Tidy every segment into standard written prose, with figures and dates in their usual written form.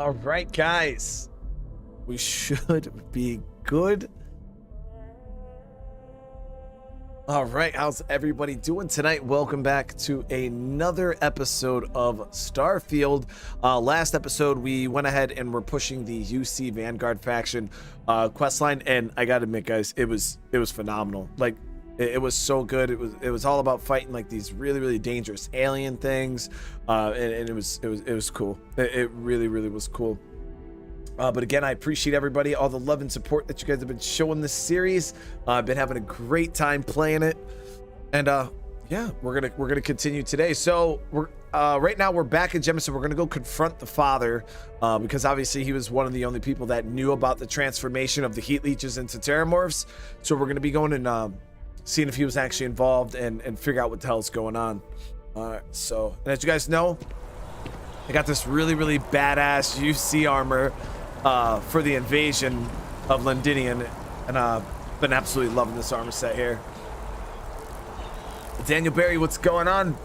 All right, guys, we should be good. All right, how's everybody doing tonight? Welcome back to another episode of Starfield. Last episode, we went ahead and we're pushing the UC Vanguard faction questline, and I gotta admit, guys, it was phenomenal. Like, it was so good. It was all about fighting like these really dangerous alien things, and it was cool. It really was cool. But again, I appreciate everybody, all the love and support that you guys have been showing this series. I've been having a great time playing it, and yeah, we're gonna continue today. So we're right now we're back in Jemison. We're gonna go confront the father, because obviously he was one of the only people that knew about the transformation of the Heatleeches into Terramorphs. So we're gonna be going and seeing if he was actually involved and figure out what the hell's going on. So, and as you guys know, I got this really badass UC armor for the invasion of Londinian, and been absolutely loving this armor set here. Daniel Barry, what's going on?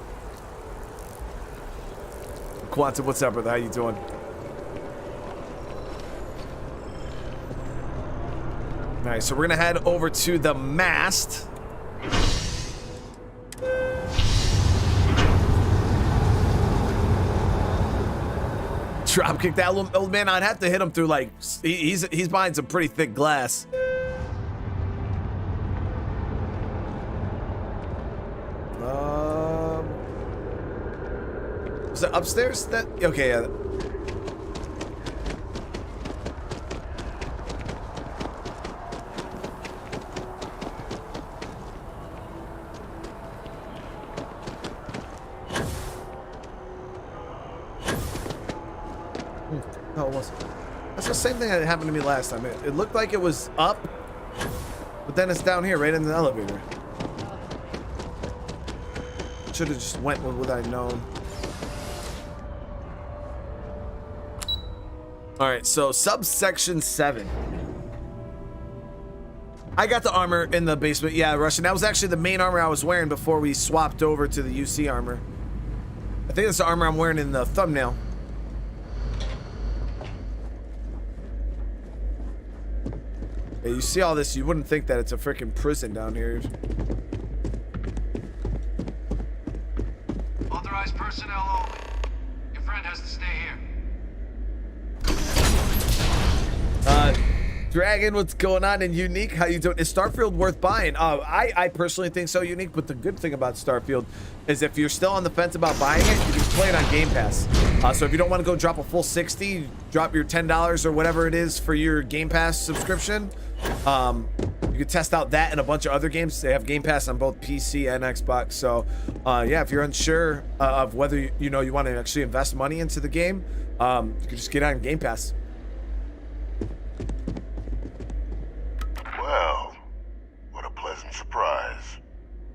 Quantum, what's up, brother? How you doing? All right, so we're gonna head over to the MAST. Drop kick that old man. I'd have to hit him through, like, he's behind some pretty thick glass. Was it upstairs? That okay? Yeah. No, it wasn't. That's the same thing that happened to me last time. It looked like it was up, but then it's down here, right in the elevator. Should have just went with what I'd known. All right, so subsection 7. I got the armor in the basement. Yeah, Russian. That was actually the main armor I was wearing before we swapped over to the UC armor. I think that's the armor I'm wearing in the thumbnail. Yeah, you see all this, you wouldn't think that it's a freaking prison down here. Authorized personnel only. Your friend has to stay here. Dragon, what's going on? And Unique, how you doing? Is Starfield worth buying? I personally think so, Unique, but the good thing about Starfield is if you're still on the fence about buying it, you can play it on Game Pass. So if you don't want to go drop a full 60, drop your $10 or whatever it is for your Game Pass subscription. You can test out that and a bunch of other games. They have Game Pass on both PC and Xbox. So yeah, if you're unsure of whether you want to actually invest money into the game, you can just get on Game Pass. Well, what a pleasant surprise.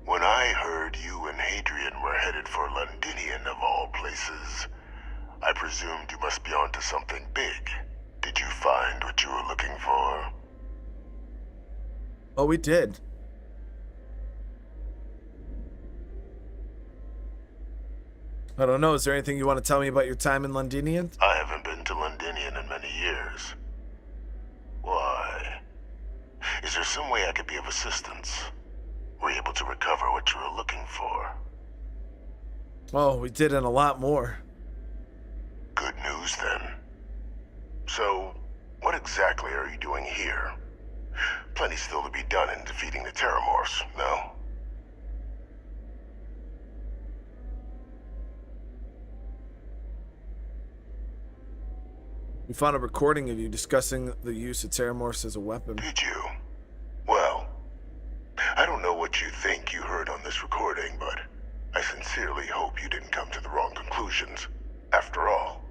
When I heard you and Hadrian were headed for Londinian of all places, I presumed you must be onto something big. Did you find what you were looking for? Oh, we did. I don't know. Is there anything you want to tell me about your time in Londinian? I haven't been to Londinian in many years. Why? Is there some way I could be of assistance? Were you able to recover what you were looking for? Oh, we did, and a lot more. Good news, then. So, what exactly are you doing here? Plenty still to be done in defeating the Terramorphs, no? We found a recording of you discussing the use of Terramorphs as a weapon. Did you? Well, I don't know what you think you heard on this recording, but I sincerely hope you didn't come to the wrong conclusions. After all,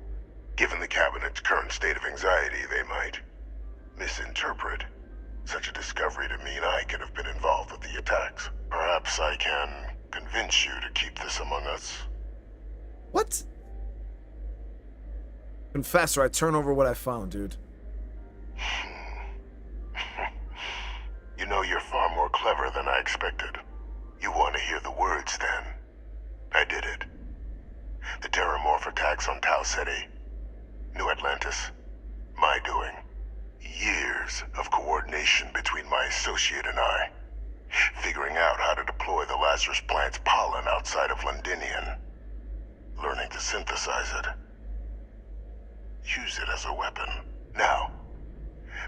given the Cabinet's current state of anxiety, they might misinterpret such a discovery to mean I could have been involved with the attacks. Perhaps I can convince you to keep this among us. What? Confess or I turn over what I found, dude. You know, you're far more clever than I expected. You want to hear the words, then? I did it. The Terramorph attacks on Tau City. New Atlantis. My doing. Years of coordination between my associate and I. Figuring out how to deploy the Lazarus plant's pollen outside of Londinian. Learning to synthesize it. Use it as a weapon. Now,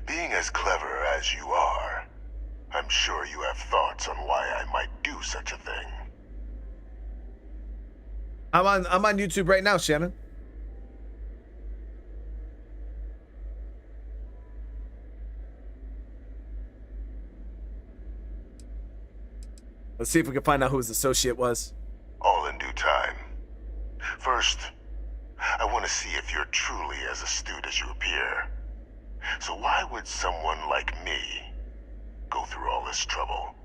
being as clever as you are, I'm sure you have thoughts on why I might do such a thing. I'm on YouTube right now, Shannon. Let's see if we can find out who his associate was. All in due time. First, I want to see if you're truly as astute as you appear. So why would someone like me go through all this trouble?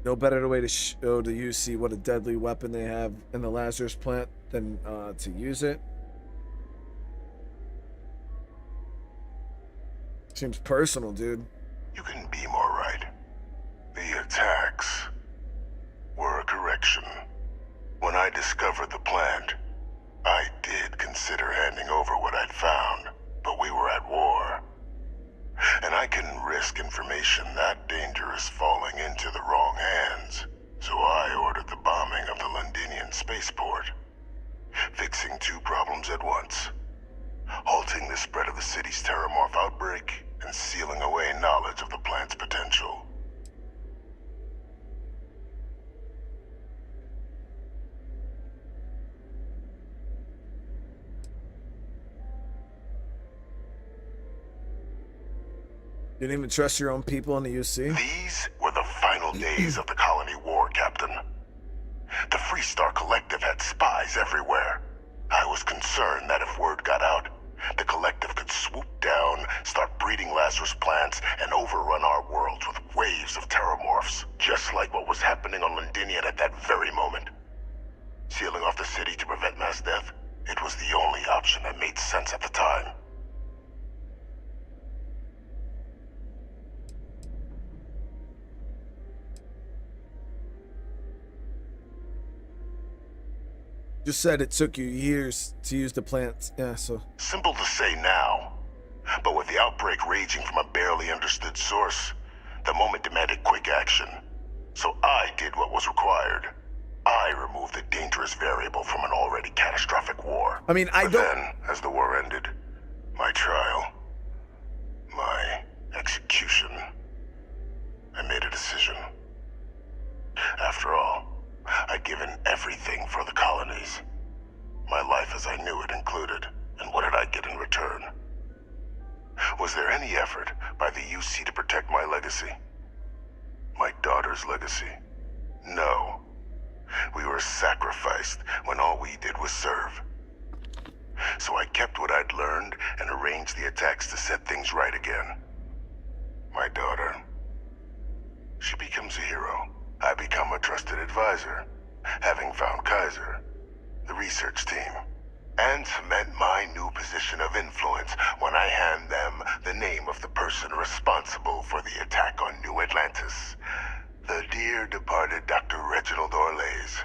No better way to show the UC what a deadly weapon they have in the Lazarus plant than to use it. Seems personal, dude. You can be more right. The attacks were a correction. When I discovered the plant, I did consider handing over what I'd found, but we were at war. And I couldn't risk information that dangerous falling into the wrong hands, so I ordered the bombing of the Londinian spaceport. Fixing two problems at once. Halting the spread of the city's Terramorph outbreak, and sealing away knowledge of the plant's potential. You didn't even trust your own people in the UC? These were the final days of the colony war, Captain. The Freestar Collective had spies everywhere. I was concerned that if word got out, the Collective could swoop down, start breeding Lazarus plants, and overrun our worlds with waves of Terramorphs, just like what was happening on Londinian at that very moment. Sealing off the city to prevent mass death, it was the only option that made sense at the time. Just said it took you years to use the plants. Yeah, so. Simple to say now, but with the outbreak raging from a barely understood source, the moment demanded quick action. So I did what was required. I removed the dangerous variable from an already catastrophic war. I mean, But then, as the war ended, my trial, my execution, I made a decision. After all, I'd given everything for the colonies. My life as I knew it included, and what did I get in return? Was there any effort by the UC to protect my legacy? My daughter's legacy? No. We were sacrificed when all we did was serve. So I kept what I'd learned and arranged the attacks to set things right again. My daughter, she becomes a hero. I become a trusted advisor, having found Kaiser, the research team, and cement my new position of influence when I hand them the name of the person responsible for the attack on New Atlantis. The dear departed Dr. Reginald Orlays,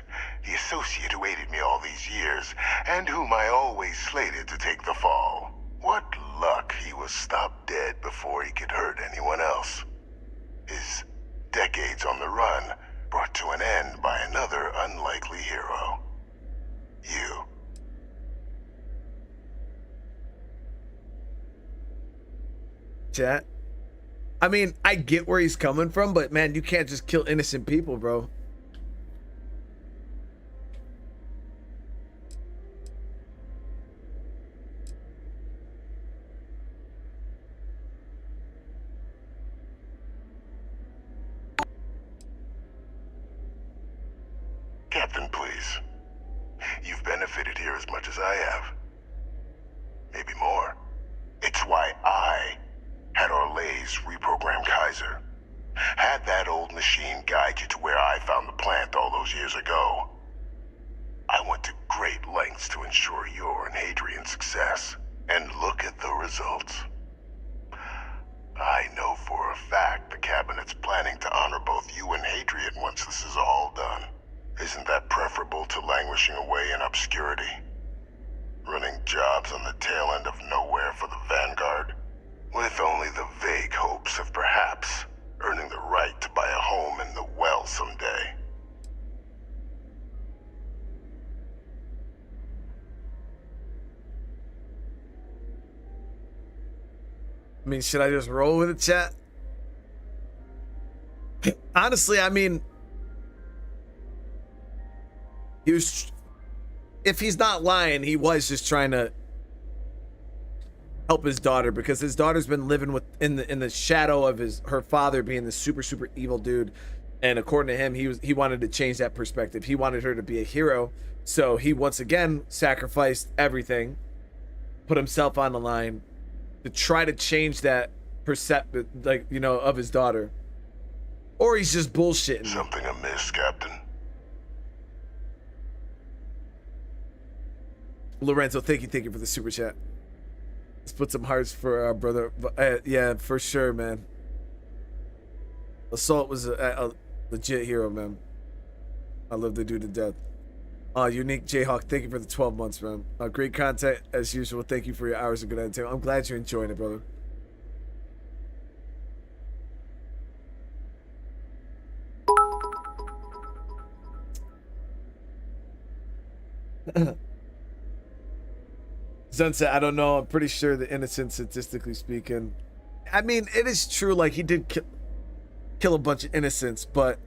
the associate who aided me all these years, and whom I always slated to take the fall. What luck he was stopped dead before he could hurt anyone else. His decades on the run brought to an end by another unlikely hero. You. Chat. I mean, I get where he's coming from, but man, you can't just kill innocent people, bro. Captain, please. You've benefited here as much as I have. Maybe more. It's why I had Orlays reprogram Kaiser. Had that old machine guide you to where I found the plant all those years ago. I went to great lengths to ensure your and Hadrian's success. And look at the results. I know for a fact the Cabinet's planning to honor both you and Hadrian once this is all done. I mean, should I just roll with it, chat? Honestly, I mean, he was, if he's not lying, he was just trying to help his daughter, because his daughter's been living with in the shadow of her father being the super evil dude. And according to him, he wanted to change that perspective. He wanted her to be a hero. So he once again sacrificed everything, put himself on the line to try to change that perception, like, you know, of his daughter. Or he's just bullshitting. Something amiss, Captain? Lorenzo, thank you for the super chat. Let's put some hearts for our brother. Yeah, for sure, man. Assault was a legit hero, man. I love the dude to death. Unique Jayhawk, thank you for the 12 months, man. Great content as usual. Thank you for your hours of good entertainment. I'm glad you're enjoying it, brother. Sunset, I don't know. I'm pretty sure the innocent, statistically speaking. I mean, it is true. Like, he did kill a bunch of innocents, but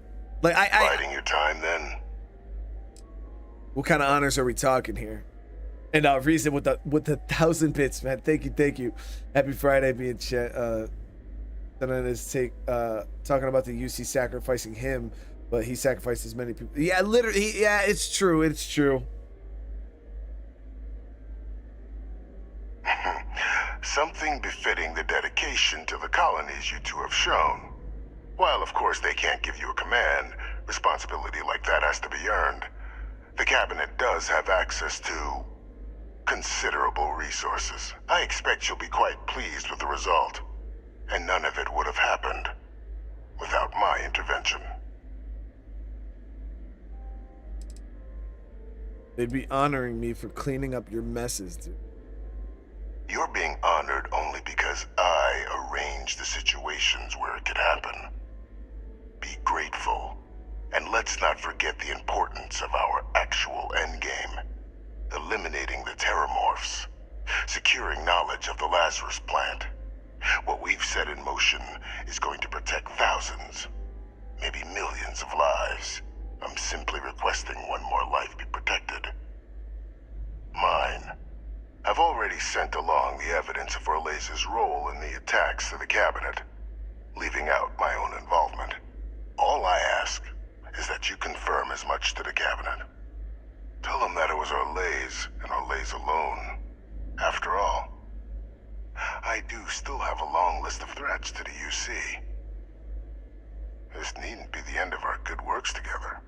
like, Biding your time, then. What kind of honors are we talking here? And Reason with the 1,000 bits, man. Thank you. Happy Friday, being chat. Then is talking about the UC sacrificing him, but he sacrificed as many people. Yeah, literally. Yeah, it's true. It's true. Something befitting the dedication to the colonies you two have shown. While, of course, they can't give you a command, responsibility like that has to be earned. The cabinet does have access to considerable resources. I expect you'll be quite pleased with the result. And none of it would have happened without my intervention. They'd be honoring me for cleaning up your messes, dude. You're being honored only because I arranged the situations where it could happen. Be grateful, and let's not forget the importance of our actual endgame. Eliminating the Terramorphs, securing knowledge of the Lazarus plant. What we've set in motion is going to protect thousands, maybe millions of lives. I'm simply requesting one more life be protected. Mine. I've already sent along the evidence of Orleza's role in the attacks to the cabinet, leaving out my own involvement. All I ask is that you confirm as much to the cabinet. Tell them that it was Orlez and Orlez alone. After all, I do still have a long list of threats to the UC. This needn't be the end of our good works together.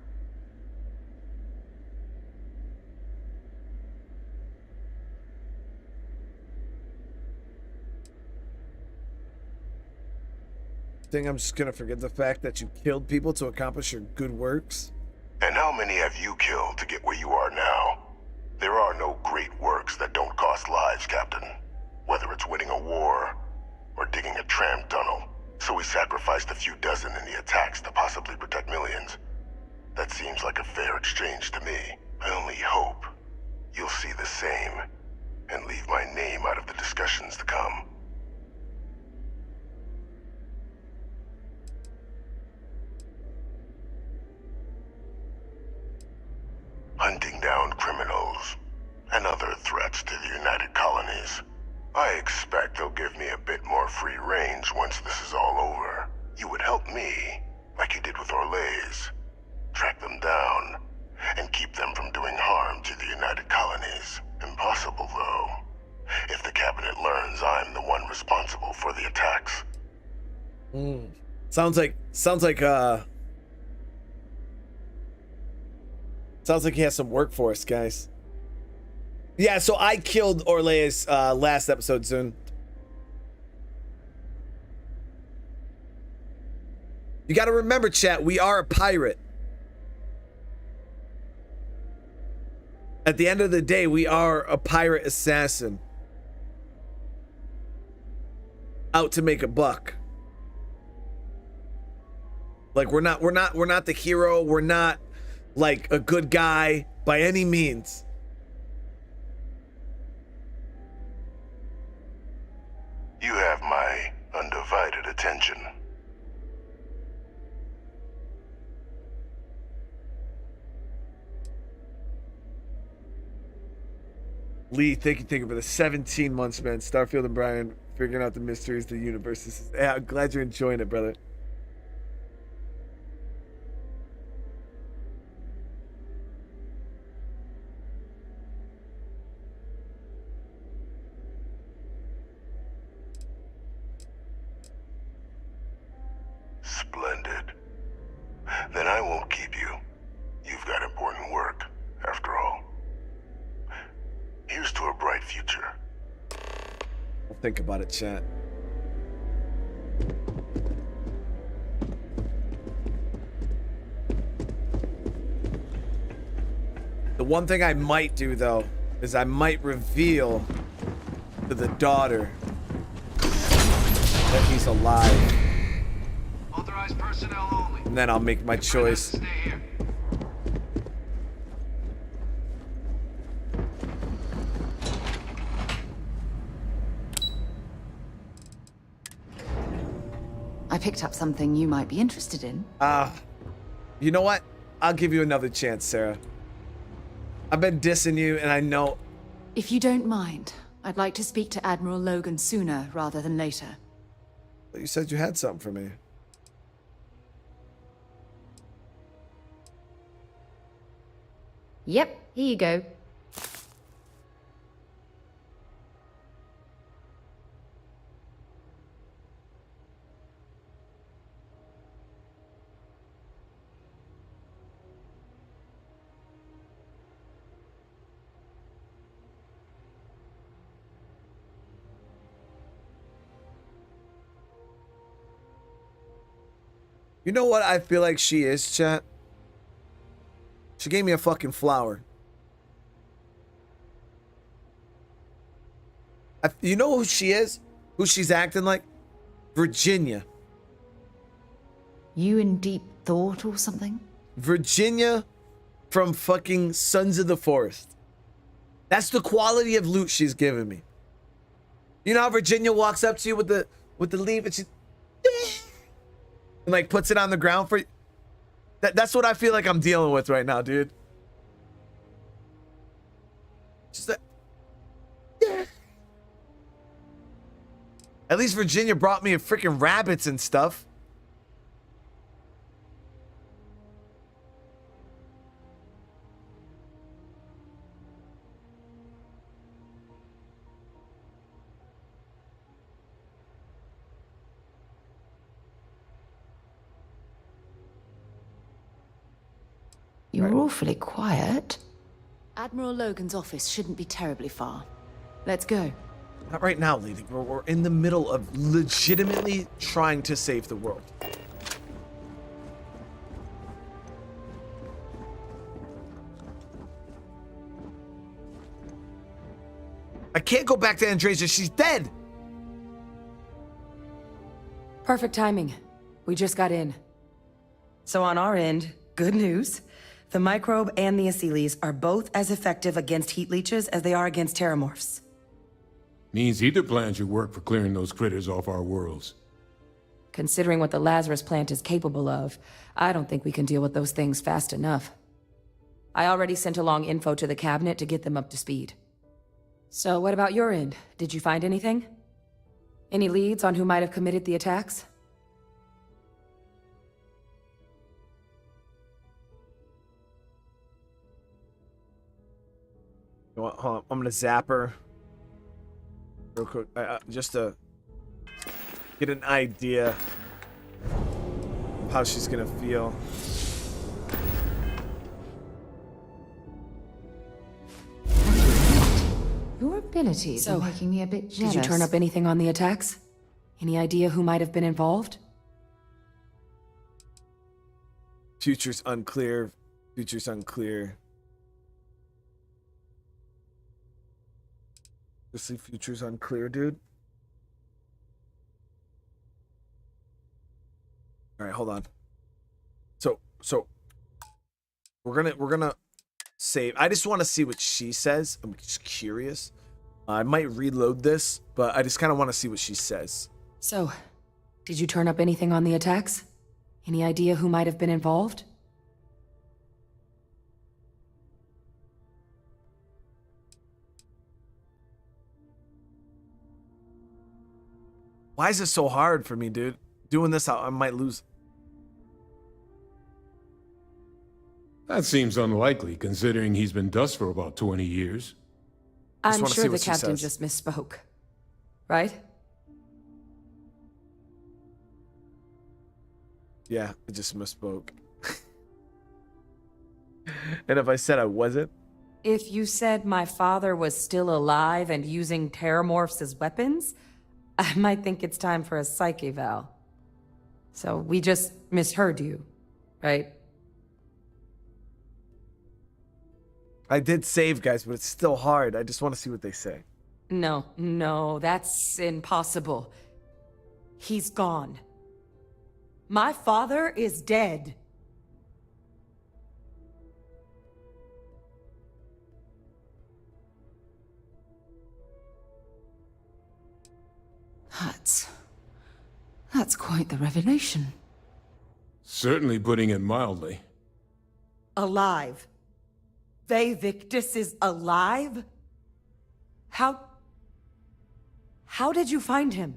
Think I'm just gonna forget the fact that you killed people to accomplish your good works? And how many have you killed to get where you are now? There are no great works that don't cost lives, Captain. Whether it's winning a war or digging a tram tunnel. So we sacrificed a few dozen in the attacks to possibly protect millions. That seems like a fair exchange to me. I only hope you'll see the same and leave my name out of the discussions to come. Hunting down criminals and other threats to the United Colonies. I expect they'll give me a bit more free range once this is all over. You would help me, like you did with Orlez. Track them down and keep them from doing harm to the United Colonies. Impossible, though, if the cabinet learns I'm the one responsible for the attacks. Sounds like he has some work for us, guys. Yeah, so I killed Orlez last episode soon. You got to remember, chat, we are a pirate. At the end of the day, we are a pirate assassin. Out to make a buck. Like, we're not the hero. We're not like a good guy by any means. You have my undivided attention. Lee, thank you for the 17 months, man. Starfield and Brian figuring out the mysteries of the universe. Yeah, I'm glad you're enjoying it, brother. Splendid. Then I won't keep you. You've got important work, after all. Here's to a bright future. I'll think about it, chat. The one thing I might do, though, is I might reveal to the daughter that he's alive. Authorized personnel only. And then I'll make my choice. Stay here. I picked up something you might be interested in. You know what? I'll give you another chance, Sarah. I've been dissing you, and I know... If you don't mind, I'd like to speak to Admiral Logan sooner rather than later. You said you had something for me. Yep, here you go. You know what I feel like she is, chat? She gave me a fucking flower. You know who she is? Who she's acting like? Virginia. You in deep thought or something? Virginia from fucking Sons of the Forest. That's the quality of loot she's giving me. You know how Virginia walks up to you with the leaf and she and like puts it on the ground for you? That's what I feel like I'm dealing with right now, dude. Just that. At least Virginia brought me a freaking rabbits and stuff. You're awfully quiet. Admiral Logan's office shouldn't be terribly far. Let's go. Not right now, Lily. We're in the middle of legitimately trying to save the world. I can't go back to Andresia. She's dead. Perfect timing. We just got in. So on our end, good news. The microbe and the Asylees are both as effective against heat leeches as they are against terramorphs. Means either plan should work for clearing those critters off our worlds. Considering what the Lazarus plant is capable of, I don't think we can deal with those things fast enough. I already sent along info to the cabinet to get them up to speed. So what about your end? Did you find anything? Any leads on who might have committed the attacks? You know what, hold on. I'm gonna zap her real quick, just to get an idea of how she's gonna feel. Your abilities are making me a bit jealous. Did you turn up anything on the attacks? Any idea who might have been involved? Future's unclear. Future's unclear. Obviously, future's unclear, dude. All right, hold on. So we're gonna save. I just want to see what she says. I'm just curious. I might reload this, but I just kind of want to see what she says. So, did you turn up anything on the attacks? Any idea who might have been involved? Why is it so hard for me, dude? Doing this, I might lose. That seems unlikely, considering he's been dust for about 20 years. I'm wanna see sure the what she captain says. just misspoke. Right? Yeah, I just misspoke. And if I said I wasn't? If you said my father was still alive and using Terramorphs as weapons, I might think it's time for a psych eval. So we just misheard you, right? I did save, guys, but it's still hard. I just want to see what they say. No, that's impossible. He's gone. My father is dead. That's quite the revelation. Certainly putting it mildly. Alive. Vae Victis is alive? How did you find him?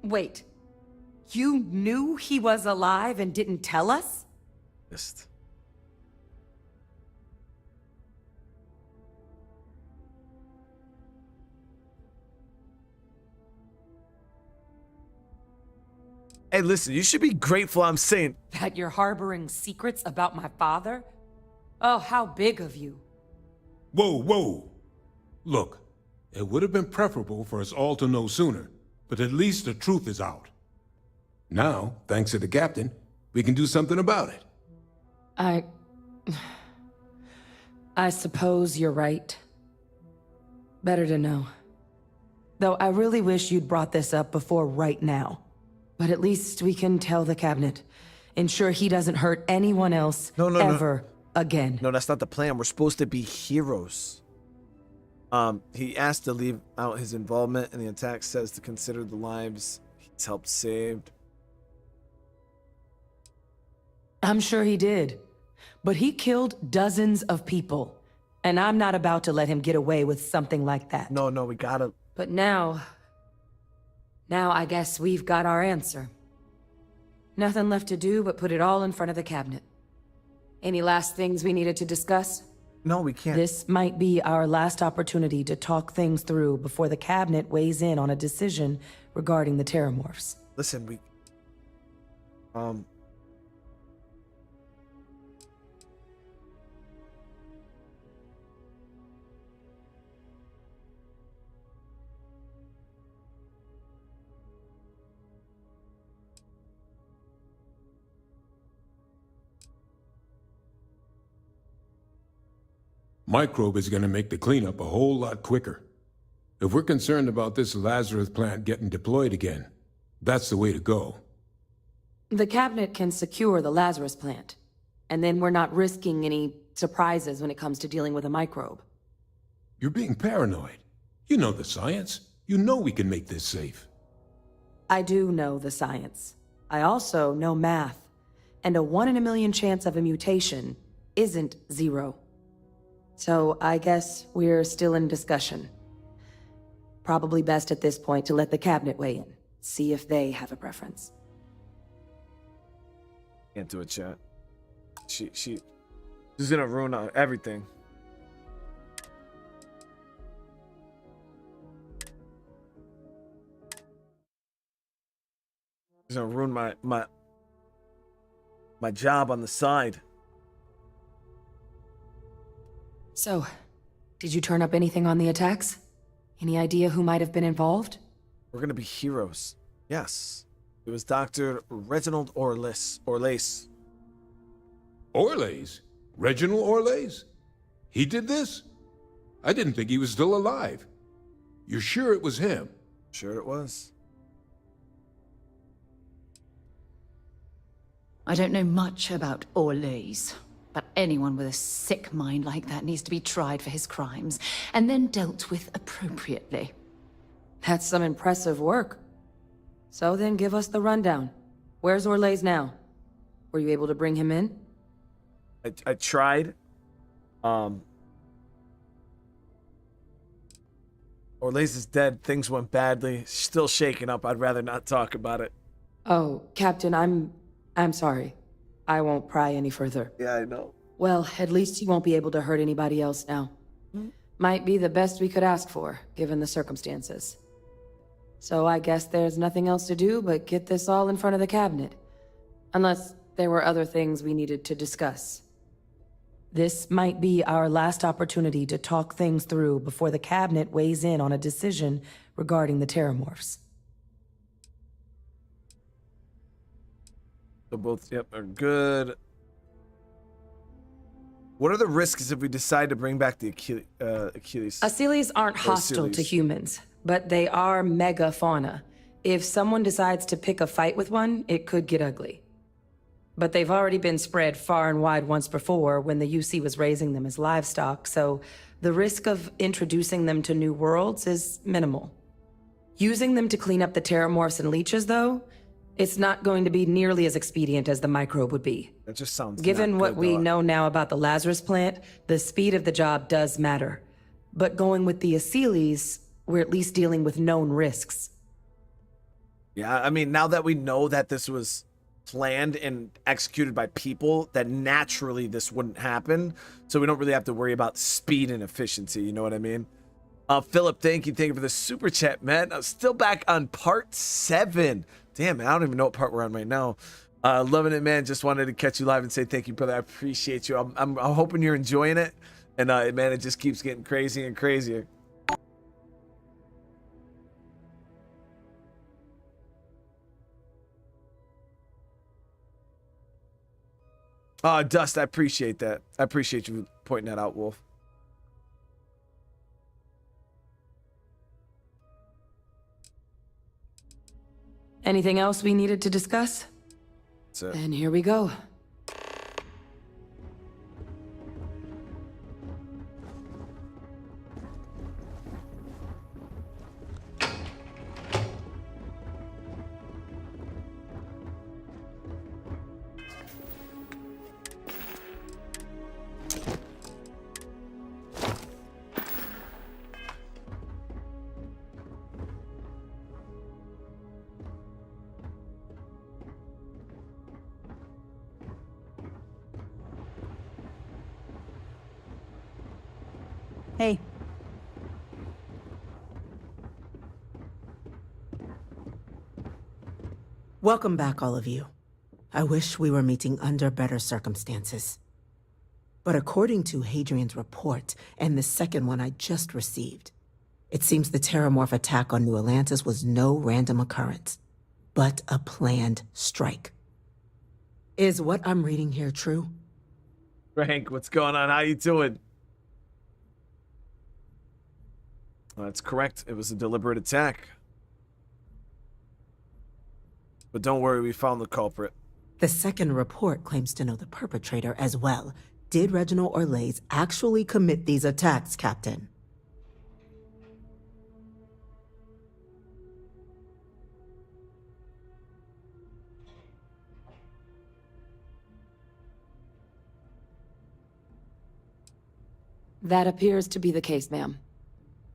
Wait. You knew he was alive and didn't tell us? Just. Hey, listen, you should be grateful I'm saying. That you're harboring secrets about my father? Oh, how big of you. Whoa. Look, it would have been preferable for us all to know sooner, but at least the truth is out. Now, thanks to the captain, we can do something about it. I suppose you're right. Better to know. Though I really wish you'd brought this up before right now. But at least we can tell the cabinet. Ensure he doesn't hurt anyone else ever again. No, that's not the plan. We're supposed to be heroes. He asked to leave out his involvement in the attack, says to consider the lives he's helped saved. I'm sure he did. But he killed dozens of people. And I'm not about to let him get away with something like that. No, we gotta. But now I guess we've got our answer. Nothing left to do but put it all in front of the cabinet. Any last things we needed to discuss? No, we can't. This might be our last opportunity to talk things through before the cabinet weighs in on a decision regarding the Terramorphs. Listen, we. Microbe is going to make the cleanup a whole lot quicker. If we're concerned about this Lazarus plant getting deployed again, that's the way to go. The cabinet can secure the Lazarus plant, and then we're not risking any surprises when it comes to dealing with a microbe. You're being paranoid. You know the science. You know we can make this safe. I do know the science. I also know math, and a 1 in a million chance of a mutation isn't 0. So I guess we're still in discussion. Probably best at this point to let the cabinet weigh in, see if they have a preference. Can't do it, chat. She's gonna ruin everything. She's gonna ruin my job on the side. So, did you turn up anything on the attacks? Any idea who might have been involved? We're gonna be heroes. Yes. It was Dr. Reginald Orlace. Orlace? Reginald Orlace? He did this? I didn't think he was still alive. You're sure it was him? Sure it was. I don't know much about Orlais, but anyone with a sick mind like that needs to be tried for his crimes, and then dealt with appropriately. That's some impressive work. So then give us the rundown. Where's Orlais now? Were you able to bring him in? I tried. Orlais is dead. Things went badly. Still shaken up. I'd rather not talk about it. Oh, Captain, I'm sorry. I won't pry any further. Yeah, I know. Well, at least he won't be able to hurt anybody else now. Might be the best we could ask for, given the circumstances. So I guess there's nothing else to do but get this all in front of the cabinet. Unless there were other things we needed to discuss. This might be our last opportunity to talk things through before the cabinet weighs in on a decision regarding the Terramorphs. So both, yep, are good. What are the risks if we decide to bring back the Achilles? Asylees aren't hostile to humans, but they are mega fauna. If someone decides to pick a fight with one, it could get ugly. But they've already been spread far and wide once before when the UC was raising them as livestock, so the risk of introducing them to new worlds is minimal. Using them to clean up the Terramorphs and leeches, though, it's not going to be nearly as expedient as the microbe would be. That just sounds Given not what good, we though. know now about the Lazarus plant, the speed of the job does matter. But going with the Asylees, we're at least dealing with known risks. Yeah, I mean, now that we know that this was planned and executed by people, that naturally this wouldn't happen. So we don't really have to worry about speed and efficiency, you know what I mean? Philip, thank you for the super chat, man. I'm still back on part 7. Damn, man, I don't even know what part we're on right now. Loving it, man. Just wanted to catch you live and say thank you, brother. I appreciate you. I'm hoping you're enjoying it. And man, it just keeps getting crazier and crazier. Dust, I appreciate that. I appreciate you pointing that out, Wolf. Anything else we needed to discuss? That's it. Then here we go. Hey. Welcome back, all of you. I wish we were meeting under better circumstances. But according to Hadrian's report, and the second one I just received, it seems the Terramorph attack on New Atlantis was no random occurrence, but a planned strike. Is what I'm reading here true? Frank, what's going on? How you doing? That's correct. It was a deliberate attack. But don't worry, we found the culprit. The second report claims to know the perpetrator as well. Did Reginald Orlais actually commit these attacks, Captain? That appears to be the case, ma'am.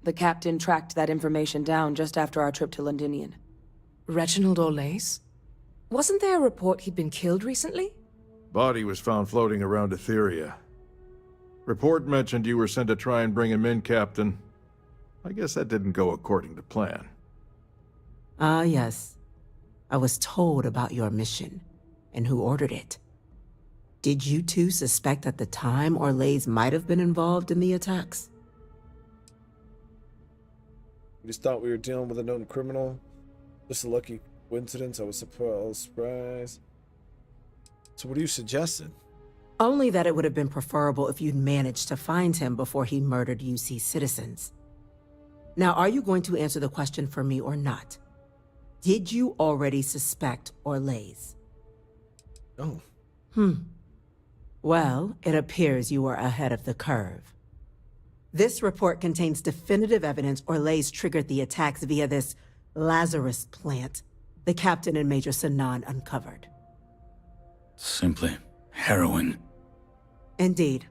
The captain tracked that information down just after our trip to Londinian. Reginald Orlais? Wasn't there a report he'd been killed recently? Body was found floating around Etheria. Report mentioned you were sent to try and bring him in, Captain. I guess that didn't go according to plan. Ah, yes. I was told about your mission, and who ordered it. Did you two suspect at the time Orlais might have been involved in the attacks? We just thought we were dealing with a known criminal. Just a lucky coincidence. I was surprised. So what are you suggesting? Only that it would have been preferable if you'd managed to find him before he murdered UC citizens. Now, are you going to answer the question for me or not? Did you already suspect Orlais? Oh. Well, it appears you are ahead of the curve. This report contains definitive evidence Orlais triggered the attacks via this Lazarus plant the captain and Major Sinan uncovered. Simply harrowing. Indeed.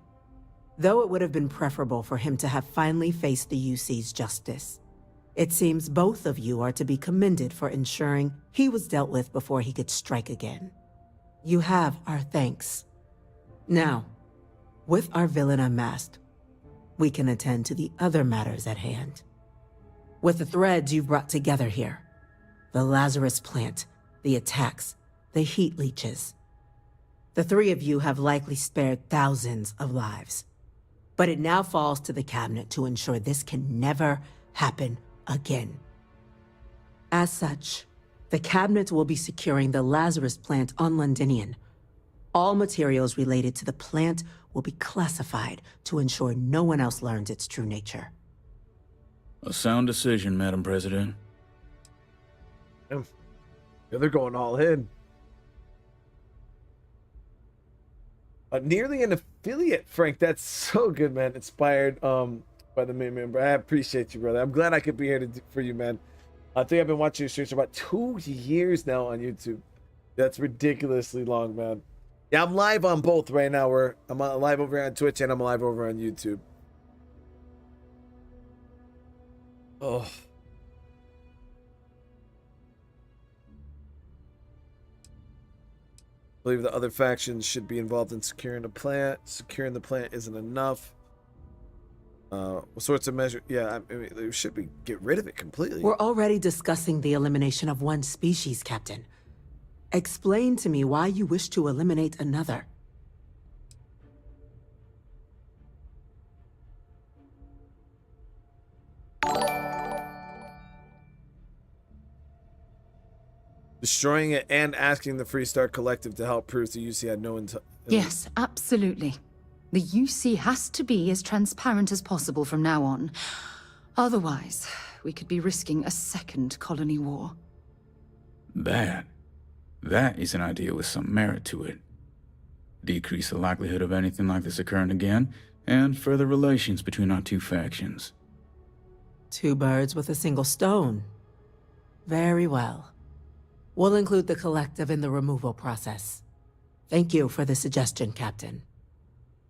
Though it would have been preferable for him to have finally faced the UC's justice. It seems both of you are to be commended for ensuring he was dealt with before he could strike again. You have our thanks. Now, with our villain unmasked, we can attend to the other matters at hand. With the threads you've brought together here, the Lazarus plant, the attacks, the heat leeches. The three of you have likely spared thousands of lives. But it now falls to the cabinet to ensure this can never happen again. As such, the cabinet will be securing the Lazarus plant on Londinian. All materials related to the plant will be classified to ensure no one else learns its true nature. A sound decision, Madam President. Yeah, they're going all in. Nearly an affiliate, Frank. That's so good, man. Inspired by the main member. I appreciate you, brother. I'm glad I could be here for you, man. I think I've been watching your streams for about 2 years now on YouTube. That's ridiculously long, man. Yeah, I'm live on both right now. I'm live over on Twitch and I'm live over on YouTube. Oh. I believe the other factions should be involved in securing the plant. Securing the plant isn't enough. What sorts of measures? Yeah, I mean, should we get rid of it completely? We're already discussing the elimination of one species, Captain. Explain to me why you wish to eliminate another. Destroying it and asking the Freestar Collective to help prove the UC had no intent. Yes, absolutely. The UC has to be as transparent as possible from now on. Otherwise, we could be risking a second colony war. That is an idea with some merit to it. Decrease the likelihood of anything like this occurring again, and further relations between our two factions. 2 birds with a single stone. Very well. We'll include the collective in the removal process. Thank you for the suggestion, Captain.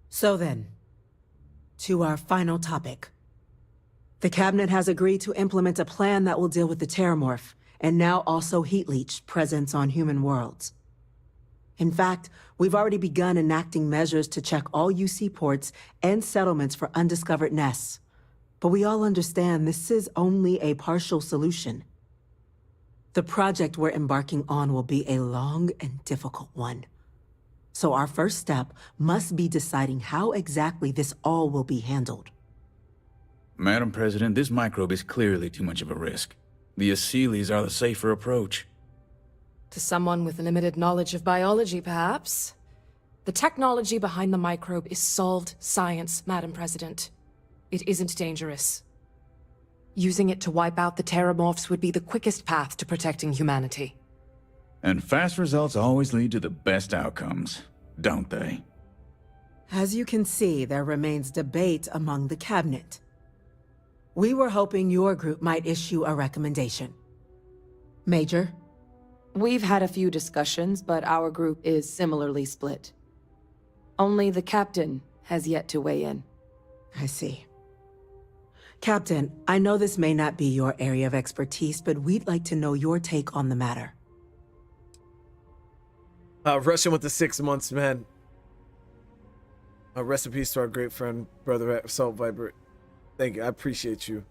So then, to our final topic. The Cabinet has agreed to implement a plan that will deal with the Terramorph, and now also Heatleech presence on human worlds. In fact, we've already begun enacting measures to check all UC ports and settlements for undiscovered nests. But we all understand this is only a partial solution. The project we're embarking on will be a long and difficult one. So our first step must be deciding how exactly this all will be handled. Madam President, this microbe is clearly too much of a risk. The Aseles are the safer approach. To someone with limited knowledge of biology, perhaps. The technology behind the microbe is solved science, Madam President. It isn't dangerous. Using it to wipe out the Terramorphs would be the quickest path to protecting humanity. And fast results always lead to the best outcomes, don't they? As you can see, there remains debate among the Cabinet. We were hoping your group might issue a recommendation. Major? We've had a few discussions, but our group is similarly split. Only the captain has yet to weigh in. I see. Captain, I know this may not be your area of expertise, but we'd like to know your take on the matter. Russian with the 6 months, man. Rest in peace to our great friend, brother Assault Viper. Thank you. I appreciate you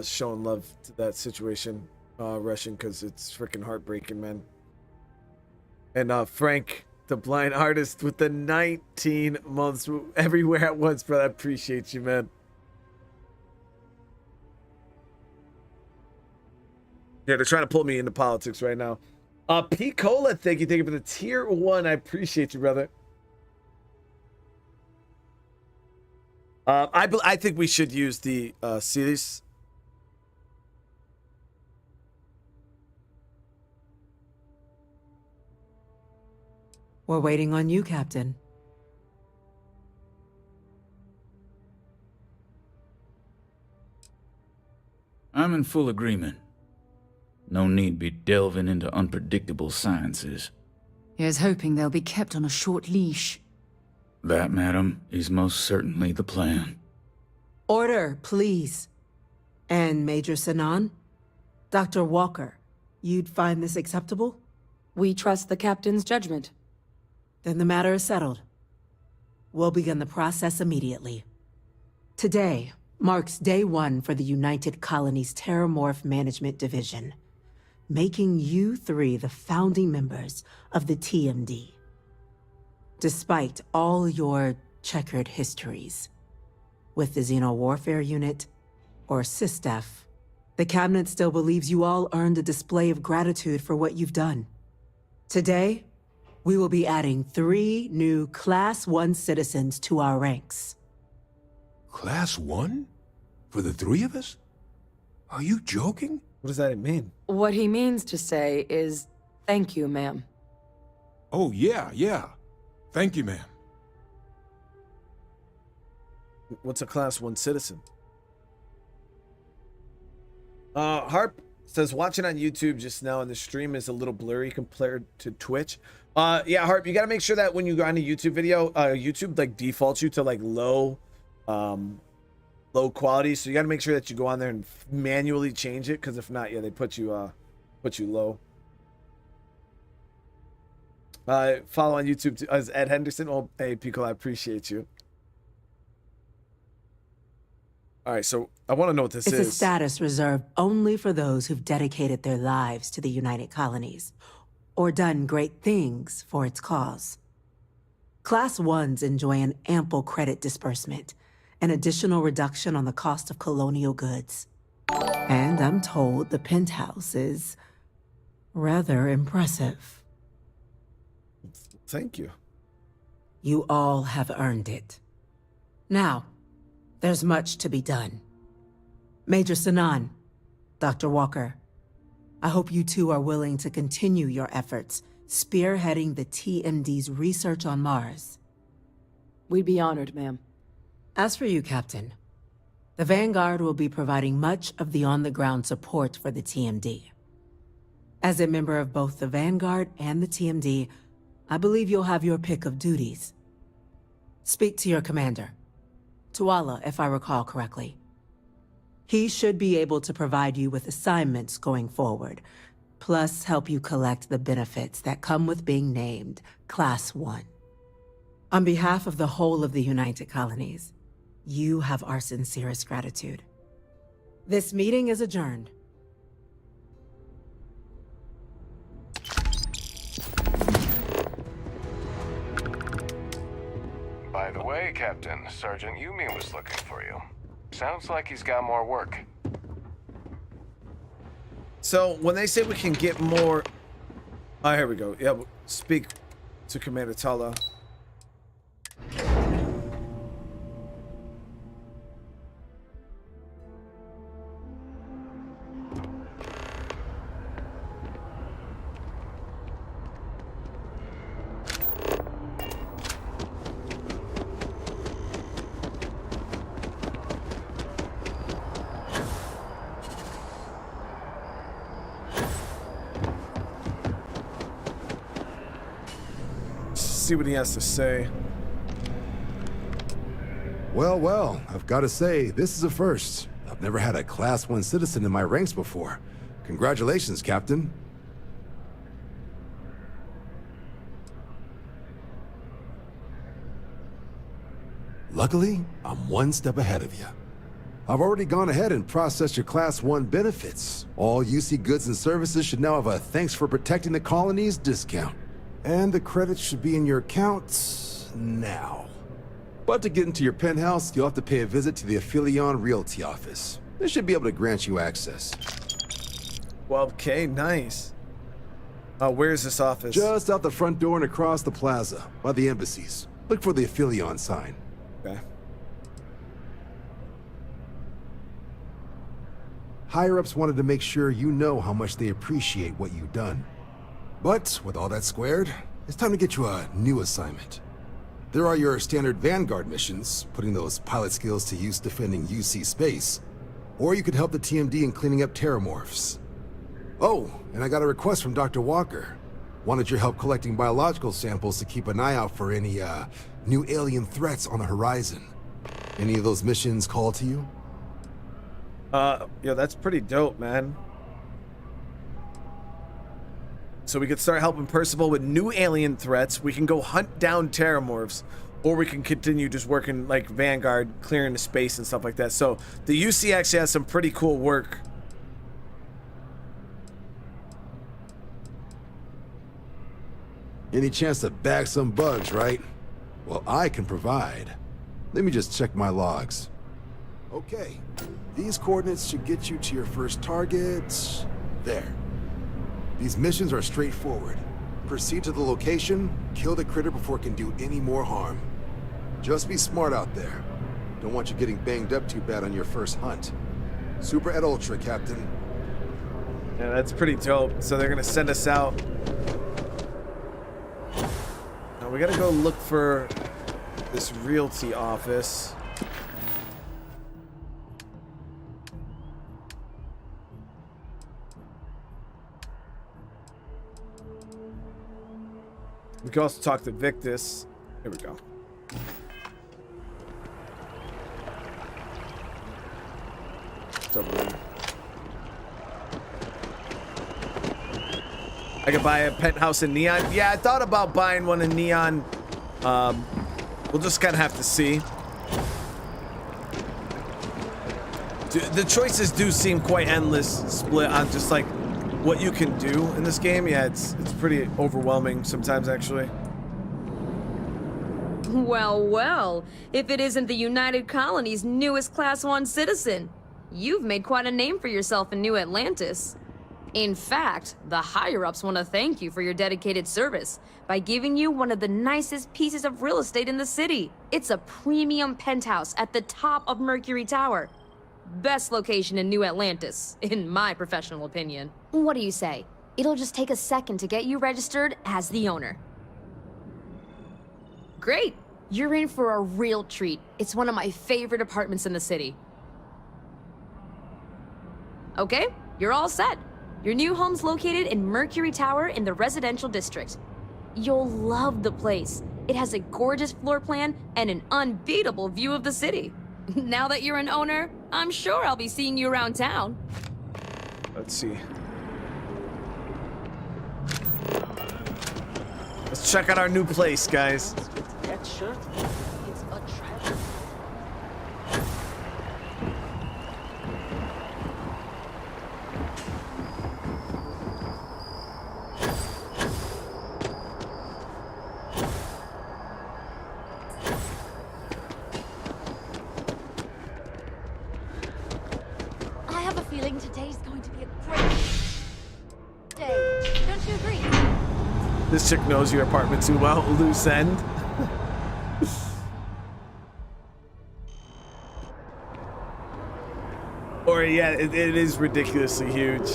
showing love to that situation, Russian, because it's freaking heartbreaking, man. And Frank, the blind artist with the 19 months everywhere at once, brother. I appreciate you, man. Yeah, they're trying to pull me into politics right now. P. Cola, thank you for the tier 1. I appreciate you, brother. I think we should use the series. We're waiting on you, Captain. I'm in full agreement. No need be delving into unpredictable sciences. Here's hoping they'll be kept on a short leash. That, madam, is most certainly the plan. Order, please. And Major Sinan? Dr. Walker, you'd find this acceptable? We trust the captain's judgment. Then the matter is settled. We'll begin the process immediately. Today marks day 1 for the United Colony's Terramorph Management Division, making you 3 the founding members of the TMD. Despite all your checkered histories, with the Xeno Warfare Unit or SysDef, the Cabinet still believes you all earned a display of gratitude for what you've done. Today, we will be adding 3 new Class 1 citizens to our ranks. Class 1? For the 3 of us? Are you joking? What does that mean? What he means to say is, thank you, ma'am. Oh, yeah. Thank you, ma'am. What's a Class 1 citizen? Harp says, watching on YouTube just now, and the stream is a little blurry compared to Twitch. Yeah, Harp, you gotta make sure that when you go on a YouTube video, YouTube like defaults you to like low quality. So you gotta make sure that you go on there and manually change it, because if not, yeah, they put you low. Follow on YouTube as Ed Henderson. Oh, hey, Pico, I appreciate you. All right, so I want to know what this is. It's a status reserved only for those who've dedicated their lives to the United Colonies, or done great things for its cause. Class 1s enjoy an ample credit disbursement, an additional reduction on the cost of colonial goods. And I'm told the Penthouse is rather impressive. Thank you. You all have earned it. Now, there's much to be done. Major Sinan, Dr. Walker, I hope you 2 are willing to continue your efforts spearheading the TMD's research on Mars. We'd be honored, ma'am. As for you, Captain, the Vanguard will be providing much of the on-the-ground support for the TMD. As a member of both the Vanguard and the TMD, I believe you'll have your pick of duties. Speak to your commander, Tuala, if I recall correctly. He should be able to provide you with assignments going forward, plus help you collect the benefits that come with being named Class 1. On behalf of the whole of the United Colonies, you have our sincerest gratitude. This meeting is adjourned. By the way, Captain, Sergeant Yumi was looking for you. Sounds like he's got more work. So when they say we can get more, oh, here we go. Yeah, speak to Commander Tala. See what he has to say. Well, I've got to say, this is a first. I've never had a Class 1 citizen in my ranks before. Congratulations, Captain. Luckily, I'm 1 step ahead of you. I've already gone ahead and processed your Class 1 benefits. All UC goods and services should now have a thanks for protecting the colonies discount. And the credits should be in your accounts now. But to get into your penthouse, you'll have to pay a visit to the Aphelion Realty office. They should be able to grant you access. 12K, nice. Where's this office? Just out the front door and across the plaza, by the embassies. Look for the Aphelion sign. Okay. Higher-ups wanted to make sure you know how much they appreciate what you've done. But with all that squared, it's time to get you a new assignment. There are your standard Vanguard missions, putting those pilot skills to use defending UC space. Or you could help the TMD in cleaning up Terramorphs. Oh, and I got a request from Dr. Walker. Wanted your help collecting biological samples to keep an eye out for any, new alien threats on the horizon. Any of those missions call to you? Yeah, that's pretty dope, man. So we could start helping Percival with new alien threats. We can go hunt down Terramorphs, or we can continue just working like Vanguard, clearing the space and stuff like that. So the UC actually has some pretty cool work. Any chance to bag some bugs, right? Well, I can provide. Let me just check my logs. Okay, these coordinates should get you to your first target. There. These missions are straightforward. Proceed to the location, kill the critter before it can do any more harm. Just be smart out there. Don't want you getting banged up too bad on your first hunt. Super et ultra, Captain. Yeah, that's pretty dope. So they're gonna send us out. Now we gotta go look for this realty office. We can also talk to Victis. Here we go. What's up, man? I could buy a penthouse in Neon. Yeah, I thought about buying one in Neon. We'll just kind of have to see. The choices do seem quite endless, split on just like what you can do in this game. Yeah, it's pretty overwhelming sometimes, actually. Well, well, if it isn't the United Colony's newest Class 1 citizen, you've made quite a name for yourself in New Atlantis. In fact, the higher-ups want to thank you for your dedicated service by giving you one of the nicest pieces of real estate in the city. It's a premium penthouse at the top of Mercury Tower. Best location in New Atlantis, in my professional opinion. What do you say? It'll just take a second to get you registered as the owner. Great! You're in for a real treat. It's one of my favorite apartments in the city. Okay, you're all set. Your new home's located in Mercury Tower in the residential district. You'll love the place. It has a gorgeous floor plan and an unbeatable view of the city. Now that you're an owner, I'm sure I'll be seeing you around town. Let's see. Let's check out our new place, guys. That shirt, it's a treasure. I have a feeling today's going to be a great day. Don't you agree? This chick knows your apartment too well. Loose end. Or yeah, it is ridiculously huge.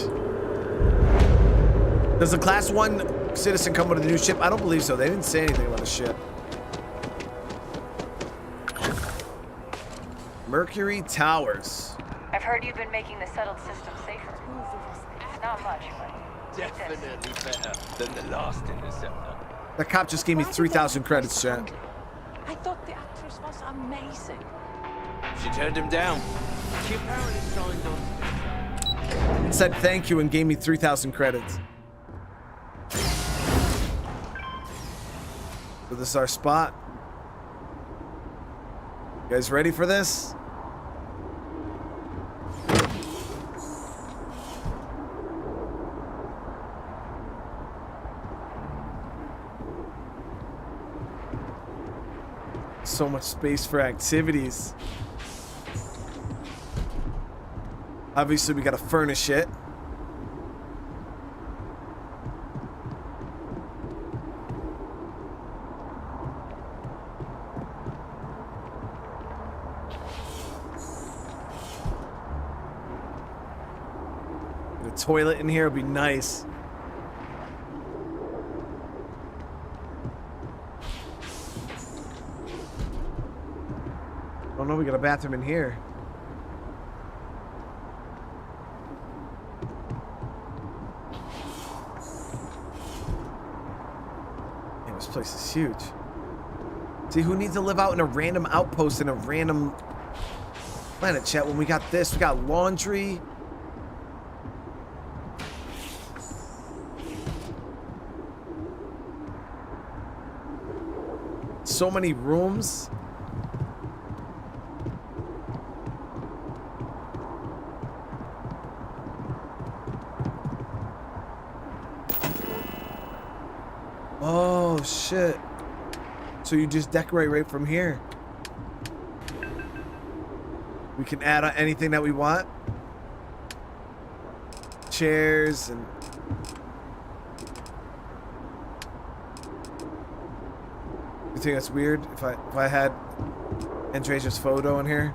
Does the Class 1 citizen come with a new ship? I don't believe so. They didn't say anything about a ship. Mercury Towers. I've heard you've been making the settled system safer. Not much, but Definitely better than the last interceptor. That cop just gave me 3,000 credits, chat. I thought the actress was amazing. She turned him down. She apparently signed on. It said thank you and gave me 3,000 credits. So this is our spot. You guys ready for this? So much space for activities. Obviously, we gotta furnish it. The toilet in here would be nice. we got a bathroom in here. Man, this place is huge. See, who needs to live out in a random outpost in a random planet, chat, when we got this? We got laundry. So many rooms. Oh, shit. So you just decorate right from here. We can add on anything that we want. Chairs and... You think that's weird if I had Andrea's photo in here?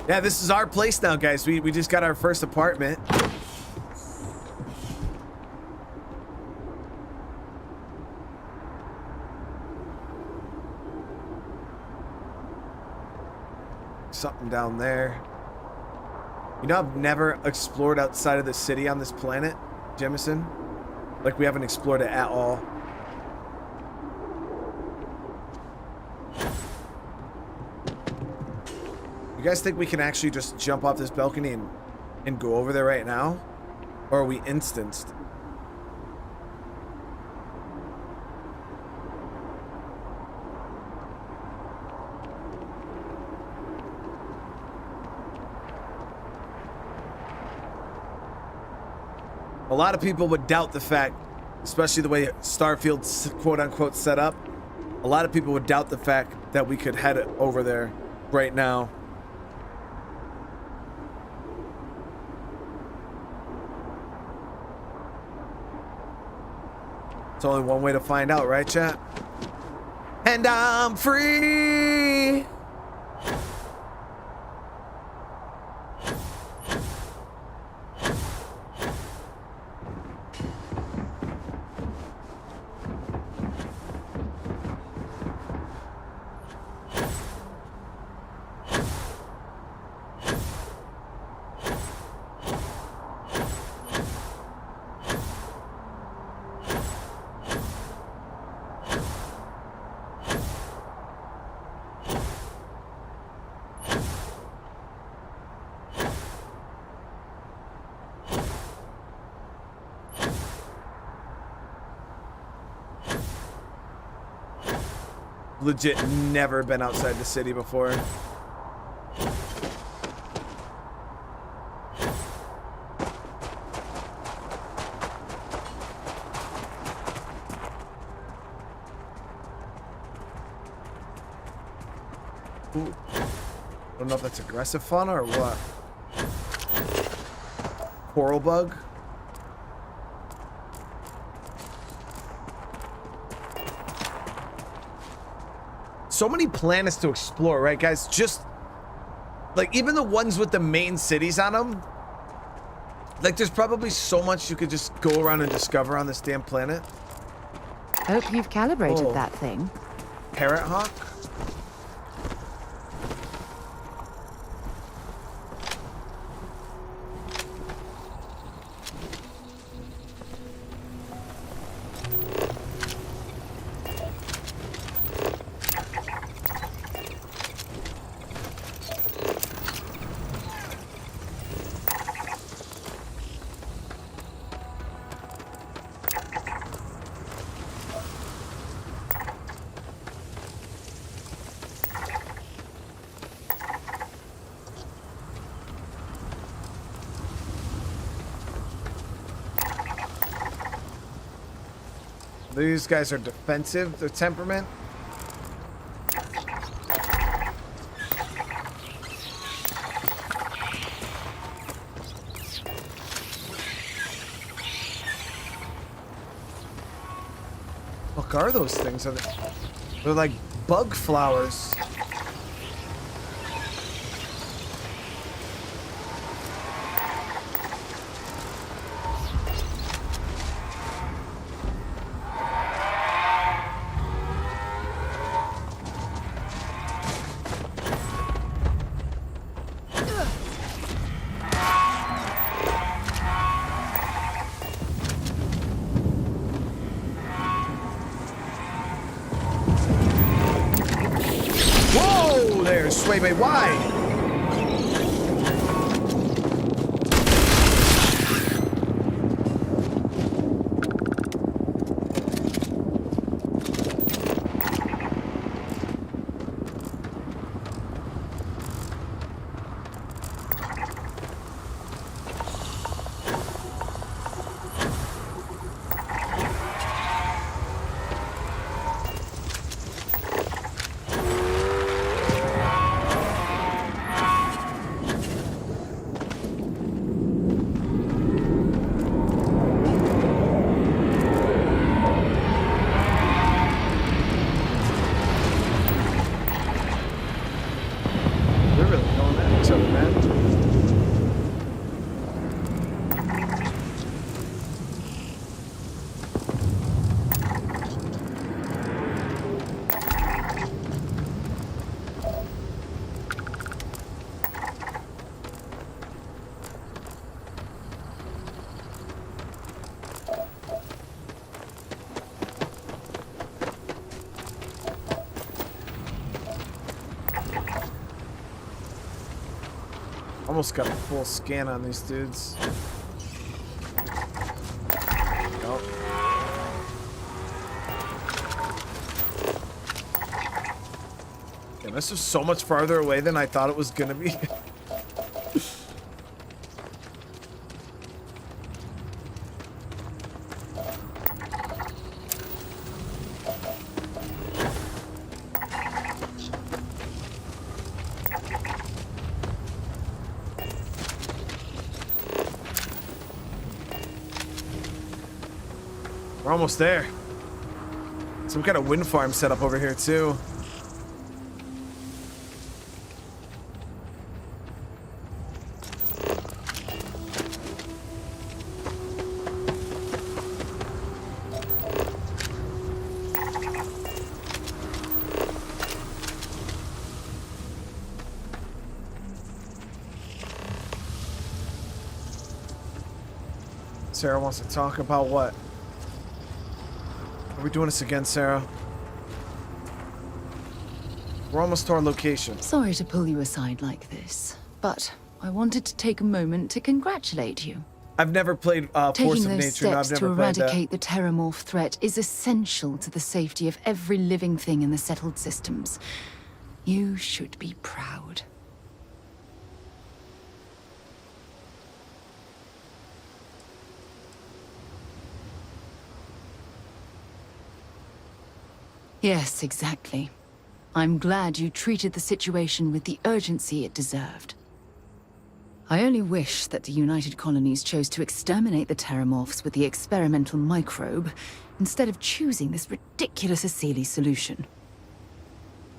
Yeah, this is our place now, guys. We just got our first apartment. Something down there. You know, I've never explored outside of the city on this planet, Jemison. Like, we haven't explored it at all. You guys think we can actually just jump off this balcony and go over there right now? Or are we instanced? A lot of people would doubt the fact, especially the way Starfield's quote-unquote set up, a lot of people would doubt the fact that we could head over there right now. It's only one way to find out, right, chat? And I'm free! Legit never been outside the city before. Ooh. I don't know if that's aggressive fauna or what. Coral bug. So many planets to explore, right, guys? Just like even the ones with the main cities on them. Like, there's probably so much you could just go around and discover on this damn planet. Hope you've calibrated that thing. Parrot hawk. These guys are defensive, their temperament. What are those things? They're like bug flowers. there. Sway me. Why? Almost got a full scan on these dudes. Nope. Yeah, this is so much farther away than I thought it was gonna be. We're almost there. Some kind of wind farm set up over here too. Sarah wants to talk about what? Are we doing this again, Sarah? We're almost to our location. Sorry to pull you aside like this, but I wanted to take a moment to congratulate you. I've never played Force Taking of those Nature. No, I've steps to never played that. eradicate the Terramorph threat is essential to the safety of every living thing in the settled systems. You should be proud. Yes, exactly. I'm glad you treated the situation with the urgency it deserved. I only wish that the United Colonies chose to exterminate the Terramorphs with the experimental microbe, instead of choosing this ridiculous Asili solution.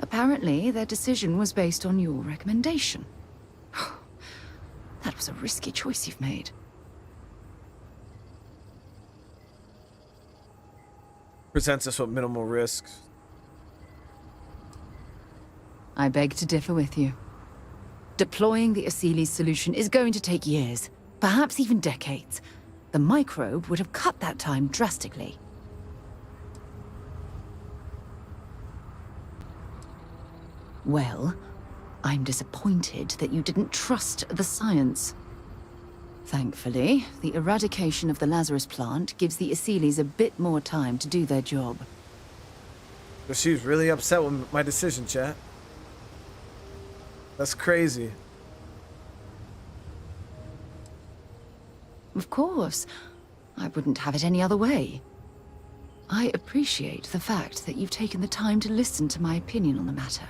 Apparently, their decision was based on your recommendation. That was a risky choice you've made. Presents us with minimal risks. I beg to differ with you. Deploying the Asili solution is going to take years, perhaps even decades. The microbe would have cut that time drastically. Well, I'm disappointed that you didn't trust the science. Thankfully, the eradication of the Lazarus plant gives the Asilis a bit more time to do their job. But she was really upset with my decision, chat. That's crazy. Of course. I wouldn't have it any other way. I appreciate the fact that you've taken the time to listen to my opinion on the matter.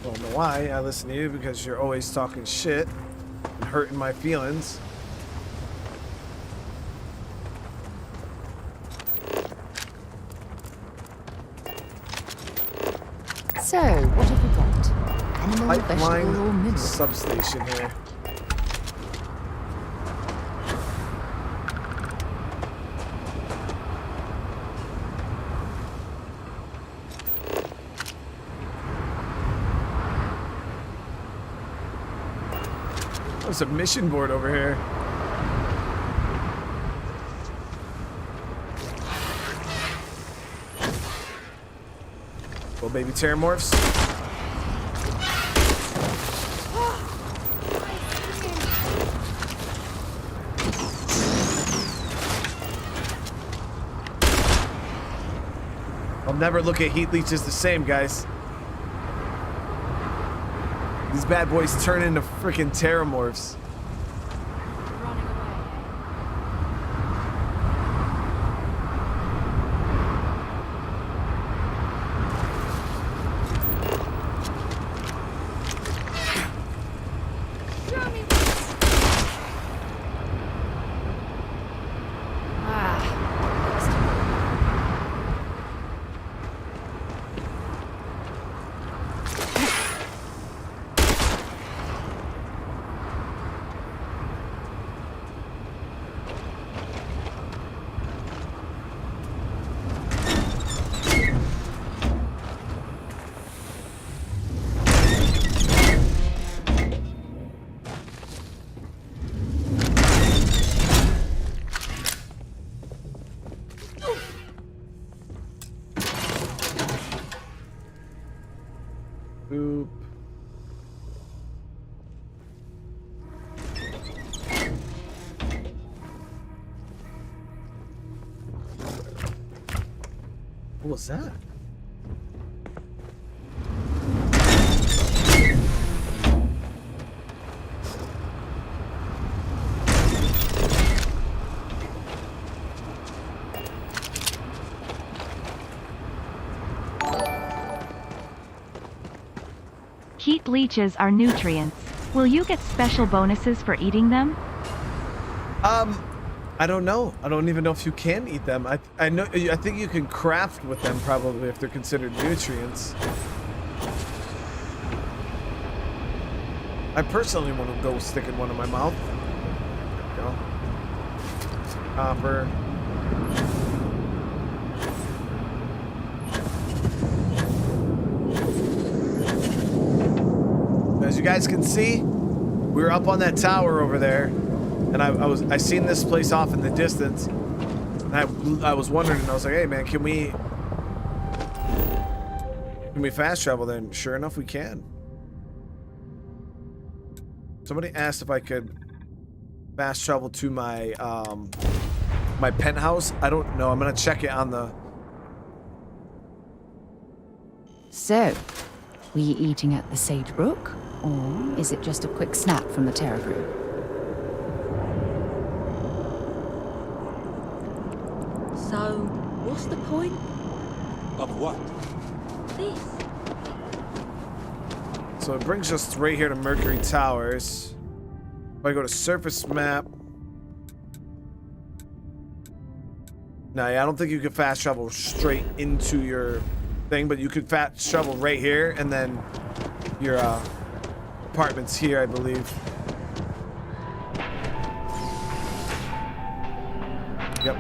Don't know why I listen to you, because you're always talking shit and hurting my feelings. So, what have we got? Animal, Pipeline vegetable, or mineral? substation here. There's a mission board over here. Well, baby Terramorphs. I'll never look at Heatleeches the same, guys. These bad boys turn into freaking Terramorphs. Boop. What was that? Heatleeches are nutrients. Will you get special bonuses for eating them? I don't know. I don't even know if you can eat them. I think you can craft with them probably if they're considered nutrients. I personally want to go stick in one in my mouth. There we go. Copper. As you guys can see, we were up on that tower over there, and I seen this place off in the distance, and I was wondering, and I was like, hey man, can we fast travel there? And sure enough, we can. Somebody asked if I could fast travel to my my penthouse. I don't know. I'm gonna check it on the. So, were you eating at the Sage Brook? Or is it just a quick snap from the Terra Crew? So, what's the point? Of what? This. So it brings us right here to Mercury Towers. If I go to surface map. Nah, I don't think you can fast travel straight into your thing, but you could fast travel right here and then your apartments here, I believe. Yep.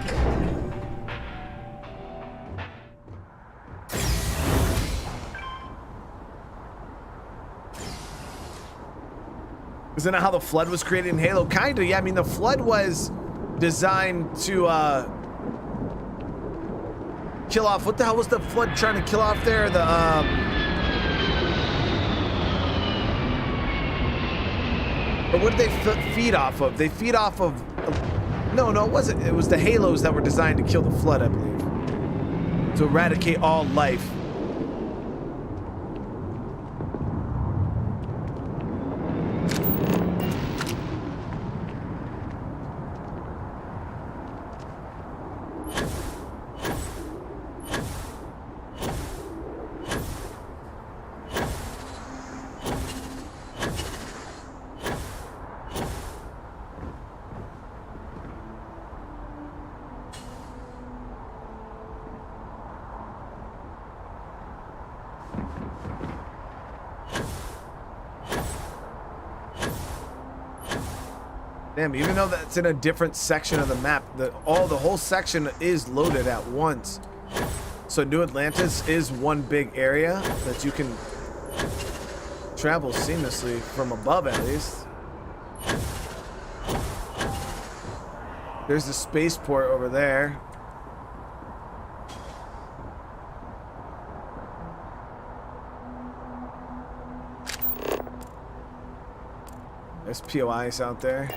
Isn't that how the flood was created in Halo? Kinda, yeah. I mean, the flood was designed to kill off. What the hell was the flood trying to kill off there? Or what did they feed off of? They feed off of. No, it wasn't. It was the halos that were designed to kill the flood, I believe. To eradicate all life. Damn, even though that's in a different section of the map, the whole section is loaded at once. So New Atlantis is one big area that you can travel seamlessly from above, at least. There's the spaceport over there. There's POIs out there.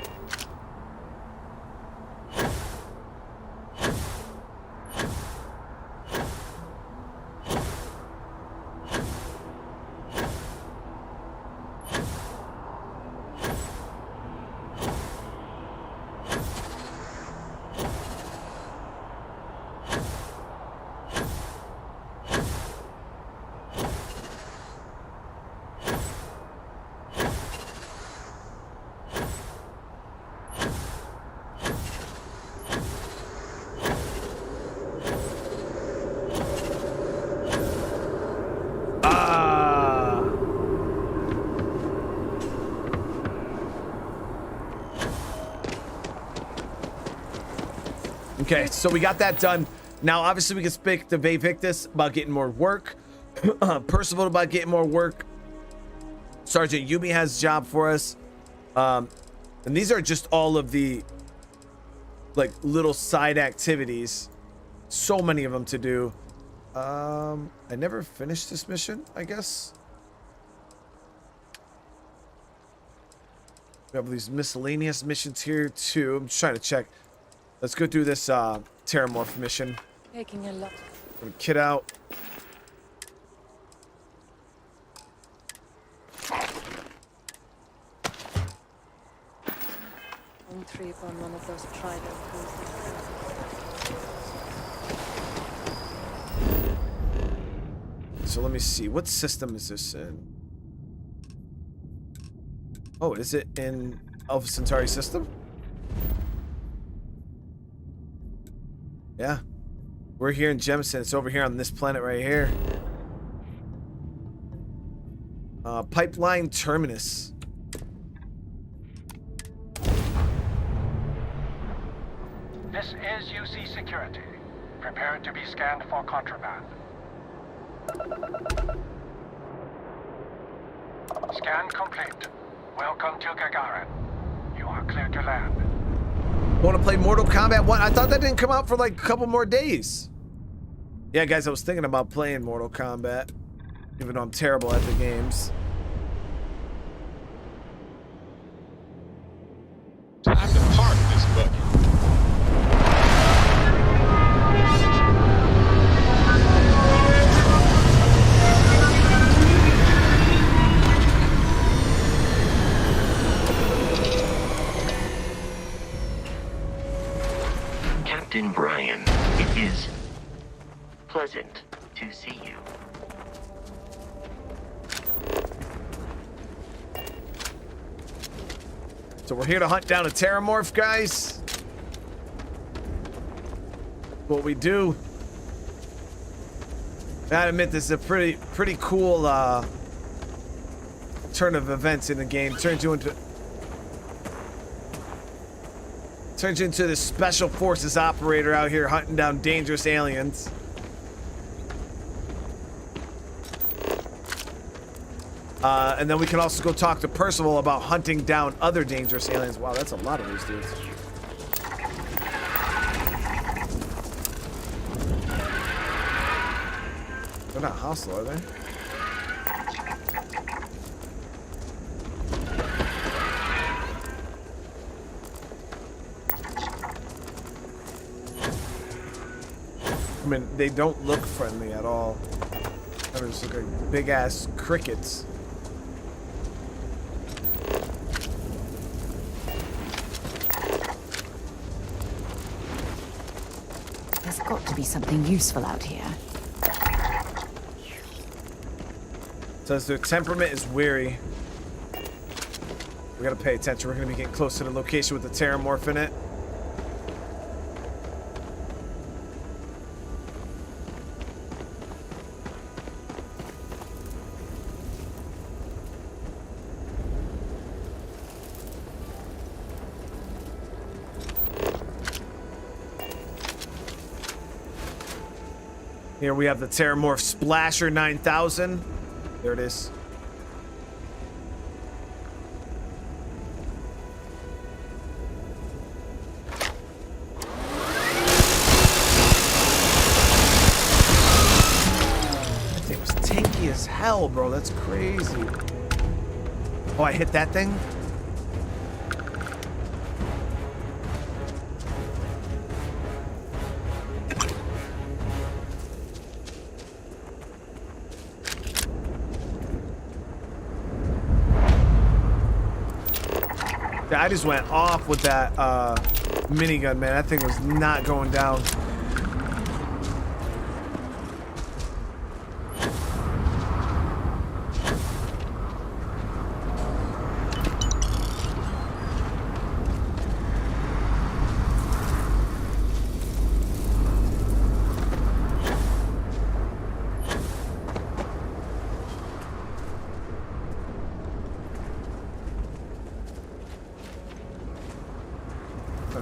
Okay, so we got that done. Now, obviously, we can speak to Vae Victis about getting more work. Percival about getting more work. Sergeant Yumi has a job for us. And these are just all of the like little side activities. So many of them to do. I never finished this mission, I guess. We have these miscellaneous missions here too. I'm just trying to check. Let's go through this Terramorph mission. Taking a look. Gonna kit out. On trip on one of those trident cruises. So let me see. What system is this in? Oh, is it in Alpha Centauri system? Yeah. We're here in Jemison. It's over here on this planet right here. Pipeline Terminus. This is UC Security. Prepare to be scanned for contraband. Scan complete. Welcome to Gagarin. You are clear to land. Want to play Mortal Kombat 1? I thought that didn't come out for like a couple more days. Yeah, guys, I was thinking about playing Mortal Kombat, even though I'm terrible at the games. Time to park this buggy. Captain Brian, it is pleasant to see you. So we're here to hunt down a Terramorph, guys. What we do. I gotta admit, this is a pretty cool turn of events in the game. Turns you into this special forces operator out here hunting down dangerous aliens. And then we can also go talk to Percival about hunting down other dangerous aliens. Wow, that's a lot of these dudes. They're not hostile, are they? I mean, they don't look friendly at all. They're just like big ass crickets. There's got to be something useful out here. Says their temperament is weary. We gotta pay attention. We're gonna be getting close to the location with the Terramorph in it. Here we have the Terramorph Splasher 9000. There it is. That thing was tanky as hell, bro. That's crazy. Oh, I hit that thing? Yeah, I just went off with that minigun, man. That thing was not going down.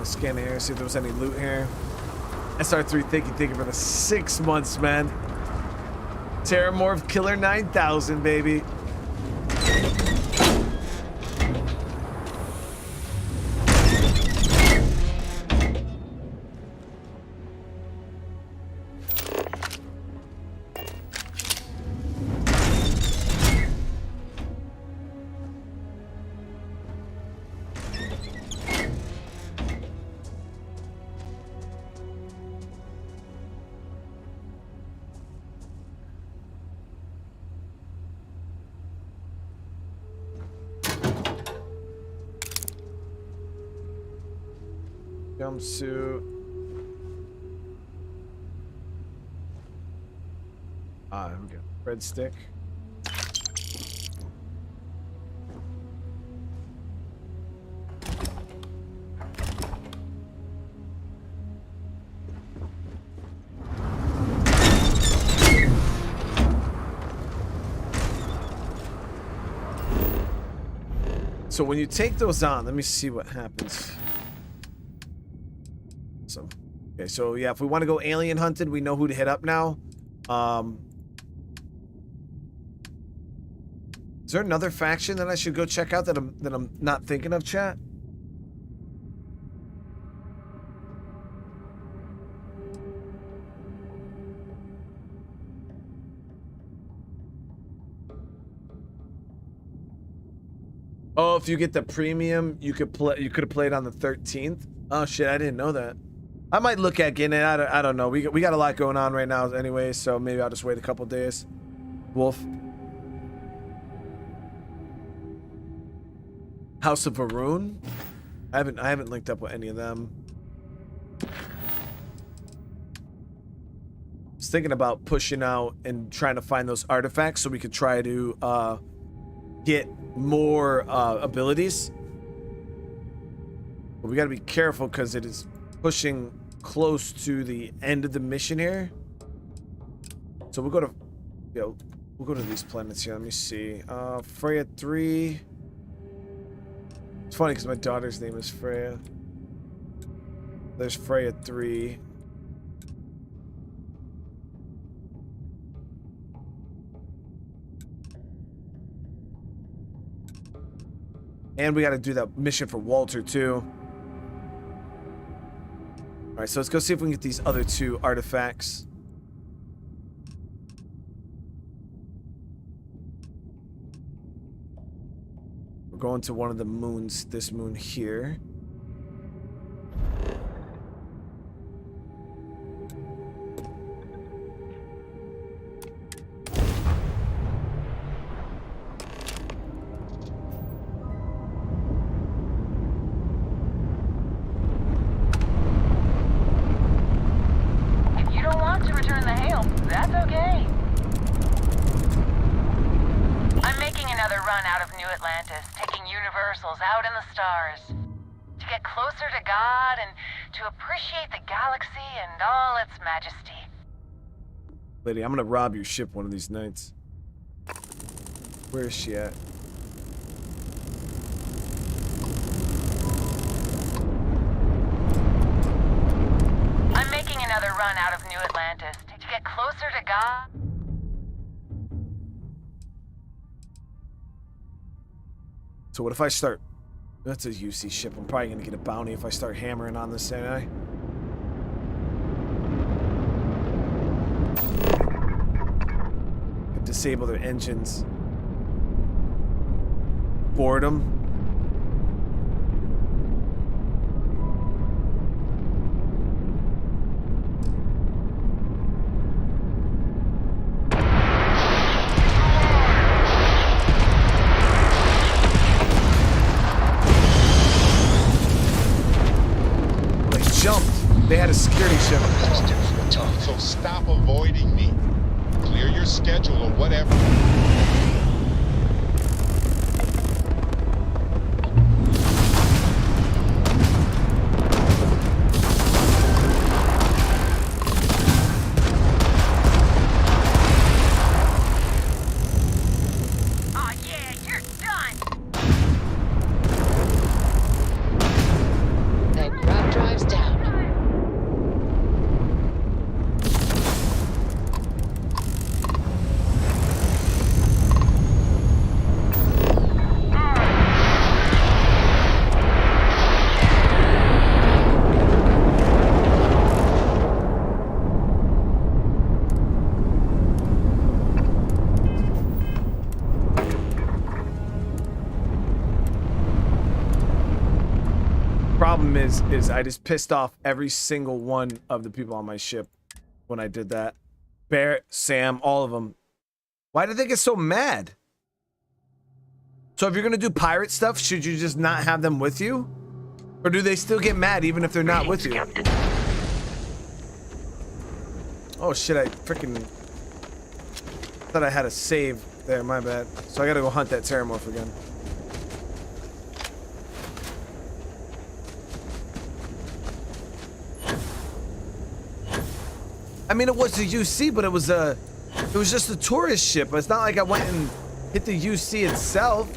Scan here, see if there was any loot here. SR3 thank you for the 6 months, man. Terramorph Killer 9000, baby. Jumpsuit. Here we go. Red stick. So when you take those on, let me see what happens. So, okay, so yeah, if we want to go alien hunted, we know who to hit up now. Is there another faction that I should go check out that I'm not thinking of, chat? Oh, if you get the premium, you could play. You could have played on the 13th. Oh shit, I didn't know that. I might look at getting it. I don't know. We got a lot going on right now anyway, so maybe I'll just wait a couple days. Wolf. House of Varun. I haven't linked up with any of them. I was thinking about pushing out and trying to find those artifacts so we could try to get more abilities. But we got to be careful because it is pushing close to the end of the mission here. So we'll go to, we'll go to these planets here. Let me see. Freya 3. It's funny because my daughter's name is Freya. There's Freya 3. And we got to do that mission for Walter too. All right, so let's go see if we can get these other 2 artifacts. We're going to one of the moons, this moon here. Lady, I'm gonna rob your ship one of these nights. Where is she at? I'm making another run out of New Atlantis to get closer to God. So what if I start... That's a UC ship. I'm probably gonna get a bounty if I start hammering on this, ain't I? Disable their engines. Boredom. They had a security ship. Just in for a talk. So stop avoiding me. Clear your schedule or whatever. Problem is I just pissed off every single one of the people on my ship when I did that. Barrett, Sam, all of them. Why did they get so mad? So if you're gonna do pirate stuff, should you just not have them with you? Or do they still get mad even if they're not with you? Oh shit, I freaking thought I had a save there, my bad. So I gotta go hunt that Terramorph again. I mean, it was the UC, but it was just a tourist ship. It's not like I went and hit the UC itself.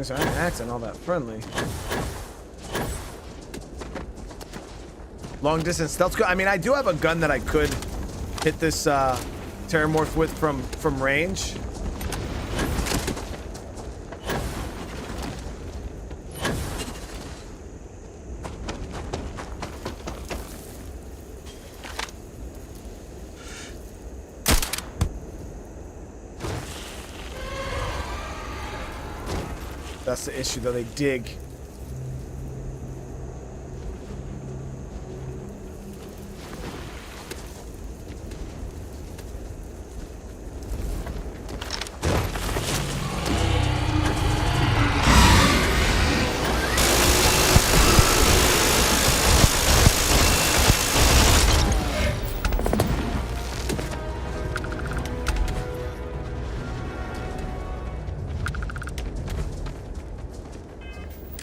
So I'm acting all that friendly. Long distance stealth gun. I mean, I do have a gun that I could hit this Terramorph with from range. That's the issue, though. They dig.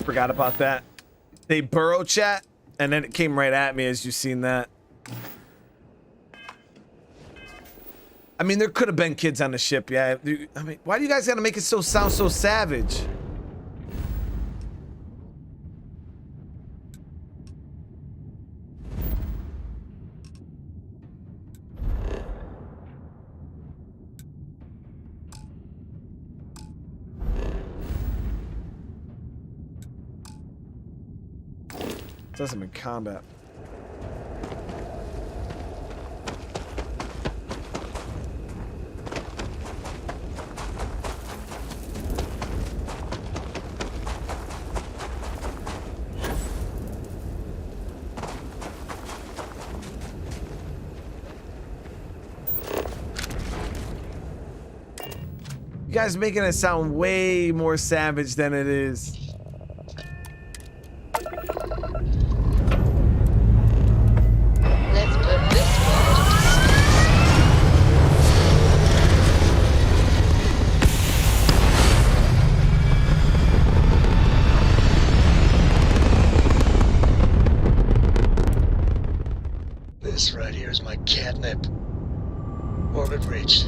Forgot about that. They burrow chat, and then it came right at me as you seen that. I mean, there could have been kids on the ship, yeah. I mean, why do you guys gotta make it sound so savage? Does them in combat. You guys making it sound way more savage than it is. This right here is my catnip. Orbit reached.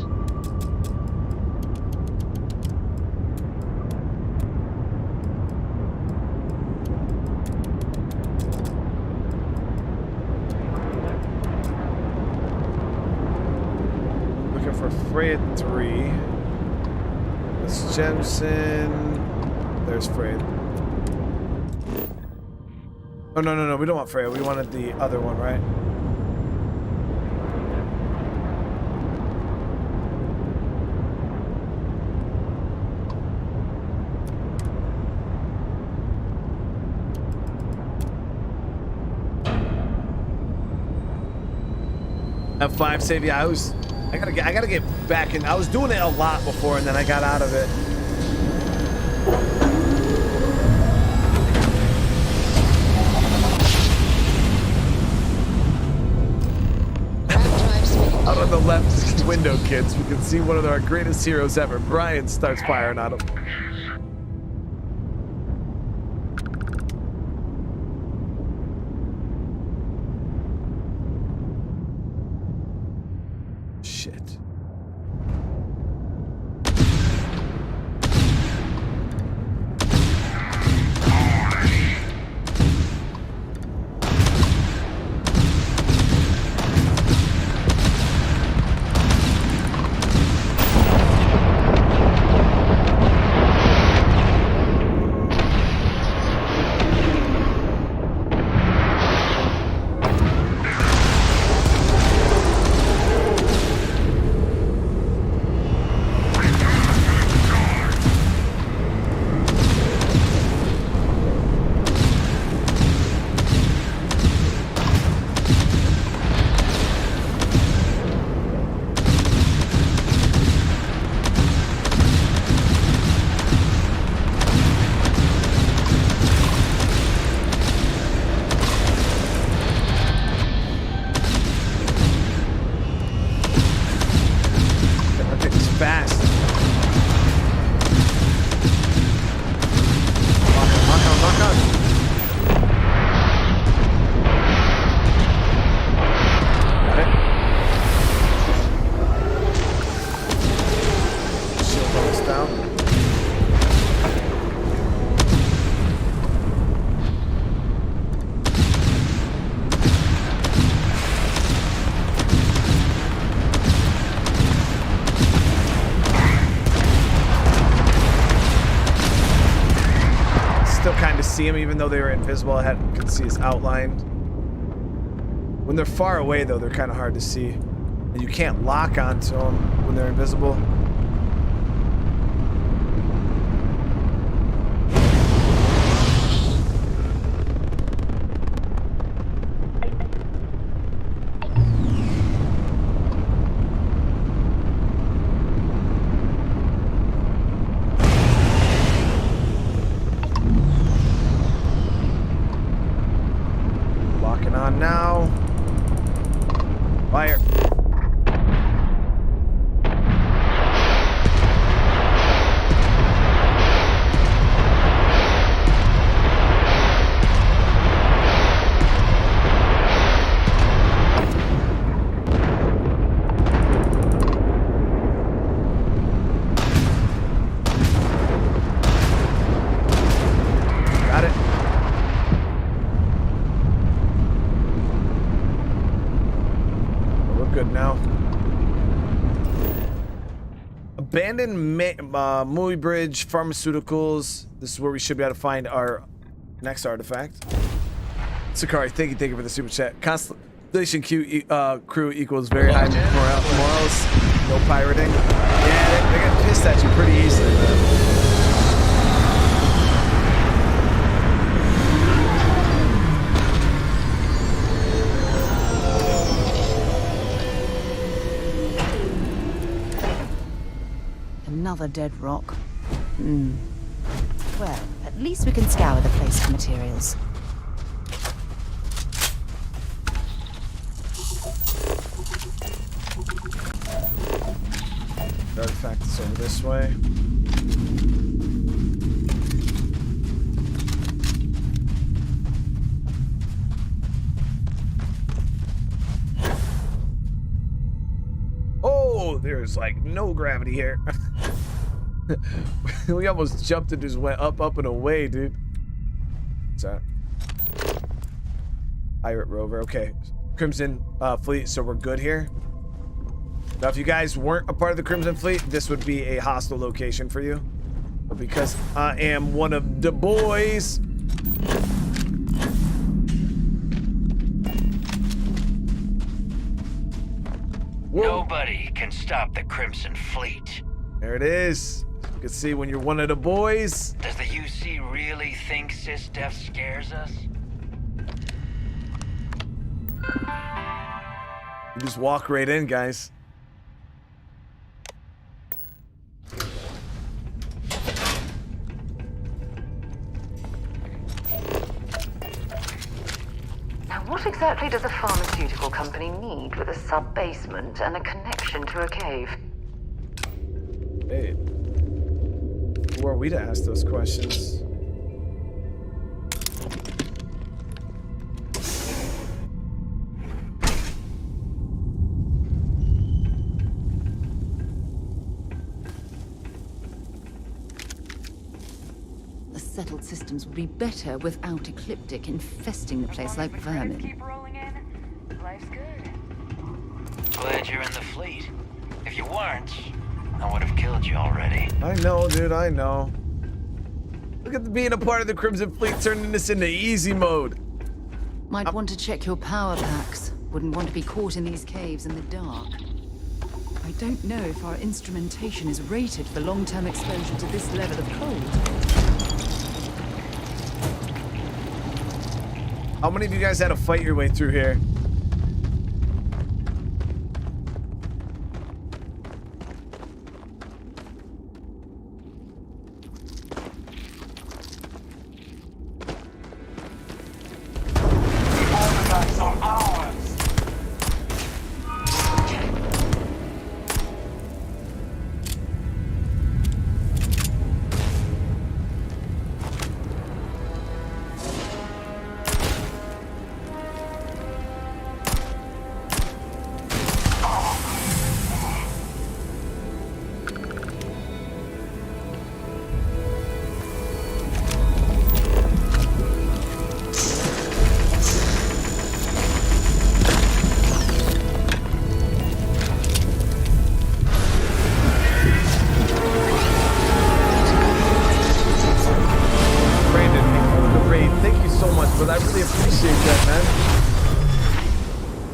Looking for Freya 3. That's Jemison. There's Freya. Oh, no. We don't want Freya. We wanted the other one, right? F5 save. Yeah, I gotta get back in. I was doing it a lot before, and then I got out of it. Out on the left window, kids, we can see one of our greatest heroes ever. Brian starts firing at him. Shit. See him even though they were invisible. I could see his outline. When they're far away though, they're kind of hard to see, and you can't lock onto them when they're invisible. Now, fire. Abandoned Muy Bridge Pharmaceuticals. This is where we should be able to find our next artifact. Sakari, thank you for the super chat. Constellation crew equals very high morals. No pirating. Yeah, they get pissed at you pretty easily, man. Another dead rock. Well, at least we can scour the place for materials. The artifact is over this way. Oh, there's like no gravity here. We almost jumped and just went up and away, dude. What's that? Pirate rover. Okay. Crimson Fleet, so we're good here. Now, if you guys weren't a part of the Crimson Fleet, this would be a hostile location for you. But because I am one of the boys... Whoa. Nobody can stop the Crimson Fleet. There it is. You can see when you're one of the boys. Does the UC really think sys-def scares us? You just walk right in, guys. Now, what exactly does a pharmaceutical company need with a sub-basement and a connection to a cave? Hey, who are we to ask those questions? The settled systems would be better without Ecliptic infesting the place like vermin. Keep rolling in. Life's good. Glad you're in the fleet. If you weren't, I would have killed you already. I know, dude, I know. Look at being a part of the Crimson Fleet turning this into easy mode. Might want to check your power packs. Wouldn't want to be caught in these caves in the dark. I don't know if our instrumentation is rated for long-term exposure to this level of cold. How many of you guys had to fight your way through here?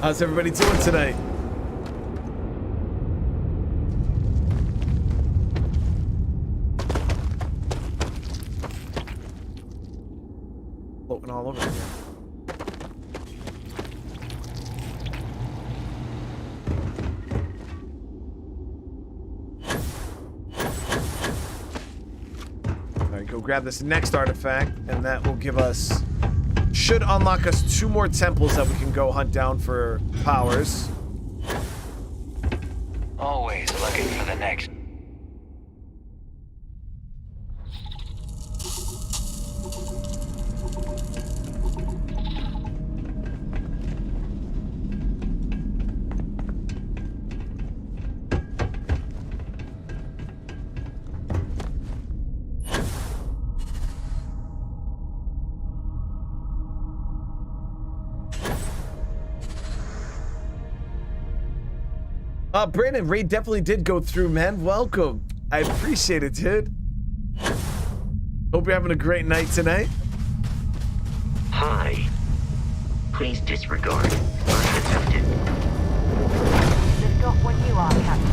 How's everybody doing tonight? Floating all over here. Alright, go grab this next artifact, and that will give us... should unlock us 2 more temples that we can go hunt down for powers. Always looking for the next. Brandon, Ray definitely did go through, man. Welcome. I appreciate it, dude. Hope you're having a great night tonight. Hi. Please disregard. Undetected. Just got when you are, Captain.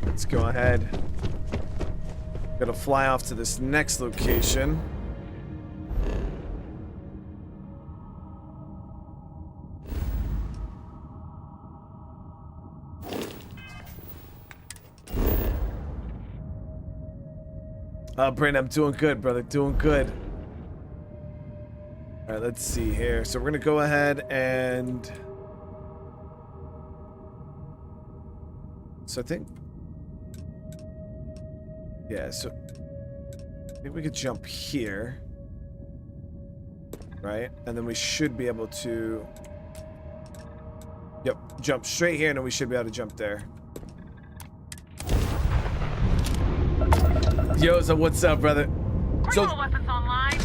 Let's go ahead. Gotta fly off to this next location. Brandon, I'm doing good, brother. Doing good. All right, let's see here. So we're gonna go ahead and... so I think... yeah, so I think we could jump here, right? And then we should be able to, yep, jump straight here, and then we should be able to jump there. Yo, so what's up, brother? So, weapons online.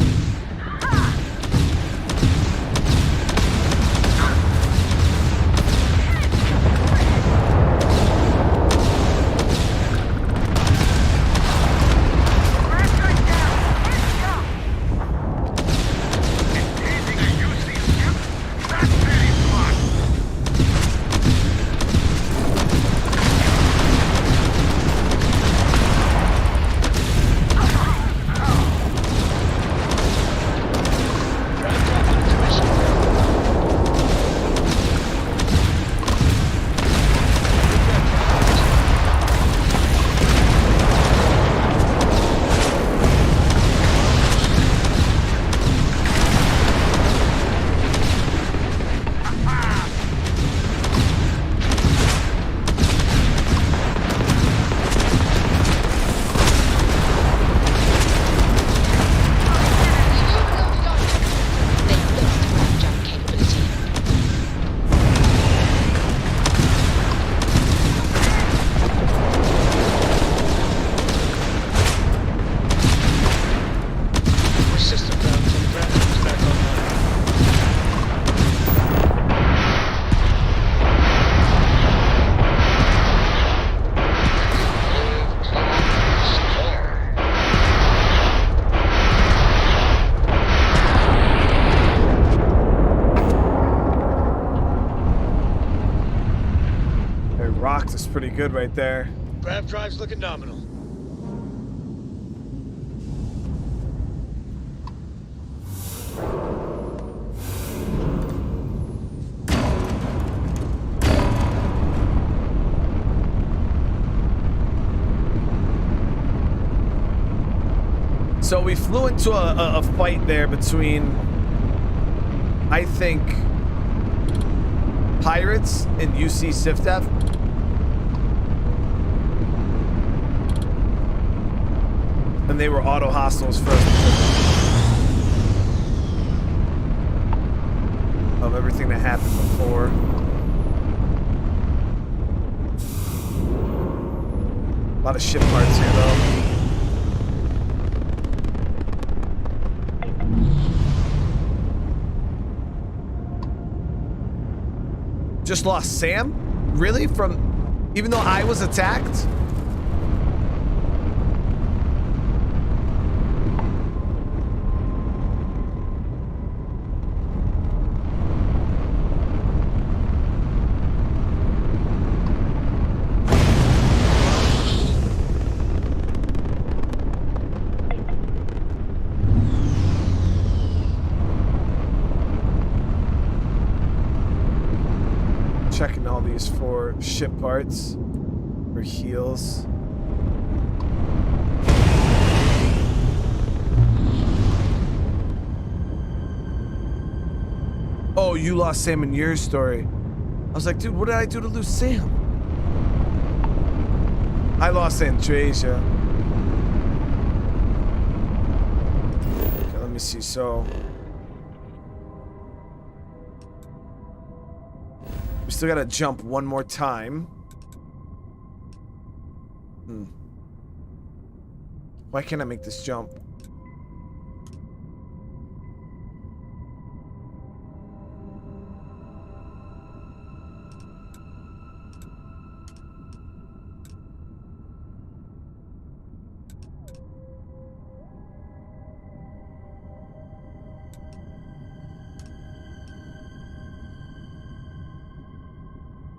pretty good right there. Grav drive's looking nominal. So we flew into a fight there between, I think, pirates and UC SIFDEF. And they were auto hostiles first. Of everything that happened before. A lot of ship parts here though. Just lost Sam? Really? From, even though I was attacked? Checking all these for ship parts or heals. Oh, you lost Sam in your story. I was like, dude, what did I do to lose Sam? I lost Andresia. Okay, let me see. So we still gotta jump one more time. Why can't I make this jump?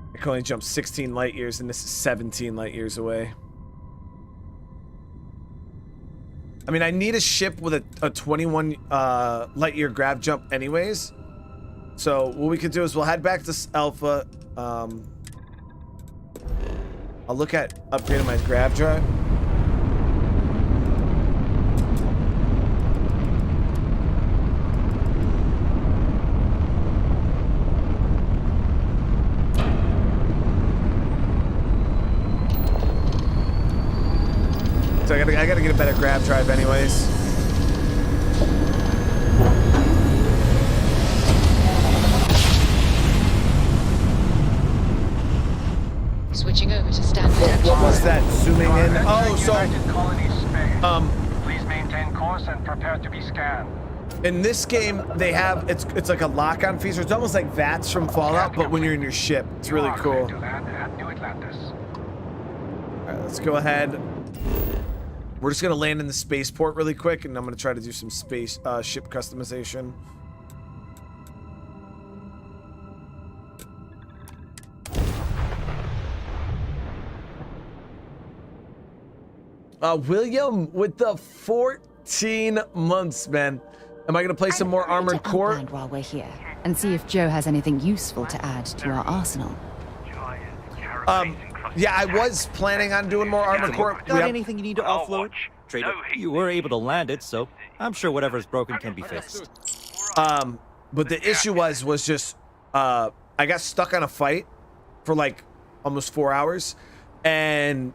I can only jump 16 light years, and this is 17 light years away. I mean, I need a ship with a 21 light year grab jump anyways. So what we could do is we'll head back to Alpha. I'll look at upgrading my grab drive. So I gotta get a better grab drive anyways. Switching over to standard. What was that? Zooming in? Oh, so please maintain course and prepare to be scanned. in this game they have it's like a lock-on feature. It's almost like VATS from Fallout, but when you're in your ship. It's really cool. All right, let's go ahead. We're just gonna land in the spaceport really quick, and I'm gonna try to do some space ship customization. William with the 14 months, man. Am I gonna play some more Armored Core while we're here, and see if Joe has anything useful to add to our arsenal? Yeah, I was planning on doing more Armored Core. Got anything you need to offload? Trader, you were able to land it, so I'm sure whatever's broken can be fixed. But the issue was just I got stuck on a fight for like almost 4 hours, and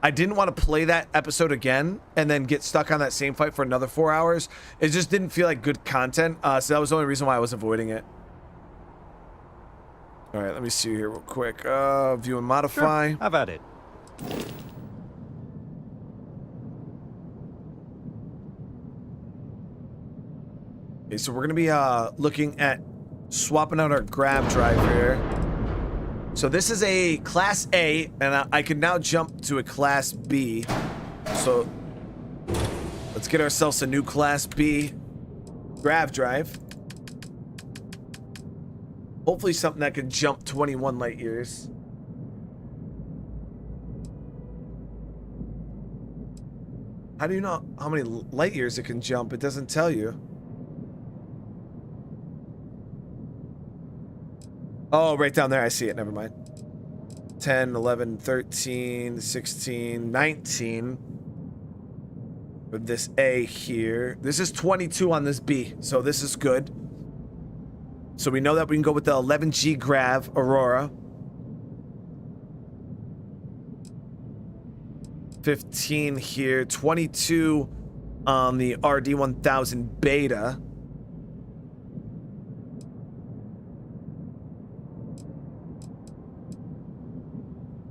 I didn't want to play that episode again and then get stuck on that same fight for another 4 hours. It just didn't feel like good content, so that was the only reason why I was avoiding it. All right, let me see here real quick. View and modify. Sure, have at it. Okay, so we're gonna be looking at swapping out our grab drive here. So this is a Class A, and I can now jump to a Class B. So let's get ourselves a new Class B grab drive. Hopefully something that can jump 21 light years. How do you know how many light years it can jump? It doesn't tell you. Oh, right down there. I see it. Never mind. 10, 11, 13, 16, 19. With this A here. This is 22 on this B. So this is good. So we know that we can go with the 11G Grav Aurora. 15 here. 22 on the RD1000 Beta.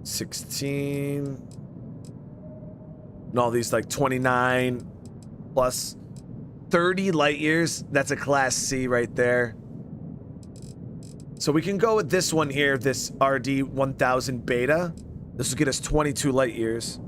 $16. And all these like 29 plus 30 light years. That's a class C right there. So we can go with this one here, this RD1000 Beta. This will get us 22 light years.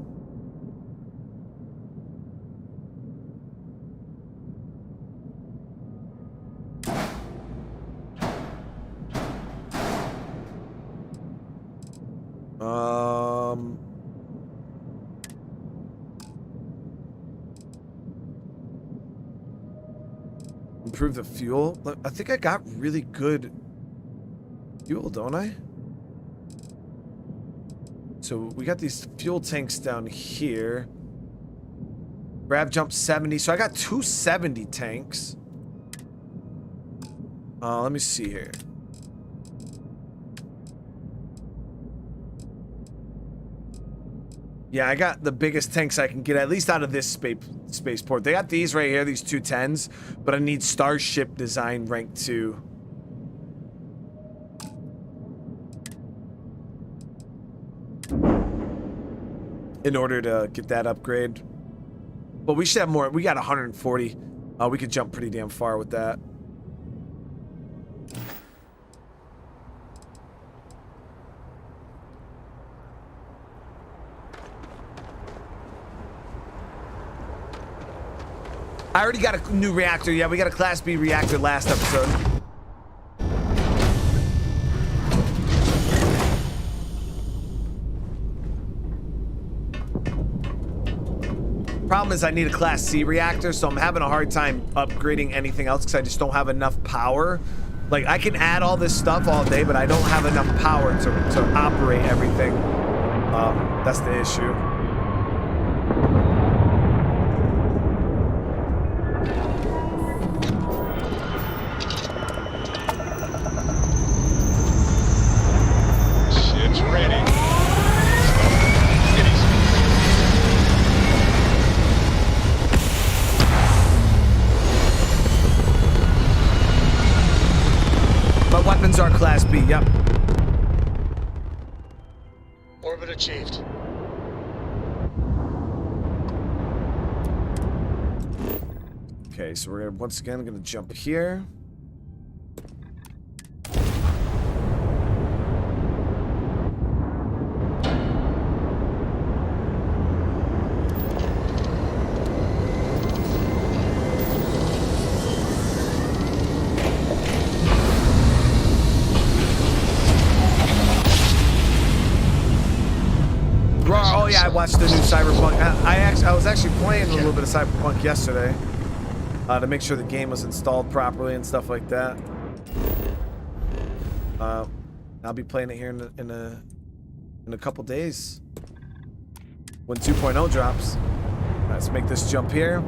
Improve the fuel. I think I got really good fuel, don't I? So we got these fuel tanks down here. Grab jump 70. So I got 270 tanks. Let me see here. Yeah, I got the biggest tanks I can get, at least out of this spaceport. They got these right here, these 210s, but I need Starship Design rank 2. In order to get that upgrade. But we should have more. We got 140. We could jump pretty damn far with that. I already got a new reactor. Yeah, we got a Class B reactor last episode. Problem is I need a Class C reactor, so I'm having a hard time upgrading anything else because I just don't have enough power. Like, I can add all this stuff all day, but I don't have enough power to operate everything. That's the issue. Our Class B, yep. Orbit achieved. Okay, so we're once again gonna jump here. I watched the new Cyberpunk. I was actually playing a little bit of Cyberpunk yesterday to make sure the game was installed properly and stuff like that. I'll be playing it here in a couple days when 2.0 drops. Let's make this jump here.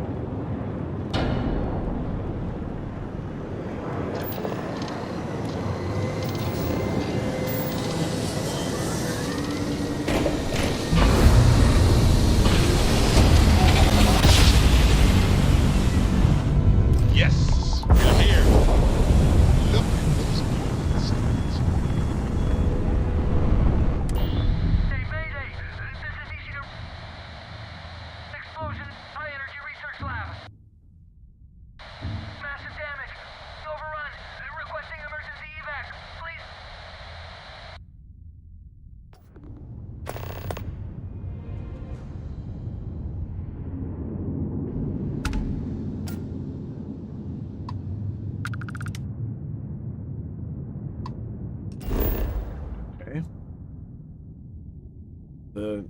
The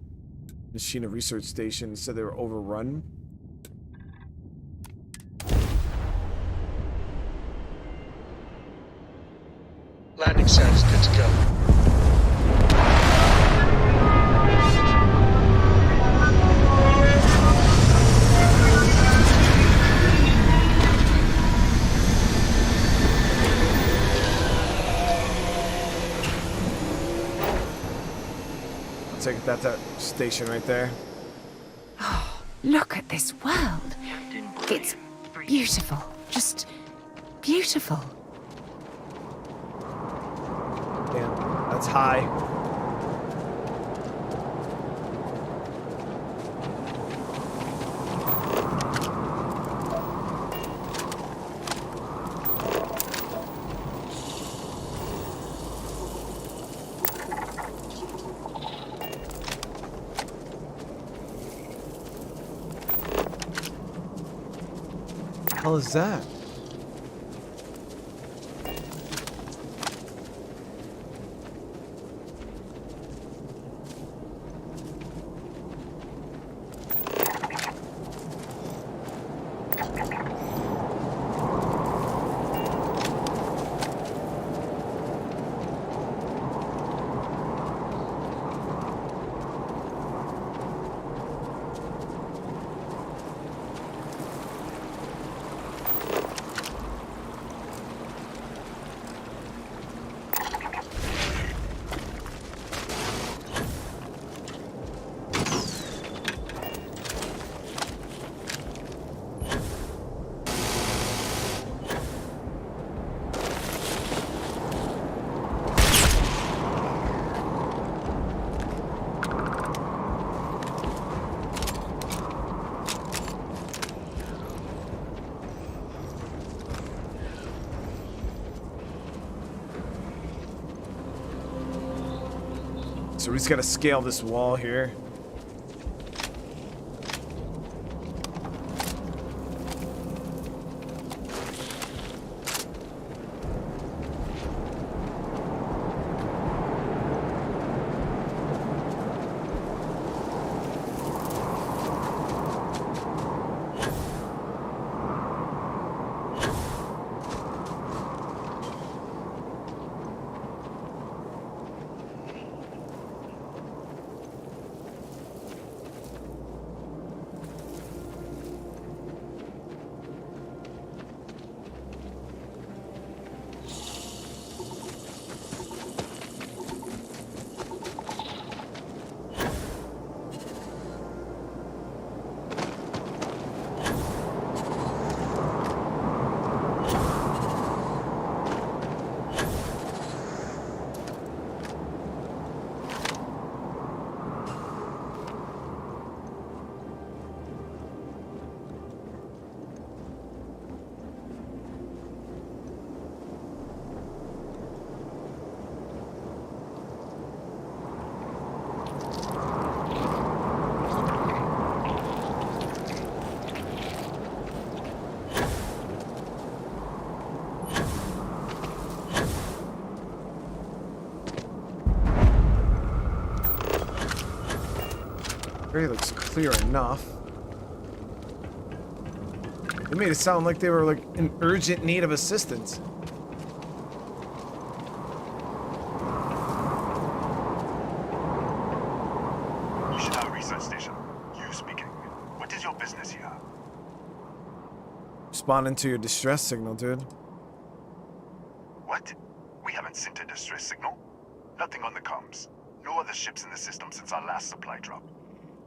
Machina research station said they were overrun. Landing site is good to go. Take that station right there. Oh, look at this world. It's beautiful. Just beautiful. Damn, that's high. What the hell is that? So we just gotta scale this wall here. Area looks clear enough. They made it sound like they were like in urgent need of assistance. Missionary Research Station. You speaking. What is your business here? Responding to your distress signal, dude. What? We haven't sent a distress signal? Nothing on the comms. No other ships in the system since our last supply drop.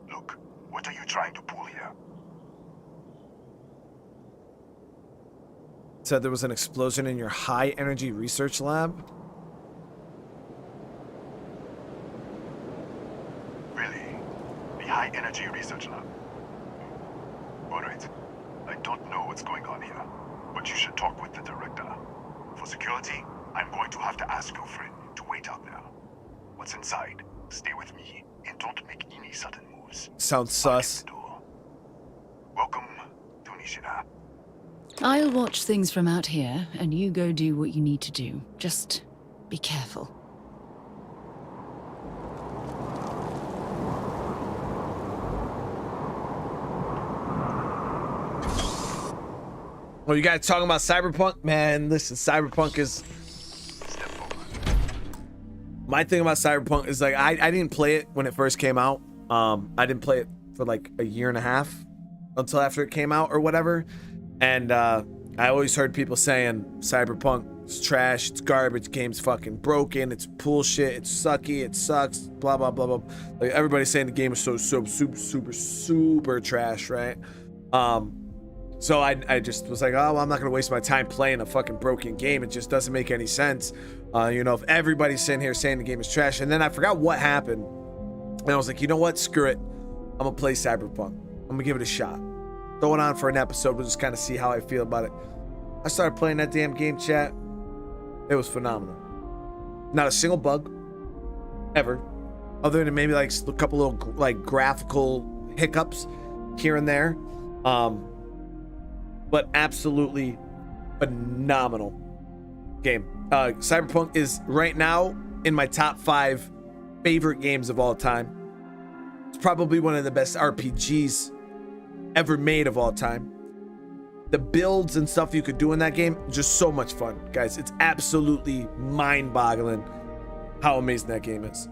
Look, what are you trying to pull here? Said there was an explosion in your high energy research lab. Really? The high energy research lab? Alright. I don't know what's going on here, but you should talk with the director. For security, I'm going to have to ask your friend to wait out there. What's inside? Stay with me and don't make any sudden moves. Sounds sus. Welcome to Nishida. I'll watch things from out here, and you go do what you need to do. Just be careful. Well, you guys talking about Cyberpunk? Man, listen, Cyberpunk is My thing about Cyberpunk is like I didn't play it when it first came out. I didn't play it for like a year and a half until after it came out or whatever. And I always heard people saying Cyberpunk is trash, it's garbage, game's fucking broken, it's bullshit, it's sucky, it sucks, blah blah blah blah. Like everybody's saying the game is so super trash, right? So I just was like, oh, well, I'm not gonna waste my time playing a fucking broken game. It just doesn't make any sense. You know, if everybody's sitting here saying the game is trash, and then I forgot what happened, and I was like, you know what, screw it, I'm gonna play Cyberpunk. I'm gonna give it a shot. Throw it on for an episode. We'll just kind of see how I feel about it. I started playing that damn game, chat. It was phenomenal. Not a single bug ever, other than maybe like a couple little like graphical hiccups here and there. But absolutely phenomenal game. Cyberpunk is right now in my top 5 favorite games of all time. It's probably one of the best RPGs ever made of all time. The builds and stuff you could do in that game, just so much fun, guys. It's absolutely mind-boggling how amazing that game is.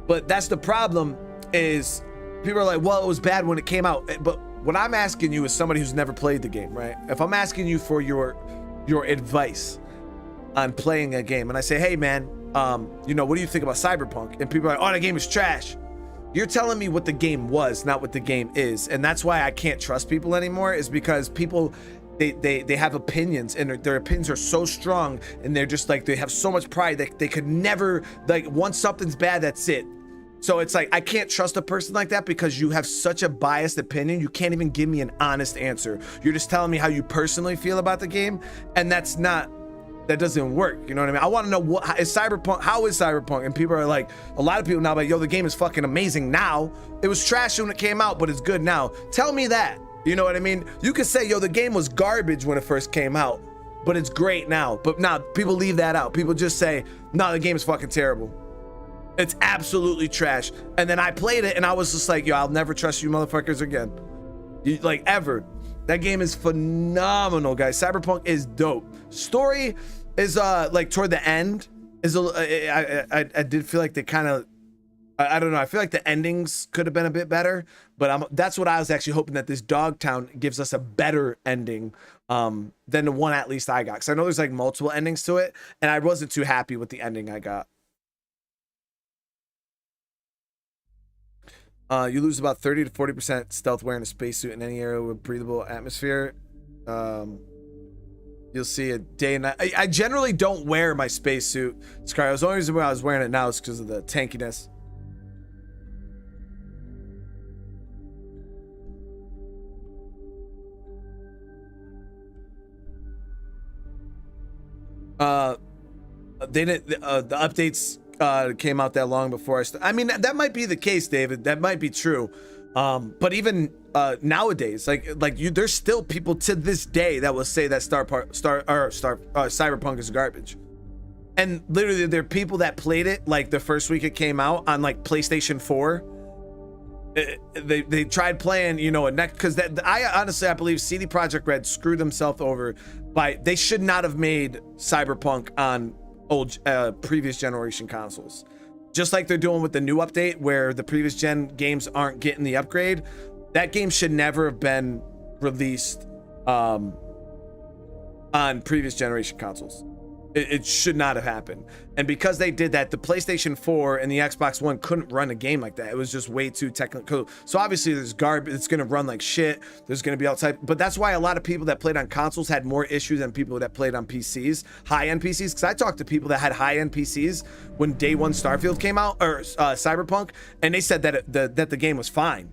But that's the problem, is people are like, well, it was bad when it came out. But what I'm asking you is somebody who's never played the game, right? If I'm asking you for your advice on playing a game, and I say, hey man, you know, what do you think about Cyberpunk? And people are like, oh, the game is trash. You're telling me what the game was, not what the game is. And that's why I can't trust people anymore, is because people, they have opinions, and their opinions are so strong, and they're just like, they have so much pride that they could never, like, once something's bad, that's it. So it's like, I can't trust a person like that because you have such a biased opinion. You can't even give me an honest answer. You're just telling me how you personally feel about the game, and that doesn't work. You know what I mean? I want to know how is Cyberpunk? And people are like, a lot of people now, like, yo, the game is fucking amazing now. It was trash when it came out, but it's good now. Tell me that. You know what I mean? You could say, yo, the game was garbage when it first came out, but it's great now. But now people leave that out. People just say, no, the game is fucking terrible. It's absolutely trash. And then I played it and I was just like, yo, I'll never trust you motherfuckers again. Like, ever. That game is phenomenal, guys. Cyberpunk is dope. Story is like toward the end is I did feel like they kind of, I don't know, I feel like the endings could have been a bit better, but that's what I was actually hoping, that this Dogtown gives us a better ending than the one at least I got, because I know there's like multiple endings to it, and I wasn't too happy with the ending I got. You lose about 30 to 40% stealth wearing a spacesuit in any area with breathable atmosphere. You'll see a day and night. I generally don't wear my spacesuit, Sky. The only reason why I was wearing it now is because of the tankiness. They didn't. The updates came out that long before I mean, that might be the case, David. That might be true. But even nowadays, there's still people to this day that will say that Cyberpunk is garbage. And literally, there are people that played it like the first week it came out on like PlayStation 4. They tried playing, you know, a next, because I believe CD Projekt Red screwed themselves over by, they should not have made Cyberpunk on old previous generation consoles. Just like they're doing with the new update, where the previous gen games aren't getting the upgrade. That game should never have been released on previous generation consoles. It should not have happened. And because they did that, the PlayStation 4 and the Xbox One couldn't run a game like that. It was just way too technical. So obviously there's garbage. It's going to run like shit. There's going to be outside. But that's why a lot of people that played on consoles had more issues than people that played on PCs, high-end PCs. Because I talked to people that had high-end PCs when day one Starfield came out, or Cyberpunk, and they said that the game was fine.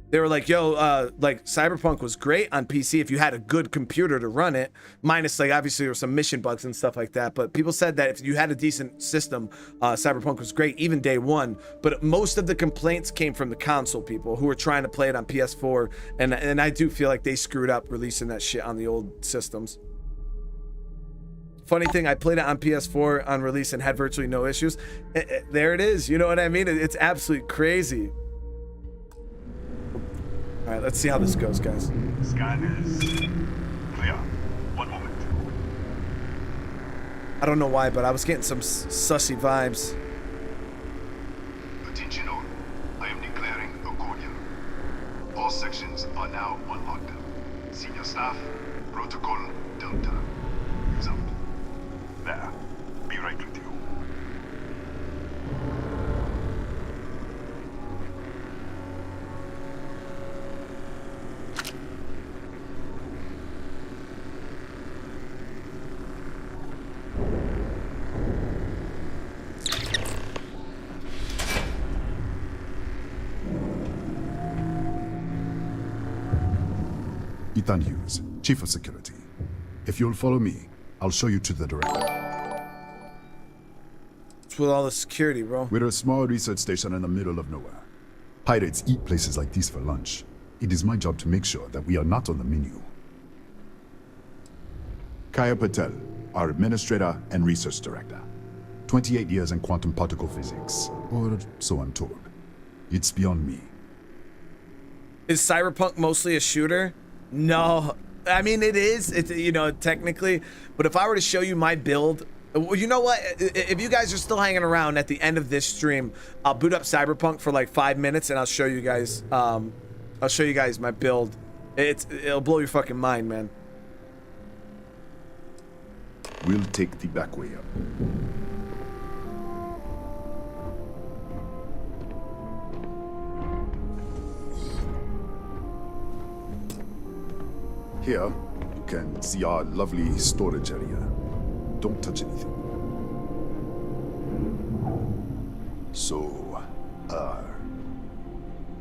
They were like, yo, like Cyberpunk was great on PC if you had a good computer to run it, minus like obviously there were some mission bugs and stuff like that. But people said that if you had a decent system, Cyberpunk was great, even day one. But most of the complaints came from the console people who were trying to play it on PS4. And I do feel like they screwed up releasing that shit on the old systems. Funny thing, I played it on PS4 on release and had virtually no issues. There it is. You know what I mean? It's absolutely crazy. All right, let's see how this goes, guys. Scan is clear. One moment. I don't know why, but I was getting some sussy vibes. Ethan Hughes, Chief of Security. If you'll follow me, I'll show you to the director. What's with all the security, bro? We're a small research station in the middle of nowhere. Pirates eat places like these for lunch. It is my job to make sure that we are not on the menu. Kaya Patel, our administrator and research director. 28 years in quantum particle physics, or so I'm told. It's beyond me. Is Cyberpunk mostly a shooter? No. I mean, it is, you know, technically. But if I were to show you my build, well, you know what? If you guys are still hanging around at the end of this stream, I'll boot up Cyberpunk for like 5 minutes and I'll show you guys, my build. It'll blow your fucking mind, man. We'll take the back way up. Here, you can see our lovely storage area. Don't touch anything. So,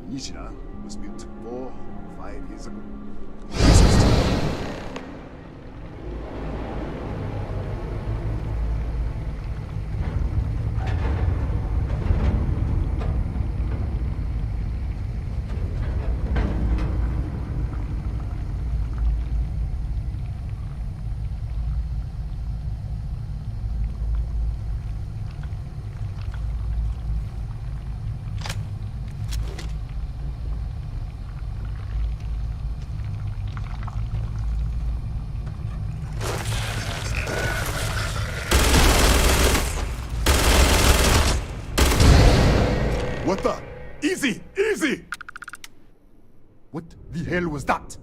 Nishina was built 4 or 5 years ago. What the? Easy! Easy! What the hell was that?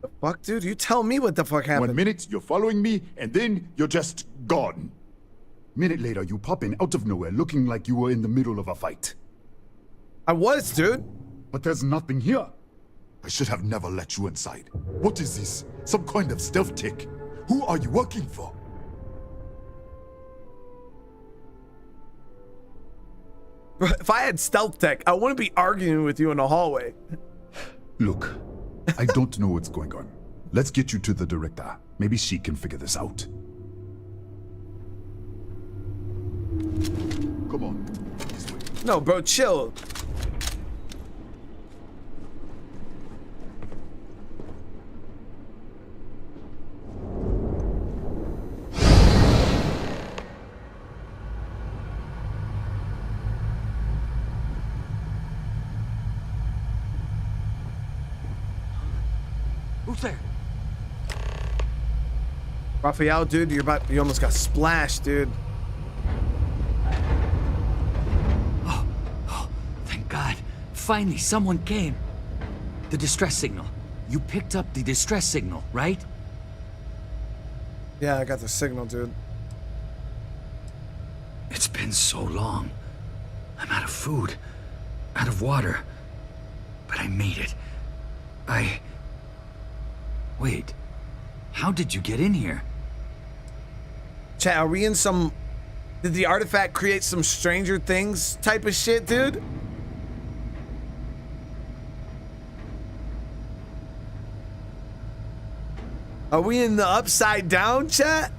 The fuck, dude? You tell me what the fuck happened. 1 minute, you're following me, and then you're just gone. Minute later, you pop in out of nowhere looking like you were in the middle of a fight. I was, dude. But there's nothing here. I should have never let you inside. What is this? Some kind of stealth tick? Who are you working for? If I had stealth tech, I wouldn't be arguing with you in the hallway. Look, I don't know what's going on. Let's get you to the director. Maybe she can figure this out. Come on. This way. No, bro, chill. Who's there? Raphael, dude, you almost got splashed, dude. Oh, thank God. Finally, someone came. The distress signal. You picked up the distress signal, right? Yeah, I got the signal, dude. It's been so long. I'm out of food, out of water. But I made it. Wait, how did you get in here? Chat, are we in some... Did the artifact create some Stranger Things type of shit, dude? Are we in the upside down, chat?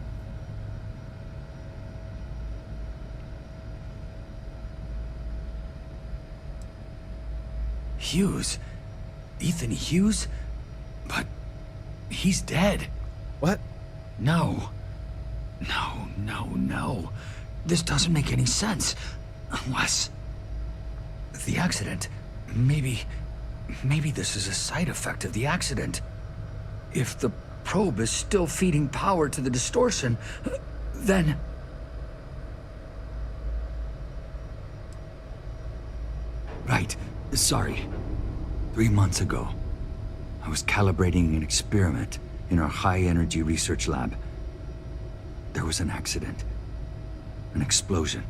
Hughes? Ethan Hughes? But he's dead. What? No. This doesn't make any sense. Unless... the accident. Maybe this is a side effect of the accident. If the probe is still feeding power to the distortion, then... Right. Sorry. 3 months ago, I was calibrating an experiment in our high-energy research lab. There was an accident. An explosion.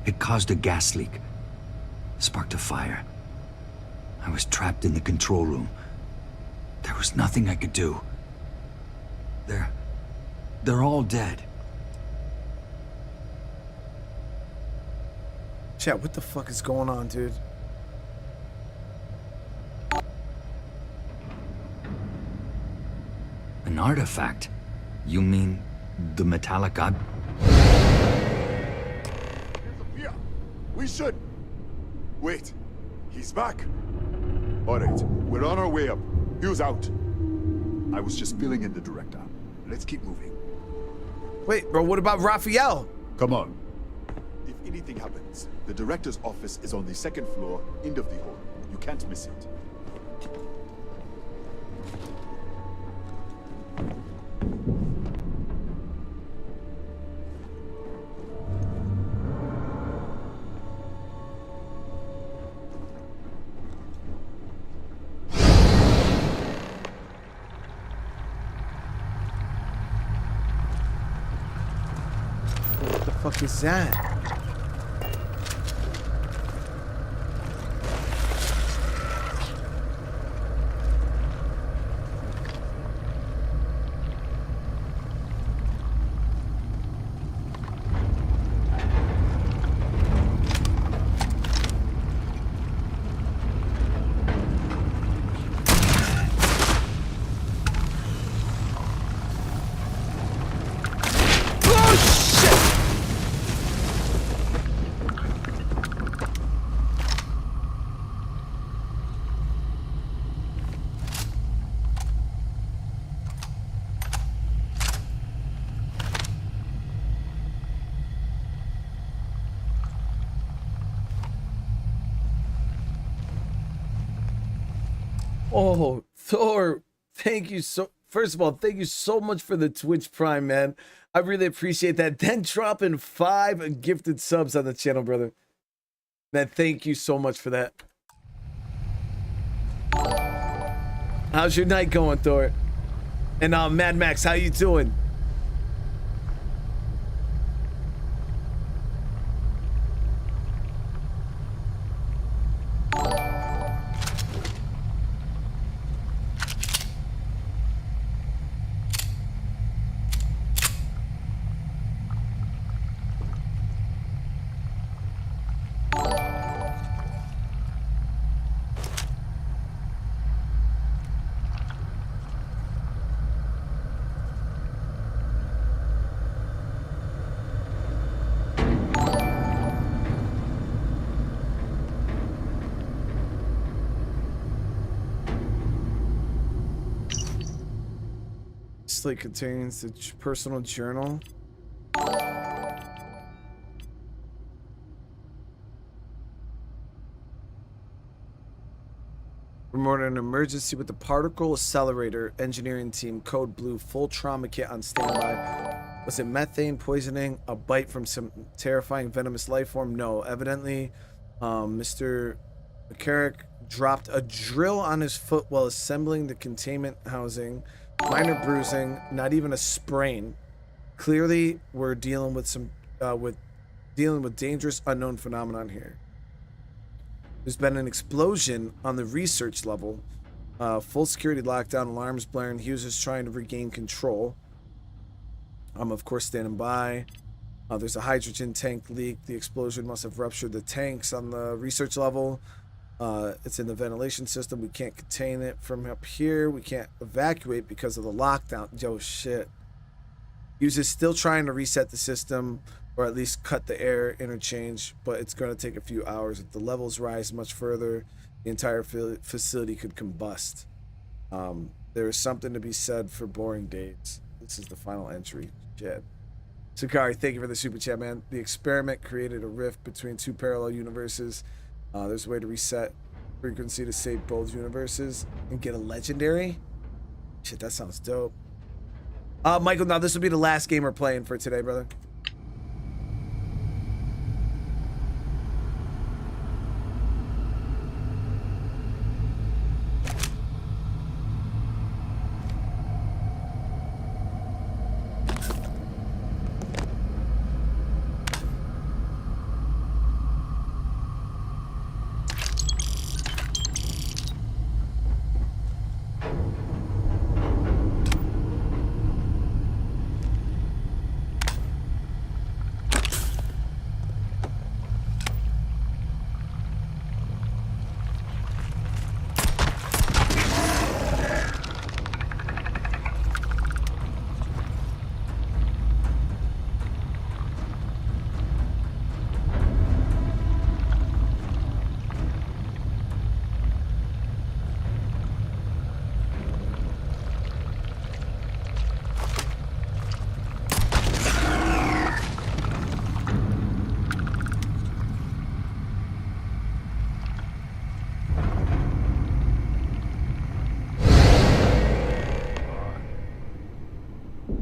It caused a gas leak. Sparked a fire. I was trapped in the control room. There was nothing I could do. They're all dead. Chat, what the fuck is going on, dude? An artifact? You mean the metallic god? Disappear. We should. Wait. He's back. All right. We're on our way up. Hugh's out. I was just filling in the director. Let's keep moving. Wait, bro, what about Raphael? Come on. If anything happens, the director's office is on the second floor, end of the hall. You can't miss it. What the fuck is that? Oh, Thor, thank you so... First of all, thank you so much for the Twitch Prime, man. I really appreciate that. Then dropping 5 gifted subs on the channel, brother. Man, thank you so much for that. How's your night going, Thor? And Mad Max, how you doing? Slate contains the personal journal. Reported an emergency with the particle accelerator engineering team. Code Blue. Full trauma kit on standby. Was it methane poisoning? A bite from some terrifying venomous life form? No. Evidently, Mr. McCarrick dropped a drill on his foot while assembling the containment housing. Minor bruising, not even a sprain. Clearly, we're dealing with some dealing with dangerous unknown phenomenon here. There's been an explosion on the research level. Full security lockdown, alarms blaring. Hughes is trying to regain control. I'm of course standing by. There's a hydrogen tank leak. The explosion must have ruptured the tanks on the research level. It's in the ventilation system. We can't contain it from up here. We can't evacuate because of the lockdown. Yo, shit. Hughes is still trying to reset the system, or at least cut the air interchange, but it's going to take a few hours. If the levels rise much further, the entire facility could combust. There is something to be said for boring days. This is the final entry. Shit. Sakari, thank you for the super chat, man. The experiment created a rift between 2 parallel universes. There's a way to reset frequency to save both universes and get a legendary. Shit, that sounds dope. Michael, now this will be the last game we're playing for today, brother.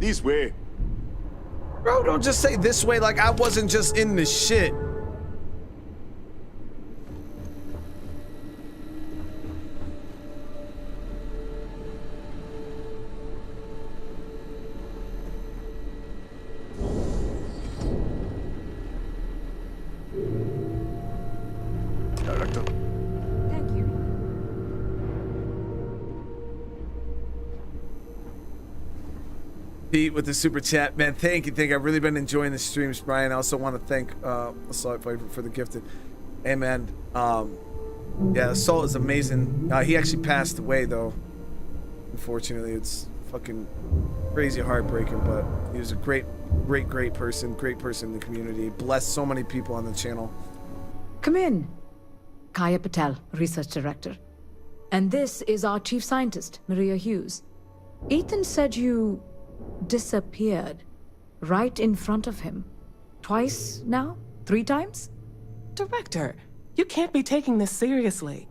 This way. Bro, don't just say this way like I wasn't just in the shit. Director. Thank you. Pete with the super chat, man. Thank you. I've really been enjoying the streams, Brian. I also want to thank Assault for the gifted. Hey, man. Yeah, Assault is amazing. He actually passed away though. Unfortunately, it's fucking crazy heartbreaking, but he was a great person in the community. Blessed so many people on the channel. Come in. Kaya Patel, Research Director. And this is our Chief Scientist, Maria Hughes. Ethan said you disappeared right in front of him. Twice now? 3 times? Director, you can't be taking this seriously.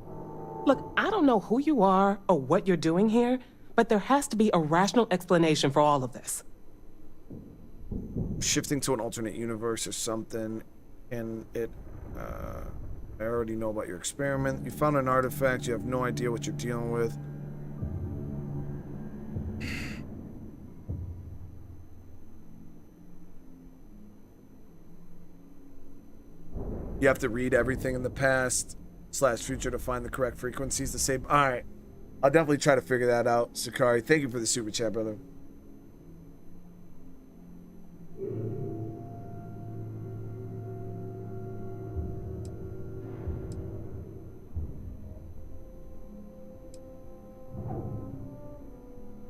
Look, I don't know who you are or what you're doing here, but there has to be a rational explanation for all of this. Shifting to an alternate universe or something, and it I already know about your experiment. You found an artifact, you have no idea what you're dealing with. You have to read everything in the past / future to find the correct frequencies to save. All right, I'll definitely try to figure that out. Sakari, thank you for the super chat, brother.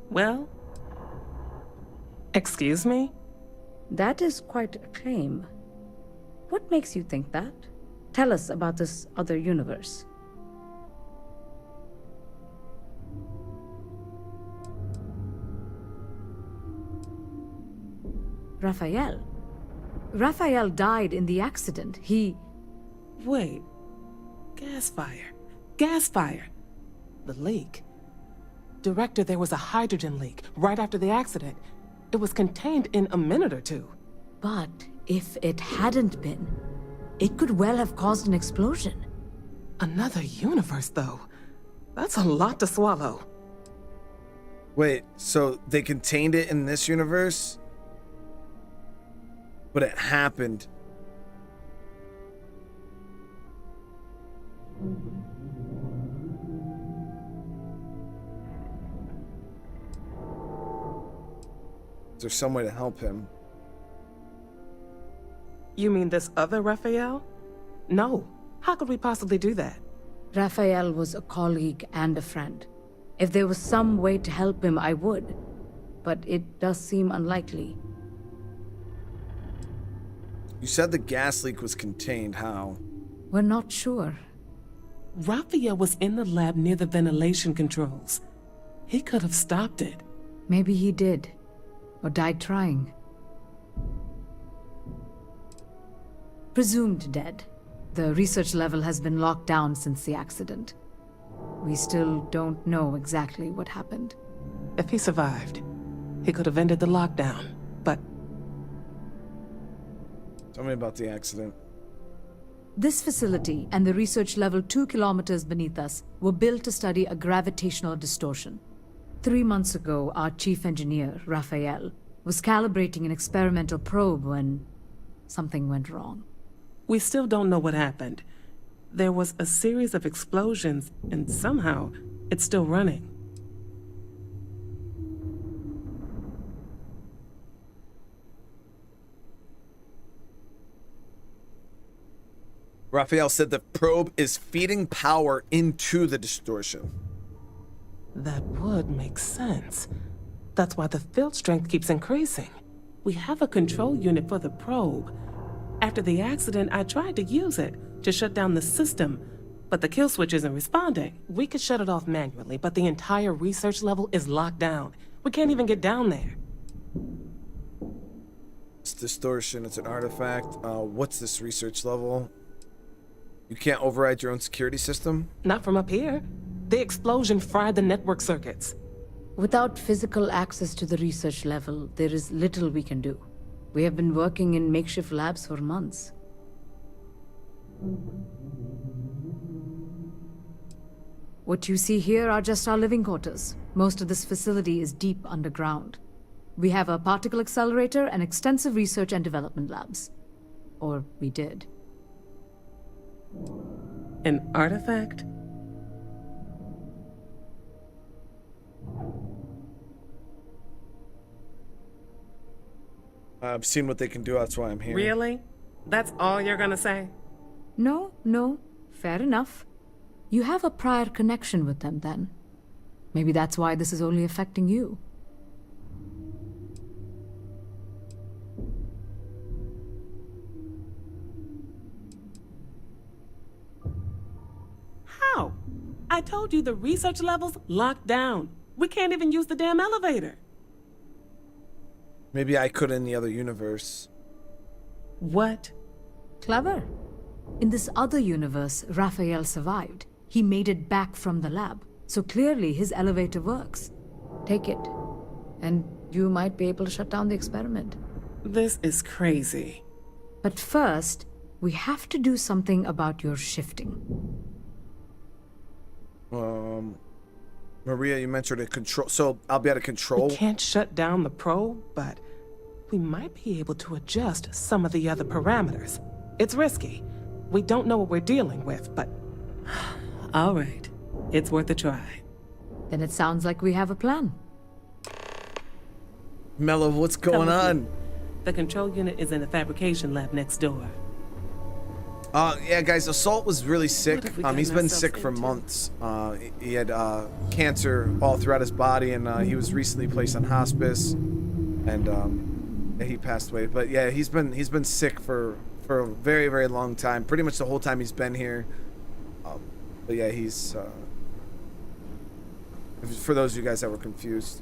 Well, excuse me? That is quite a claim. What makes you think that? Tell us about this other universe. Raphael. Raphael died in the accident. He... Wait. Gas fire. Gas fire. The leak. Director, there was a hydrogen leak right after the accident. It was contained in a minute or two. But if it hadn't been, it could well have caused an explosion. Another universe, though. That's a lot to swallow. Wait, so they contained it in this universe? But it happened. Is there some way to help him? You mean this other Raphael? No. How could we possibly do that? Raphael was a colleague and a friend. If there was some way to help him, I would. But it does seem unlikely. You said the gas leak was contained. How? We're not sure. Raphael was in the lab near the ventilation controls. He could have stopped it. Maybe he did. Or died trying. Presumed dead. The research level has been locked down since the accident. We still don't know exactly what happened. If he survived, he could have ended the lockdown, but... Tell me about the accident. This facility and the research level 2 kilometers beneath us were built to study a gravitational distortion. 3 months ago, our chief engineer, Raphael, was calibrating an experimental probe when something went wrong. We still don't know what happened. There was a series of explosions, and somehow, it's still running. Raphael said the probe is feeding power into the distortion. That would make sense. That's why the field strength keeps increasing. We have a control unit for the probe. After the accident, I tried to use it to shut down the system, but the kill switch isn't responding. We could shut it off manually, but the entire research level is locked down. We can't even get down there. It's distortion, it's an artifact. What's this research level? You can't override your own security system? Not from up here. The explosion fried the network circuits. Without physical access to the research level, there is little we can do. We have been working in makeshift labs for months. What you see here are just our living quarters. Most of this facility is deep underground. We have a particle accelerator and extensive research and development labs. Or we did. An artifact? I've seen what they can do, that's why I'm here. Really? That's all you're gonna say? No. Fair enough. You have a prior connection with them, then. Maybe that's why this is only affecting you. How? I told you the research level's locked down. We can't even use the damn elevator. Maybe I could in the other universe. What? Clever. In this other universe, Raphael survived. He made it back from the lab, so clearly his elevator works. Take it, and you might be able to shut down the experiment. This is crazy. But first, we have to do something about your shifting. Maria, you mentioned a control, so I'll be able to control. We can't shut down the probe, but we might be able to adjust some of the other parameters. It's risky. We don't know what we're dealing with, but... All right. It's worth a try. Then it sounds like we have a plan. Mello, what's going on? The control unit is in the fabrication lab next door. Yeah, guys, Assault was really sick. He's been sick for months. He had cancer all throughout his body, and he was recently placed on hospice, and he passed away. But yeah, he's been sick for a very, very long time. Pretty much the whole time he's been here. But yeah, he's for those of you guys that were confused.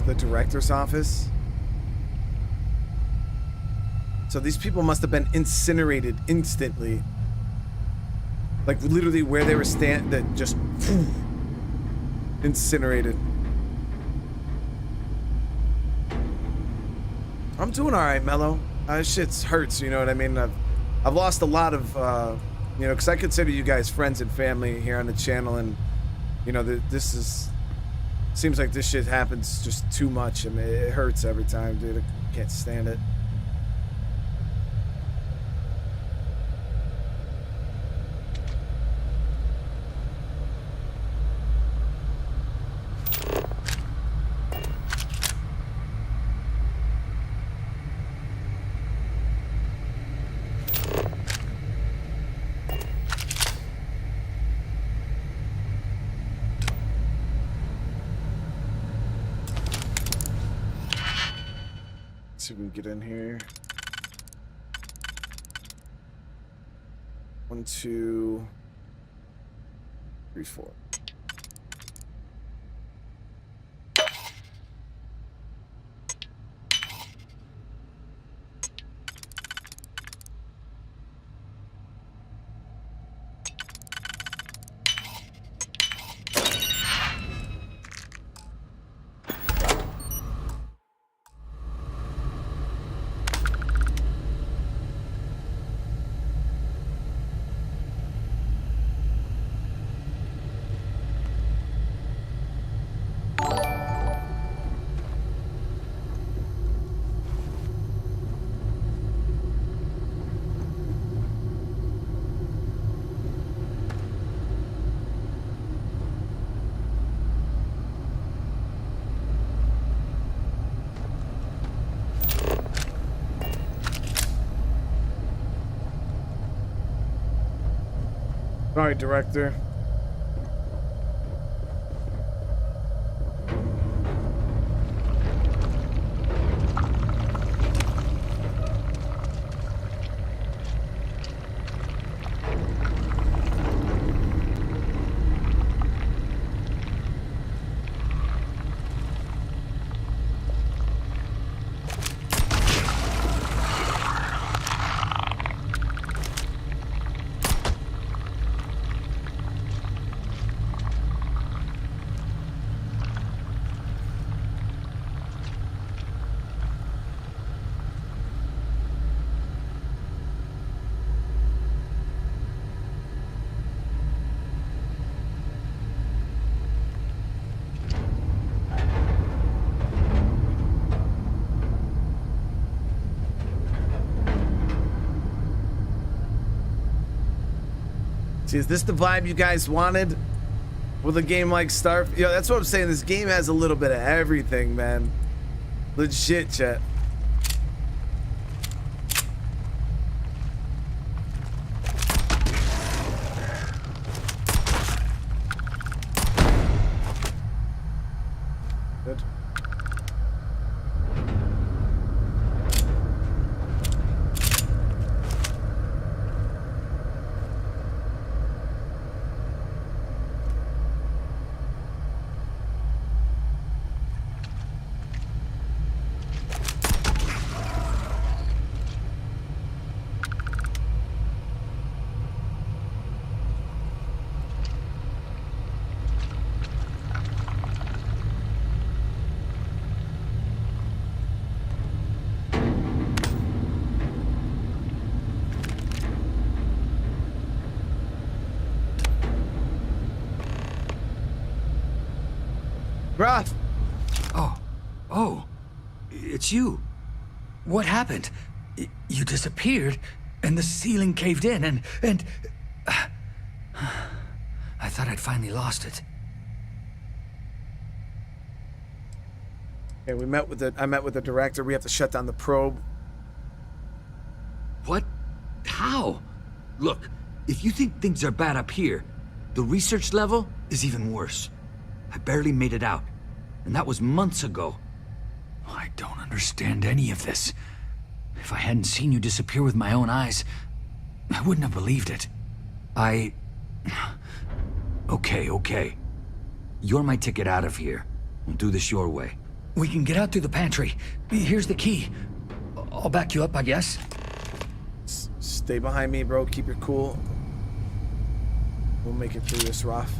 The director's office. So these people must have been incinerated instantly. Like literally where they were that just incinerated. I'm doing all right, Mello. Shit hurts, you know what I mean? I've lost a lot of, you know, because I consider you guys friends and family here on the channel, and you know, this is. Seems like this shit happens just too much. I mean, it hurts every time, dude. I can't stand it. See if we can get in here. 1, 2, 3, 4. All right, director. See, is this the vibe you guys wanted with a game like Starfield? Yeah, that's what I'm saying. This game has a little bit of everything, man. Legit, chat. Good. Roth. Oh, it's you. What happened? You disappeared, and the ceiling caved in, and I thought I'd finally lost it. Okay, I met with the director. We have to shut down the probe. What? How? Look, if you think things are bad up here, the research level is even worse. I barely made it out, and that was months ago. I don't understand any of this. If I hadn't seen you disappear with my own eyes, I wouldn't have believed it. Okay. You're my ticket out of here. We'll do this your way. We can get out through the pantry. Here's the key. I'll back you up, I guess. Stay behind me, bro. Keep your cool. We'll make it through this, Roth.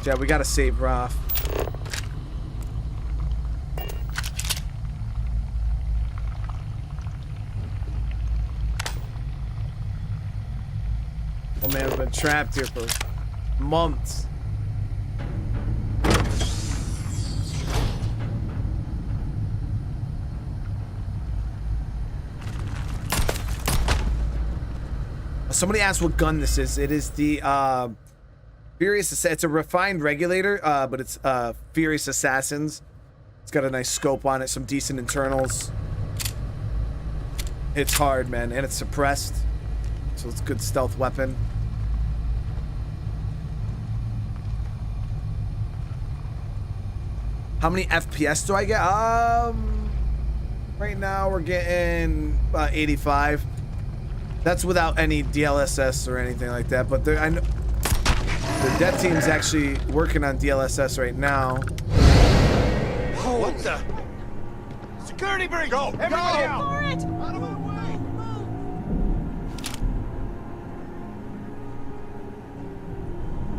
Yeah, we gotta save Roth. Oh man, I've been trapped here for months. Somebody asked what gun this is. It is the Furious. It's a refined regulator, but it's Furious Assassins. It's got a nice scope on it, some decent internals. It's hard, man, and it's suppressed, so it's a good stealth weapon. How many FPS do I get? Right now we're getting 85. That's without any DLSS or anything like that, but I know the dev team's actually working on DLSS right now. What the? Security breach! Go! Everybody out! For it! Out of my way!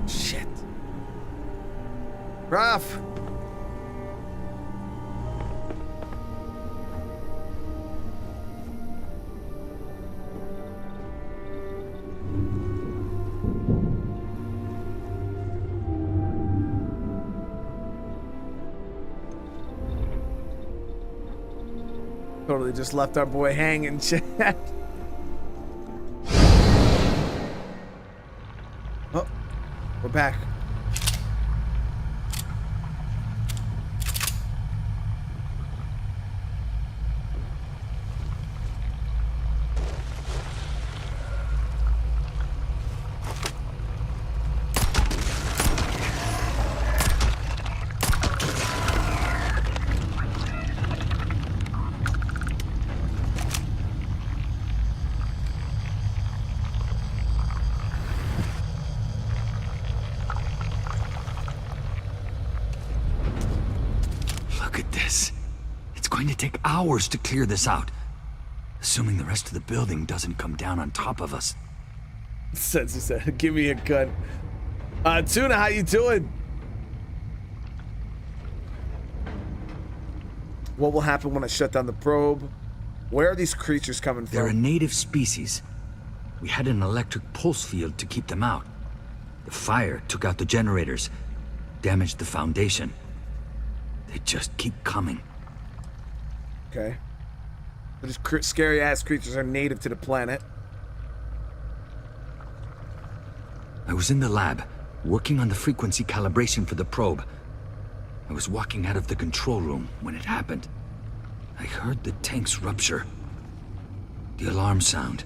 Move! Shit. Rough. Totally just left our boy hanging, chat. Oh, we're back. Hours to clear this out, assuming the rest of the building doesn't come down on top of us. Sensei said, "Give me a gun." Tuna, how you doing? What will happen when I shut down the probe? Where are these creatures coming from? They're a native species. We had an electric pulse field to keep them out. The fire took out the generators, damaged the Foundation. They just keep coming. Okay. These scary-ass creatures are native to the planet. I was in the lab, working on the frequency calibration for the probe. I was walking out of the control room when it happened. I heard the tanks rupture. The alarm sound.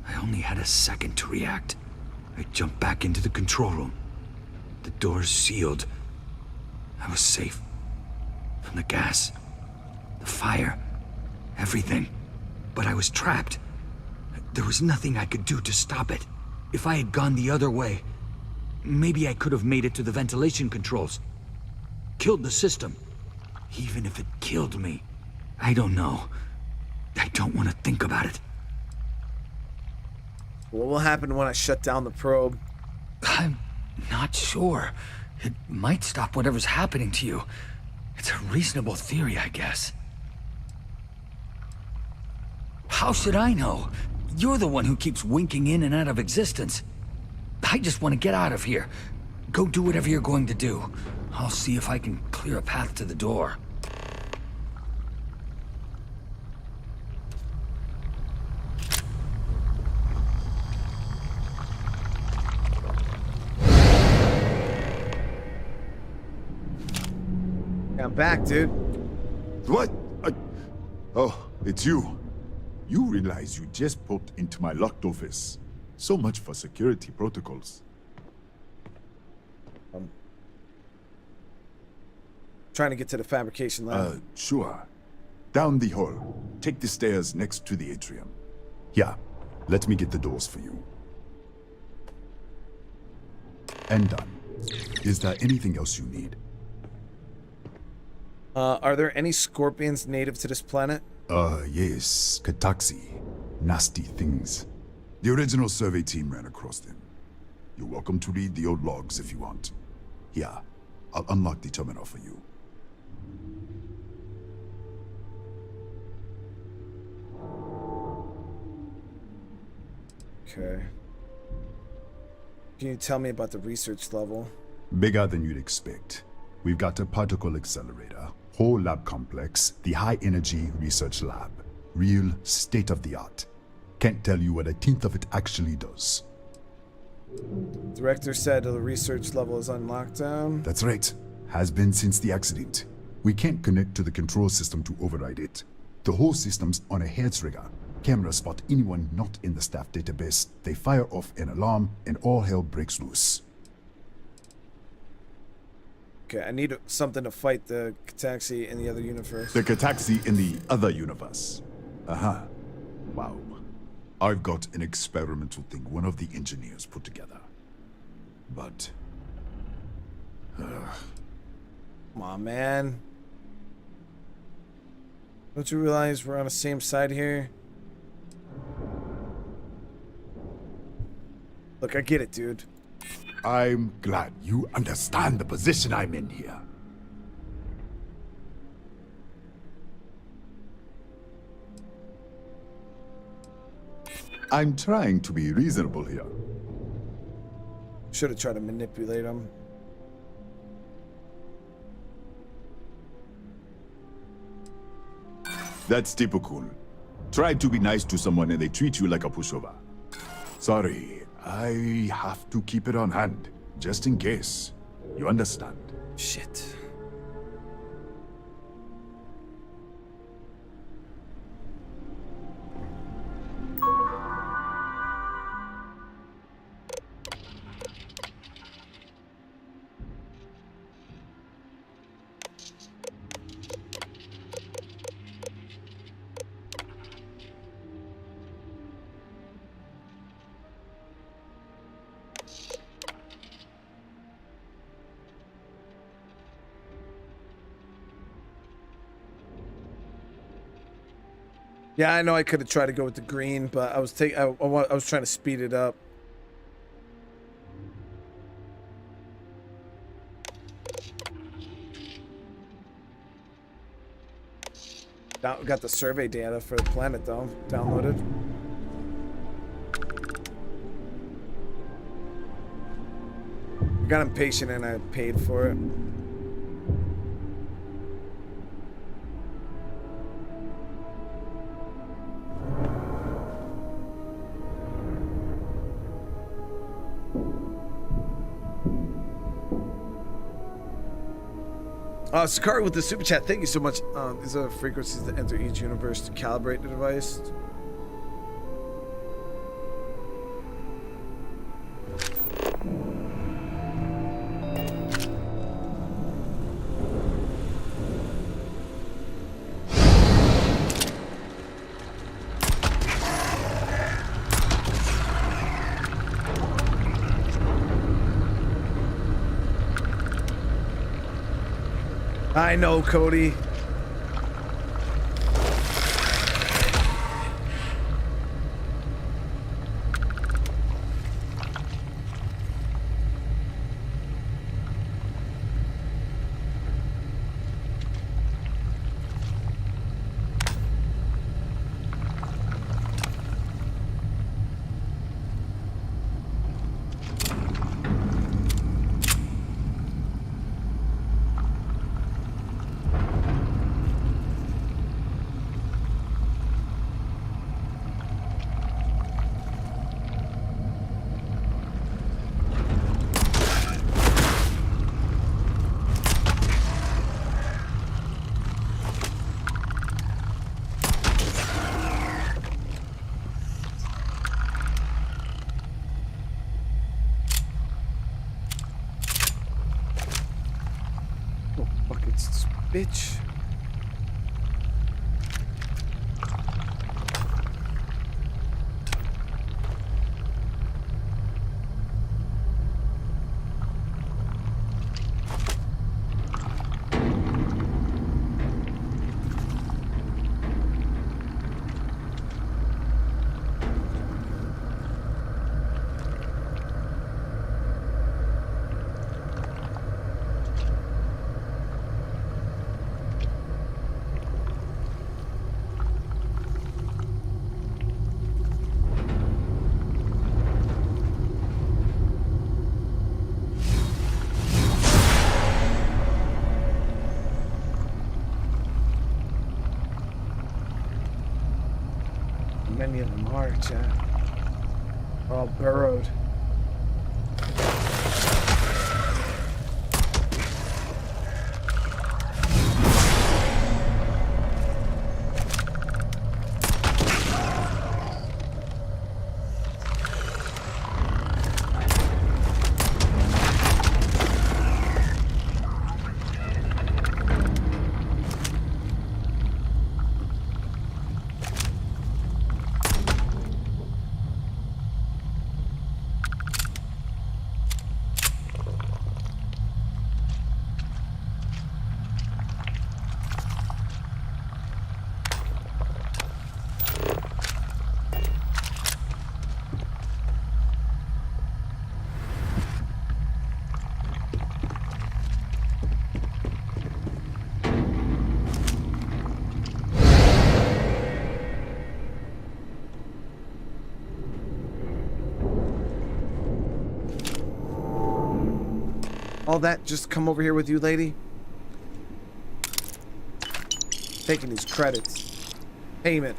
I only had a second to react. I jumped back into the control room. The doors sealed. I was safe. From the gas, the fire, everything. But I was trapped. There was nothing I could do to stop it. If I had gone the other way, maybe I could have made it to the ventilation controls. Killed the system. Even if it killed me. I don't know. I don't want to think about it. What will happen when I shut down the probe? I'm not sure. It might stop whatever's happening to you. It's a reasonable theory, I guess. How should I know? You're the one who keeps winking in and out of existence. I just want to get out of here. Go do whatever you're going to do. I'll see if I can clear a path to the door. I'm back, dude. What? Oh, it's you. You realize you just popped into my locked office. So much for security protocols. Trying to get to the fabrication lab. Sure. Down the hall. Take the stairs next to the atrium. Yeah, let me get the doors for you. And done. Is there anything else you need? Are there any scorpions native to this planet? Yes. Kataxi. Nasty things. The original survey team ran across them. You're welcome to read the old logs if you want. Here, I'll unlock the terminal for you. Okay. Can you tell me about the research level? Bigger than you'd expect. We've got a particle accelerator, whole lab complex, the high energy research lab. Real state-of-the-art. Can't tell you what a tenth of it actually does. Director said the research level is on lockdown. That's right. Has been since the accident. We can't connect to the control system to override it. The whole system's on a head trigger. Cameras spot anyone not in the staff database. They fire off an alarm and all hell breaks loose. Okay, I need something to fight the Kataxi in the other universe. The Kataxi in the other universe. Uh-huh. Wow. I've got an experimental thing one of the engineers put together. But... Come on, man. Don't you realize we're on the same side here? Look, I get it, dude. I'm glad you understand the position I'm in here. I'm trying to be reasonable here. Should have tried to manipulate him. That's typical. Try to be nice to someone and they treat you like a pushover. Sorry, I have to keep it on hand, just in case. You understand? Shit. Yeah, I know I could have tried to go with the green, but I was I was trying to speed it up. Got the survey data for the planet though, downloaded. Got impatient and I paid for it. Sakari with the super chat. Thank you so much. These are frequencies that enter each universe to calibrate the device. I know, Cody. Bitch. Many of them are, chat. All burrowed. All that just come over here with you, lady? Taking these credits. Payment.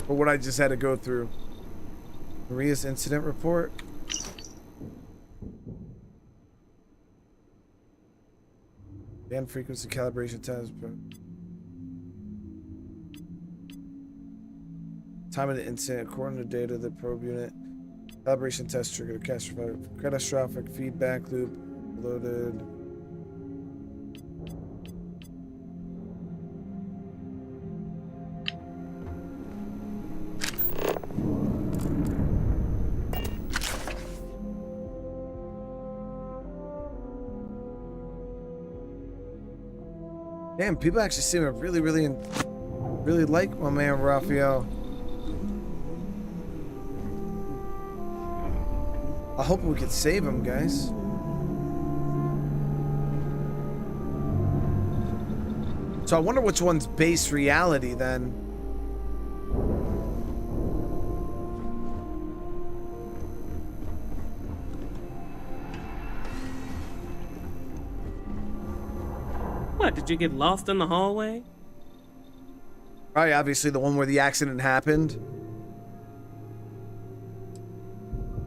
For what I just had to go through. Maria's incident report. Band frequency calibration times. Time of the incident according to data of the probe unit. Calibration test triggered a catastrophic feedback loop. Loaded. Damn, people actually seem to really like my man Raphael. I hope we could save him, guys. So I wonder which one's base reality then. What, did you get lost in the hallway? Probably obviously the one where the accident happened.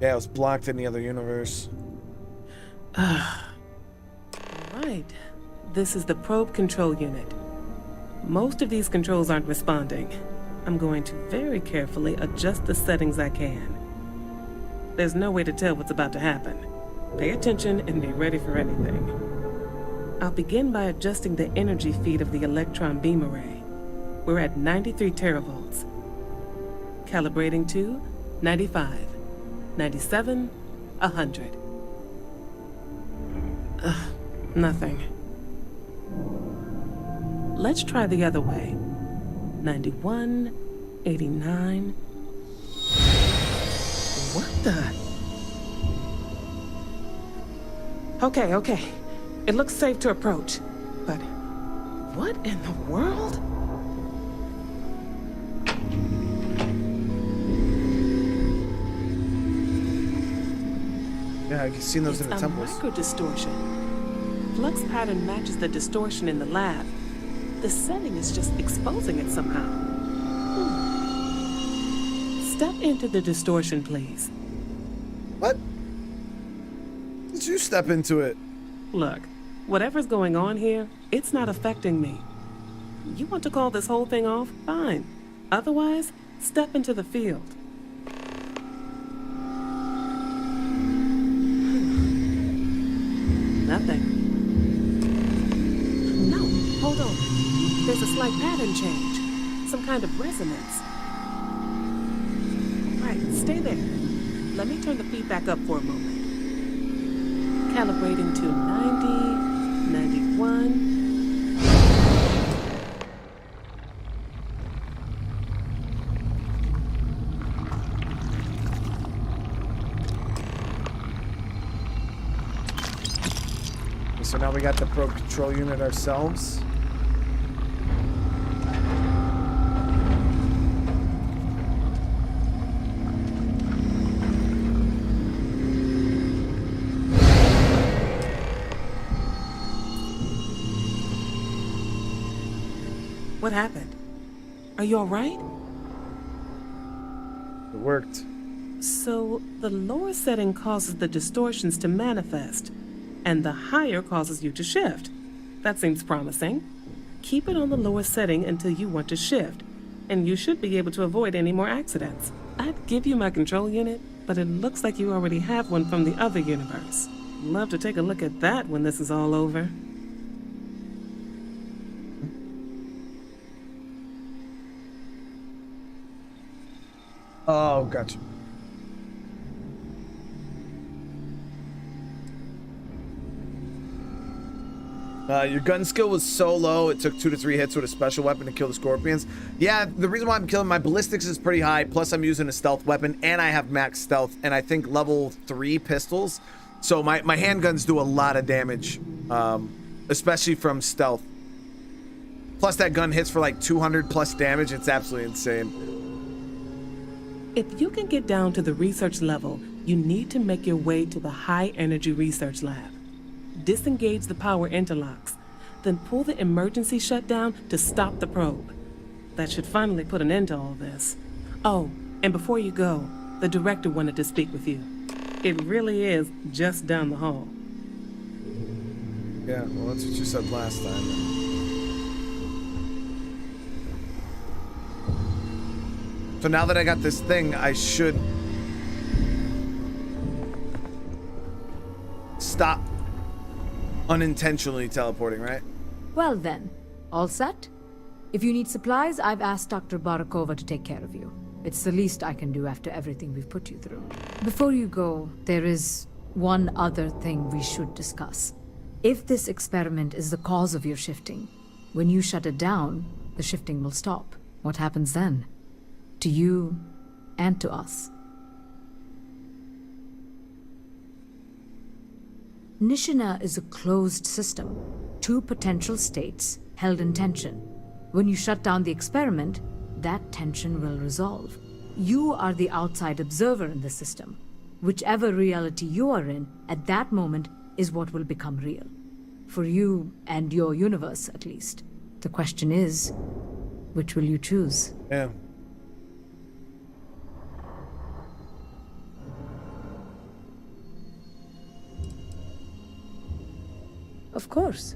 Yeah, it was blocked in the other universe. Right. This is the probe control unit. Most of these controls aren't responding. I'm going to very carefully adjust the settings I can. There's no way to tell what's about to happen. Pay attention and be ready for anything. I'll begin by adjusting the energy feed of the electron beam array. We're at 93 teravolts. Calibrating to 95, 97, 100. Nothing. Let's try the other way. 91, 89. What the? Okay. It looks safe to approach. But what in the world? Yeah, I've seen those in the temples. It's a micro-distortion. Flux pattern matches the distortion in the lab. The setting is just exposing it somehow. Step into the distortion, please. What? Did you step into it? Look, whatever's going on here, it's not affecting me. You want to call this whole thing off? Fine. Otherwise, step into the field. Nothing. No, hold on. There's a slight pattern change. Some kind of resonance. Right, stay there. Let me turn the feed back up for a moment. Calibrating to 90, 91. So now we got the probe control unit ourselves. What happened? Are you all right? It worked. So the lower setting causes the distortions to manifest, and the higher causes you to shift. That seems promising. Keep it on the lower setting until you want to shift, and you should be able to avoid any more accidents. I'd give you my control unit, but it looks like you already have one from the other universe. Love to take a look at that when this is all over. Oh, gotcha. Your gun skill was so low, it took 2 to 3 hits with a special weapon to kill the scorpions. Yeah, the reason why I'm killing my ballistics is pretty high, plus I'm using a stealth weapon, and I have max stealth, and I think level 3 pistols. So my handguns do a lot of damage, especially from stealth. Plus that gun hits for like 200 plus damage. It's absolutely insane. If you can get down to the research level, you need to make your way to the high energy research lab. Disengage the power interlocks, then pull the emergency shutdown to stop the probe. That should finally put an end to all this. Oh, and before you go, the director wanted to speak with you. It really is just down the hall. Yeah, well, that's what you said last time. So now that I got this thing, I should stop unintentionally teleporting, right? Well then, all set? If you need supplies, I've asked Dr. Barakova to take care of you. It's the least I can do after everything we've put you through. Before you go, there is one other thing we should discuss. If this experiment is the cause of your shifting, when you shut it down, the shifting will stop. What happens then? To you and to us. Nishina is a closed system. 2 potential states held in tension. When you shut down the experiment, that tension will resolve. You are the outside observer in the system. Whichever reality you are in, at that moment, is what will become real. For you and your universe, at least. The question is, which will you choose? Yeah. Of course.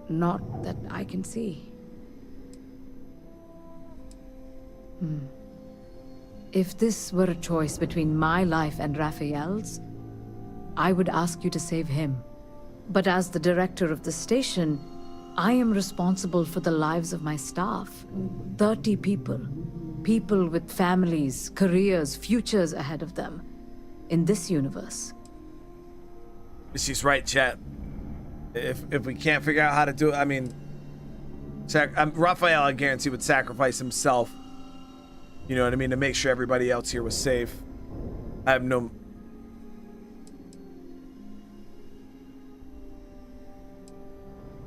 Not that I can see. If this were a choice between my life and Raphael's, I would ask you to save him. But as the director of the station, I am responsible for the lives of my staff. 30 people. People with families, careers, futures ahead of them. In this universe. She's right, chat. If we can't figure out how to do it, I mean, Raphael, I guarantee, would sacrifice himself. You know what I mean? To make sure everybody else here was safe. I have no...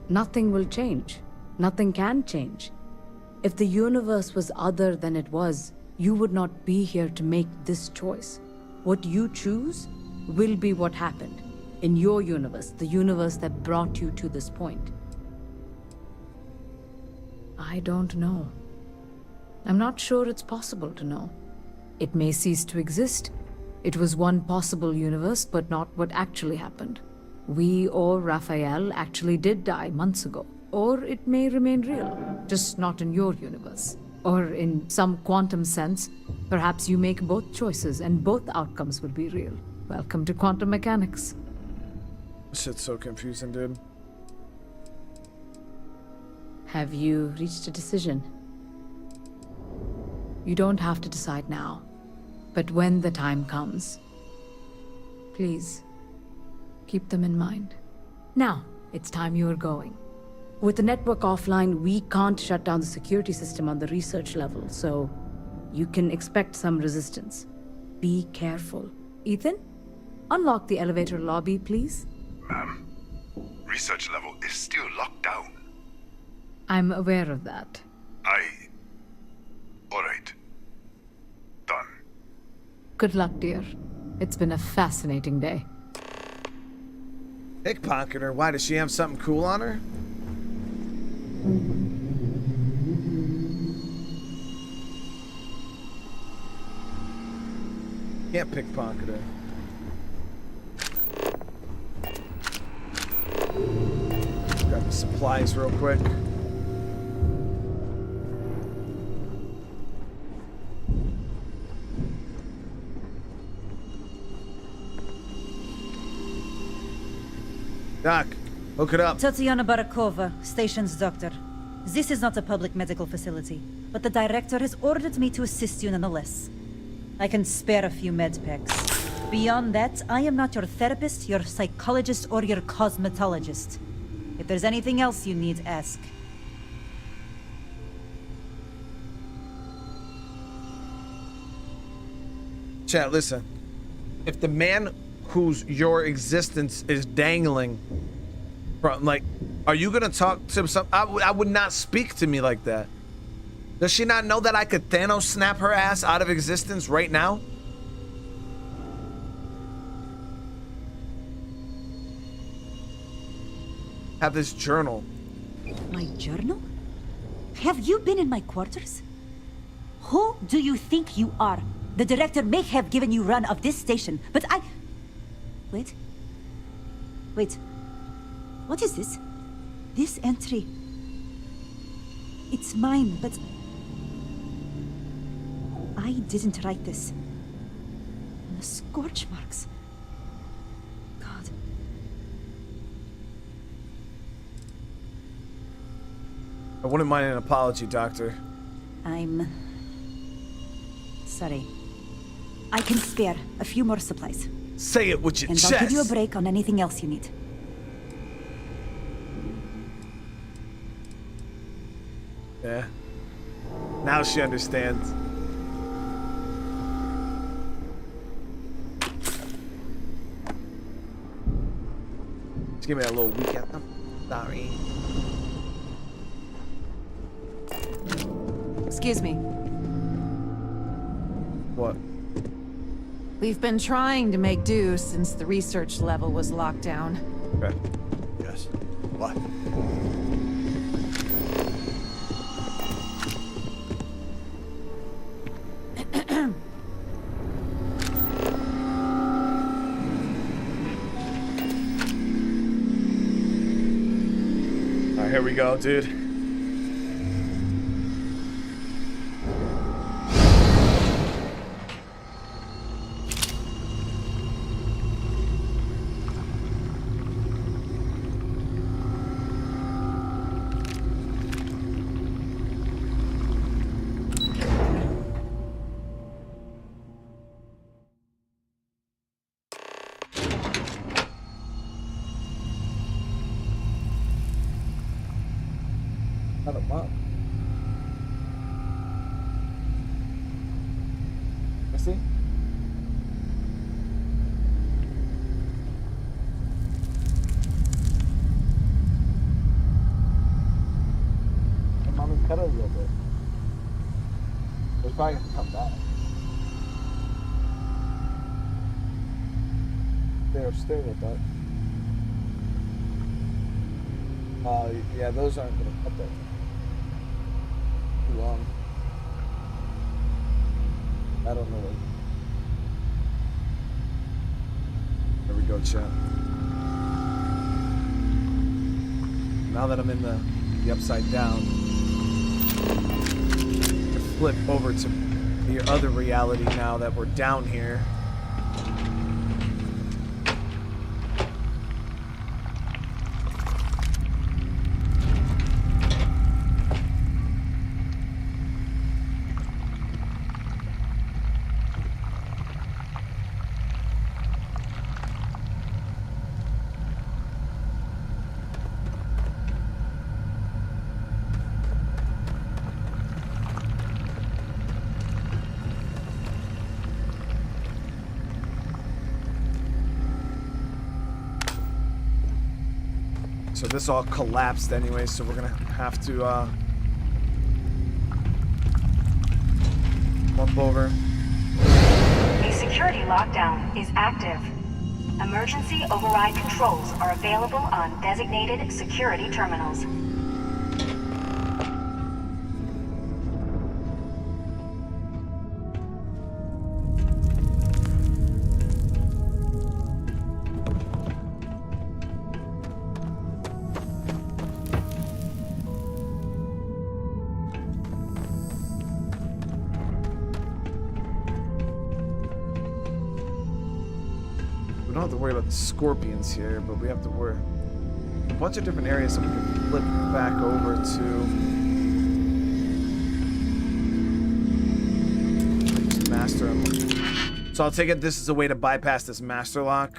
Nothing will change. Nothing can change. If the universe was other than it was, you would not be here to make this choice. What you choose will be what happened. In your universe, the universe that brought you to this point. I don't know. I'm not sure it's possible to know. It may cease to exist. It was one possible universe, but not what actually happened. We or Raphael actually did die months ago. Or it may remain real, just not in your universe. Or in some quantum sense, perhaps you make both choices and both outcomes will be real. Welcome to quantum mechanics. This shit's so confusing, dude. Have you reached a decision? You don't have to decide now, but when the time comes, please, keep them in mind. Now, it's time you are going. With the network offline, we can't shut down the security system on the research level, so you can expect some resistance. Be careful. Ethan, unlock the elevator lobby, please. Ma'am, research level is still locked down. I'm aware of that. All right. Done. Good luck, dear. It's been a fascinating day. Pickpocketer? Why, does she have something cool on her? Can't pickpocket her. Grab the supplies real quick. Doc, hook it up. Tatiana Barakova, station's doctor. This is not a public medical facility, but the director has ordered me to assist you nonetheless. I can spare a few med packs. Beyond that, I am not your therapist, your psychologist, or your cosmetologist. If there's anything else you need, ask. Chat, listen. If the man whose your existence is dangling from, like, are you gonna talk to some? I would not speak to me like that. Does she not know that I could Thanos snap her ass out of existence right now? Have this journal. My journal? Have you been in my quarters? Who do you think you are? The director may have given you run of this station, but I... Wait. What is this? This entry. It's mine, but... I didn't write this. And the scorch marks. God. I wouldn't mind an apology, Doctor. I'm... sorry. I can spare a few more supplies. Say it with your chest! And I'll give you a break on anything else you need. Yeah. Now she understands. Just give me a little weekend. Sorry. Excuse me. What? We've been trying to make do since the research level was locked down. Okay. Yes. What? All right, here we go, dude. Not a month. I see. Mommy cut it a little bit. We're probably gonna come back. They're staying with that. Yeah, those aren't gonna cut that too long. I don't know what. There we go, chat. Now that I'm in the upside down, I flip over to the other reality now that we're down here. So this all collapsed anyway, so we're gonna have to bump over. A security lockdown is active. Emergency override controls are available on designated security terminals. We don't have to worry about the scorpions here, but we have to worry a bunch of different areas that we can flip back over to. Master unlock. So I'll take it this is a way to bypass this master lock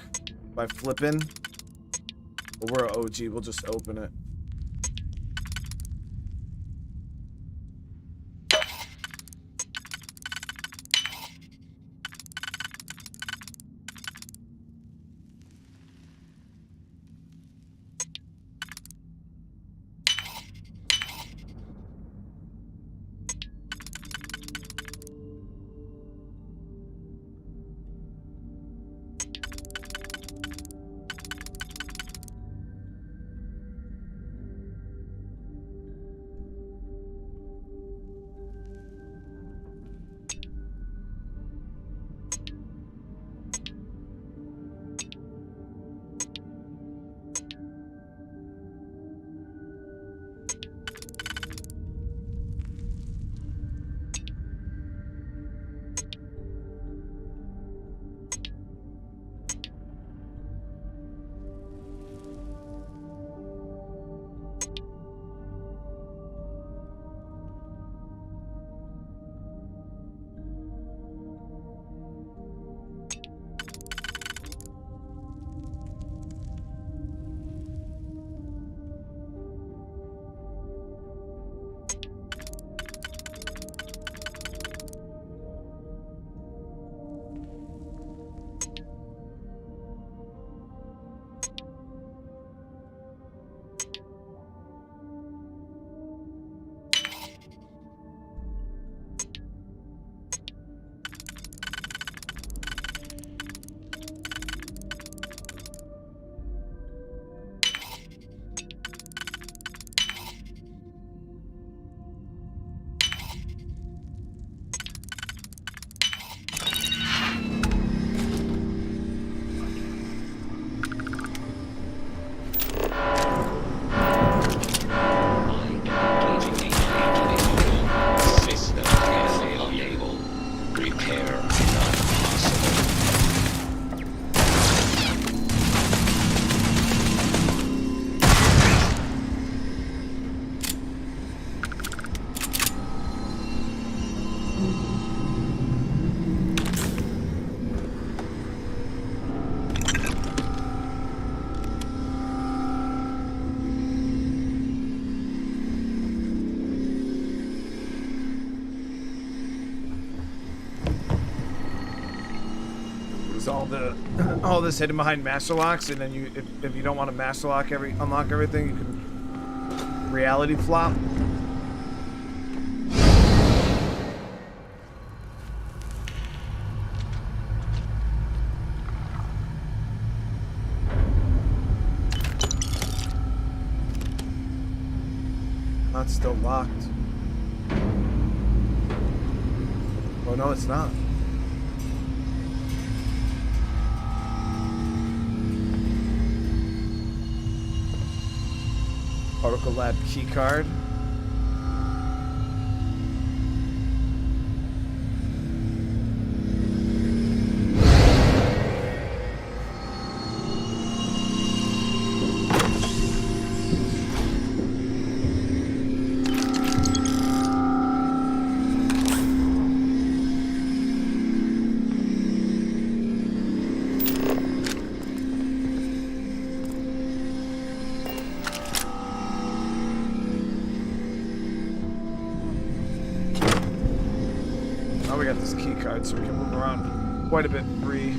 by flipping. But we're an OG, we'll just open it. is all the all this hidden behind master locks, and then if you don't want to master lock unlock everything, you can reality flop. Not still locked. Oh no, it's not. Particle Lab keycard. So we can move around quite a bit free.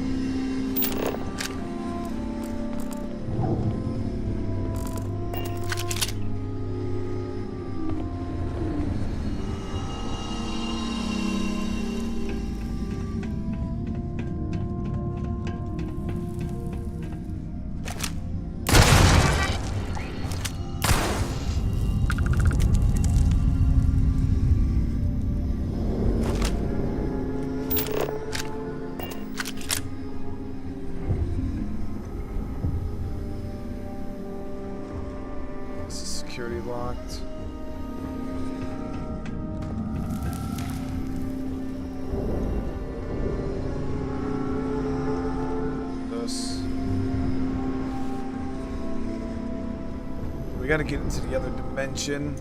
Security locked. This. We gotta get into the other dimension.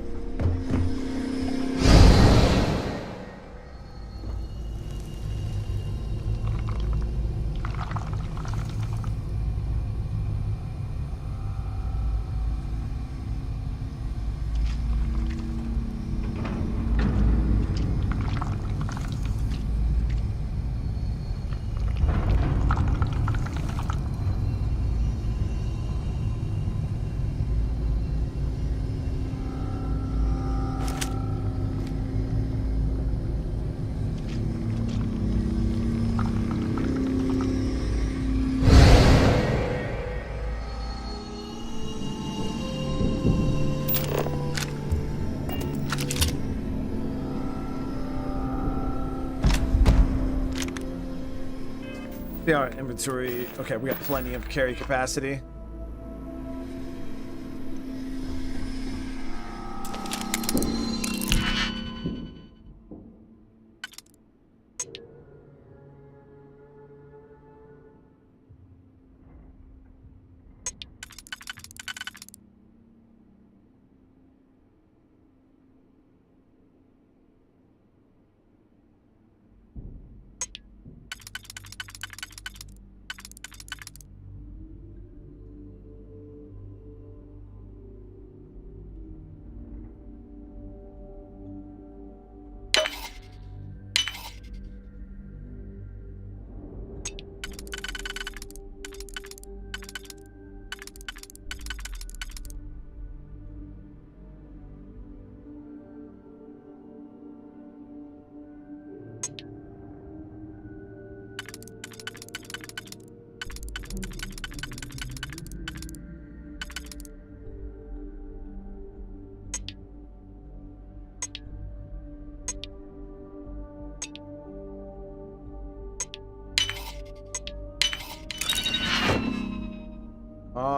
Yeah, our inventory. Okay, we got plenty of carry capacity.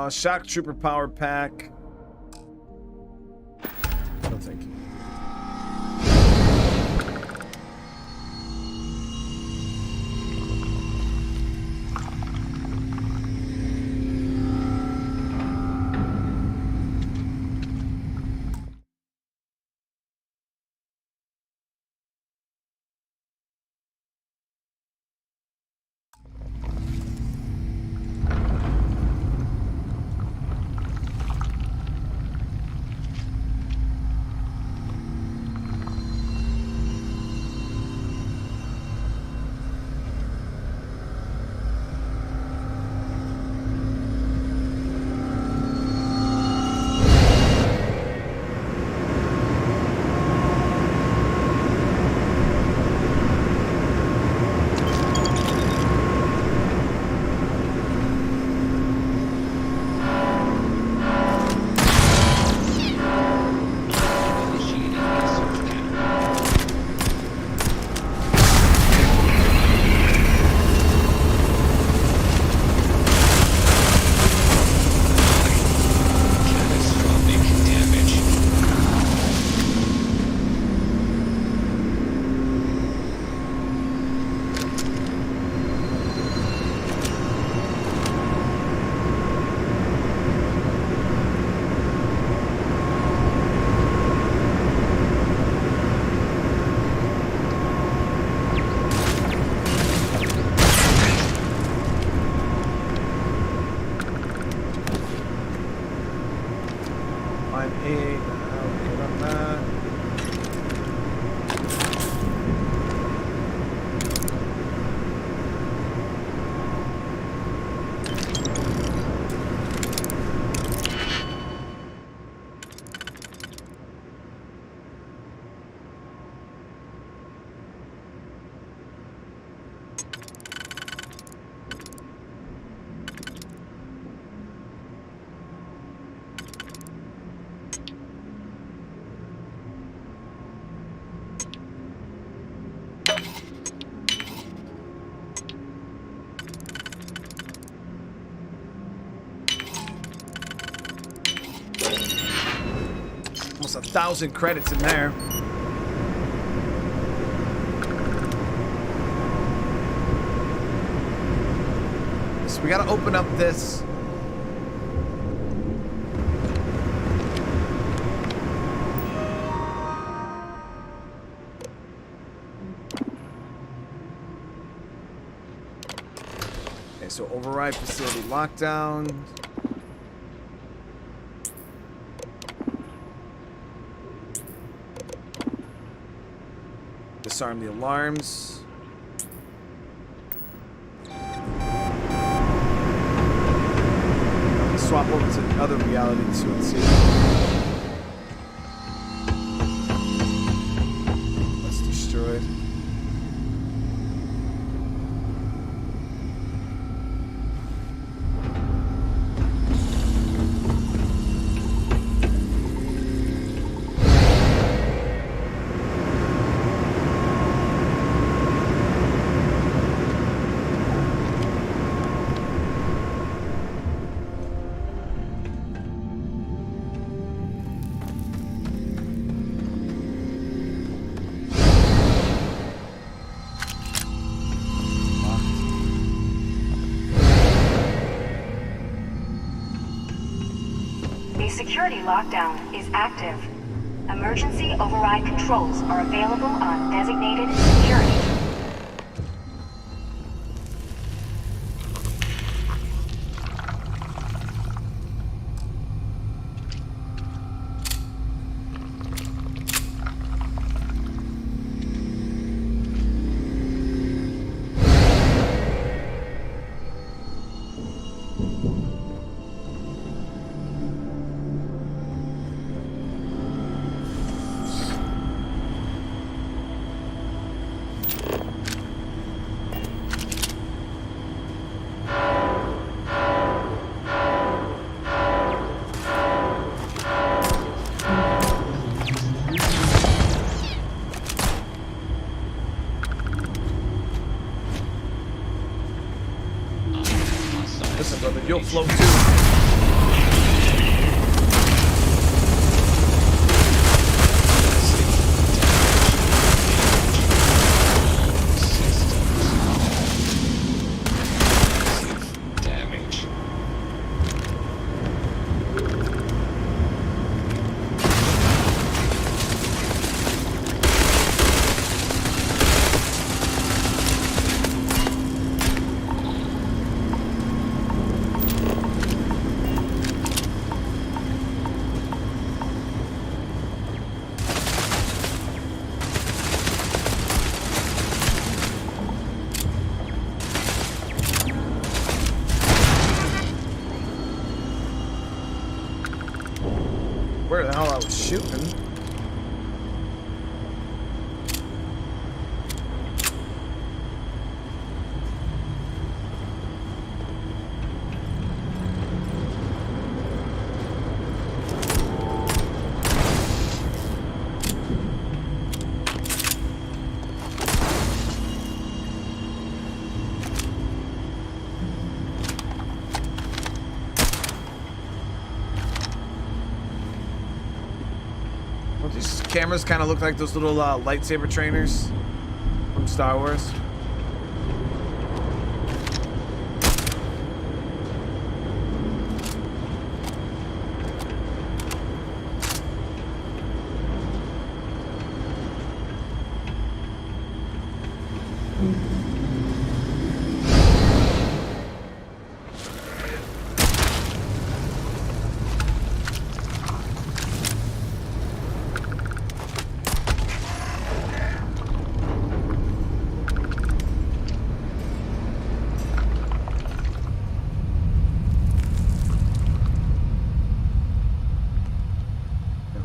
Shock Trooper power pack. No, thank you. us 1,000 credits in there. So we gotta open up this. Okay, so override facility lockdown. Disarm the alarms. Swap over to the other reality so let's see. That's destroyed. Security lockdown is active. Emergency override controls are available on designated security. Listen, brother, you'll float too. Where the hell I was shooting? These cameras kind of look like those little lightsaber trainers from Star Wars.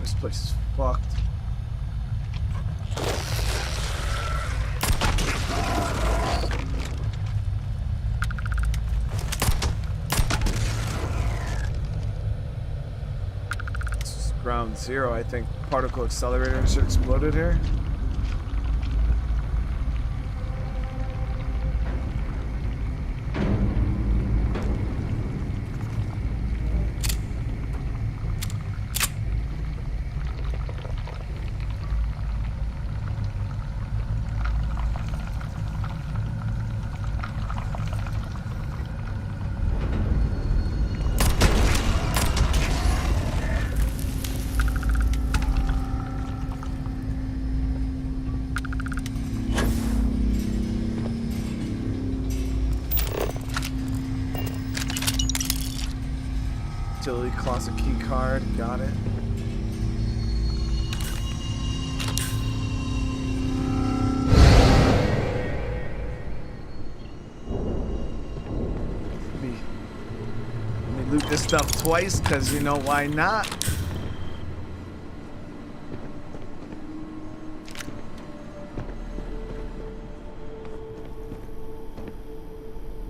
This place is fucked. This is ground zero, I think. Particle accelerator should exploded here. Utility closet key card. Got it. Let me loot this stuff twice, because you know why not?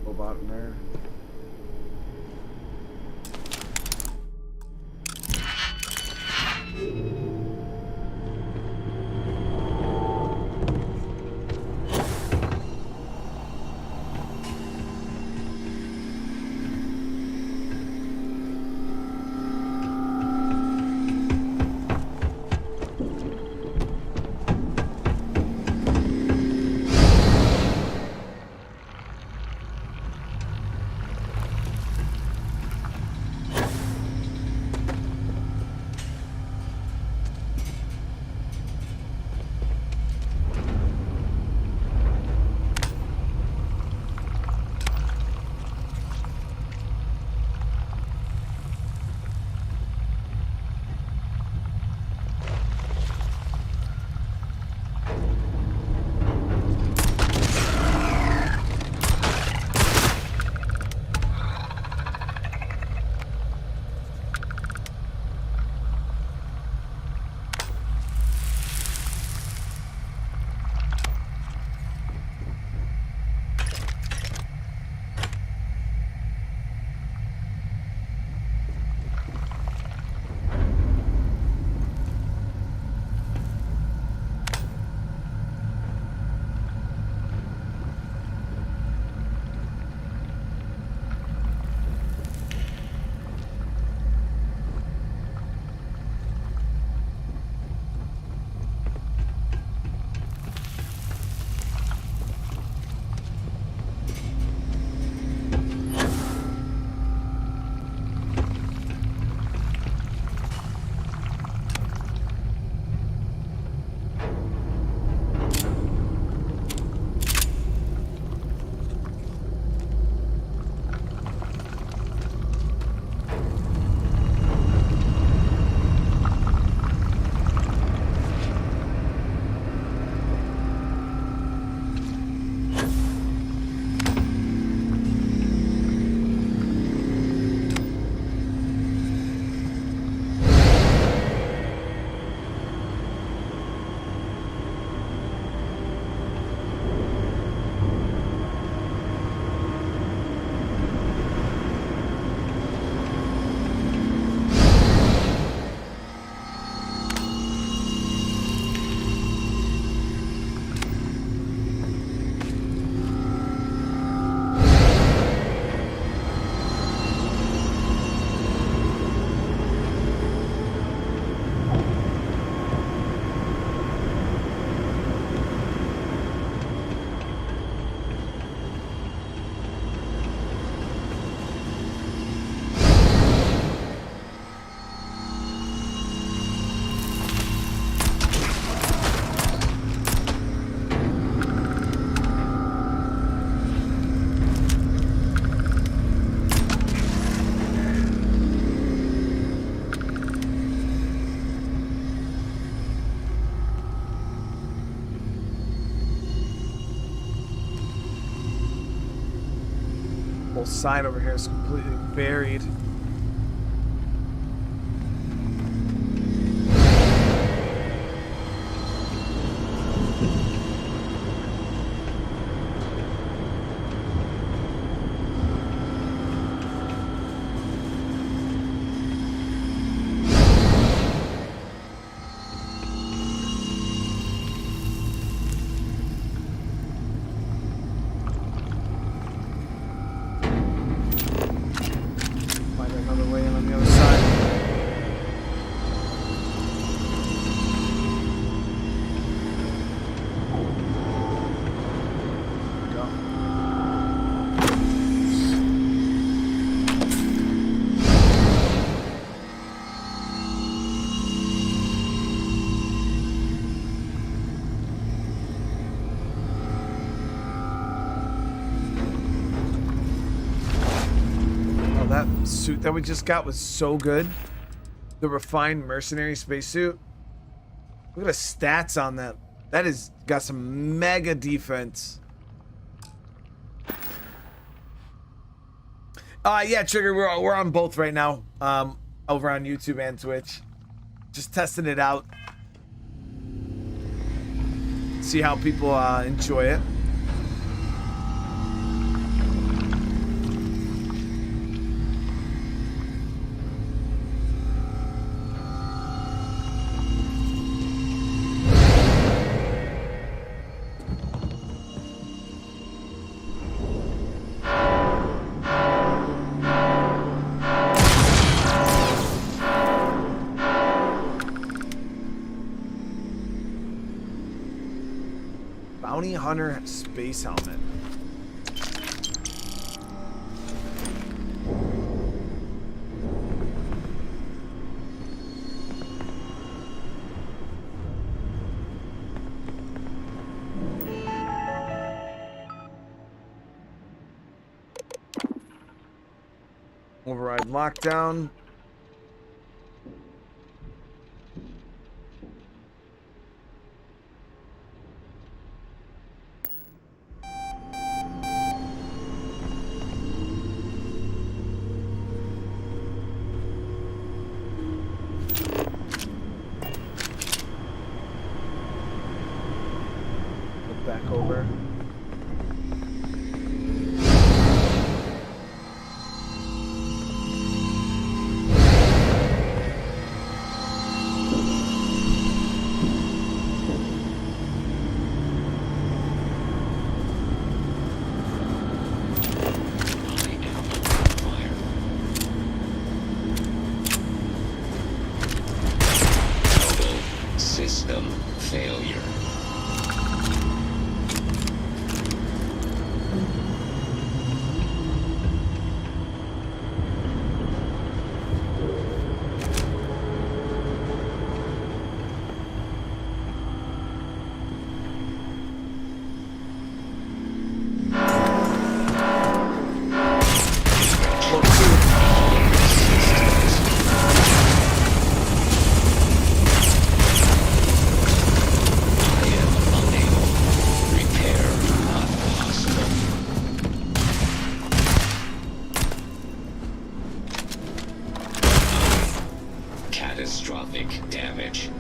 Robot in there. Whole side over here is completely buried. that suit that we just got was so good. The refined mercenary spacesuit. Look at the stats on that. That is got some mega defense. Yeah, Trigger, we're on both right now. Over on YouTube and Twitch. Just testing it out. See how people enjoy it. Bounty Hunter space helmet. Override lockdown. Back over. System failure. Catastrophic damage.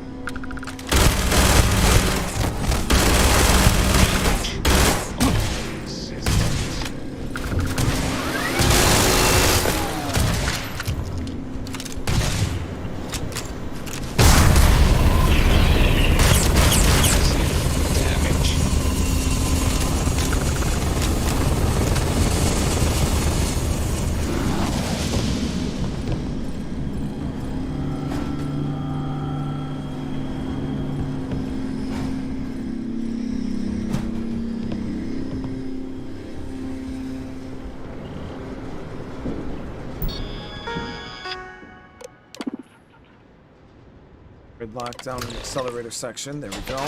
Grid lockdown in the accelerator section. There we go.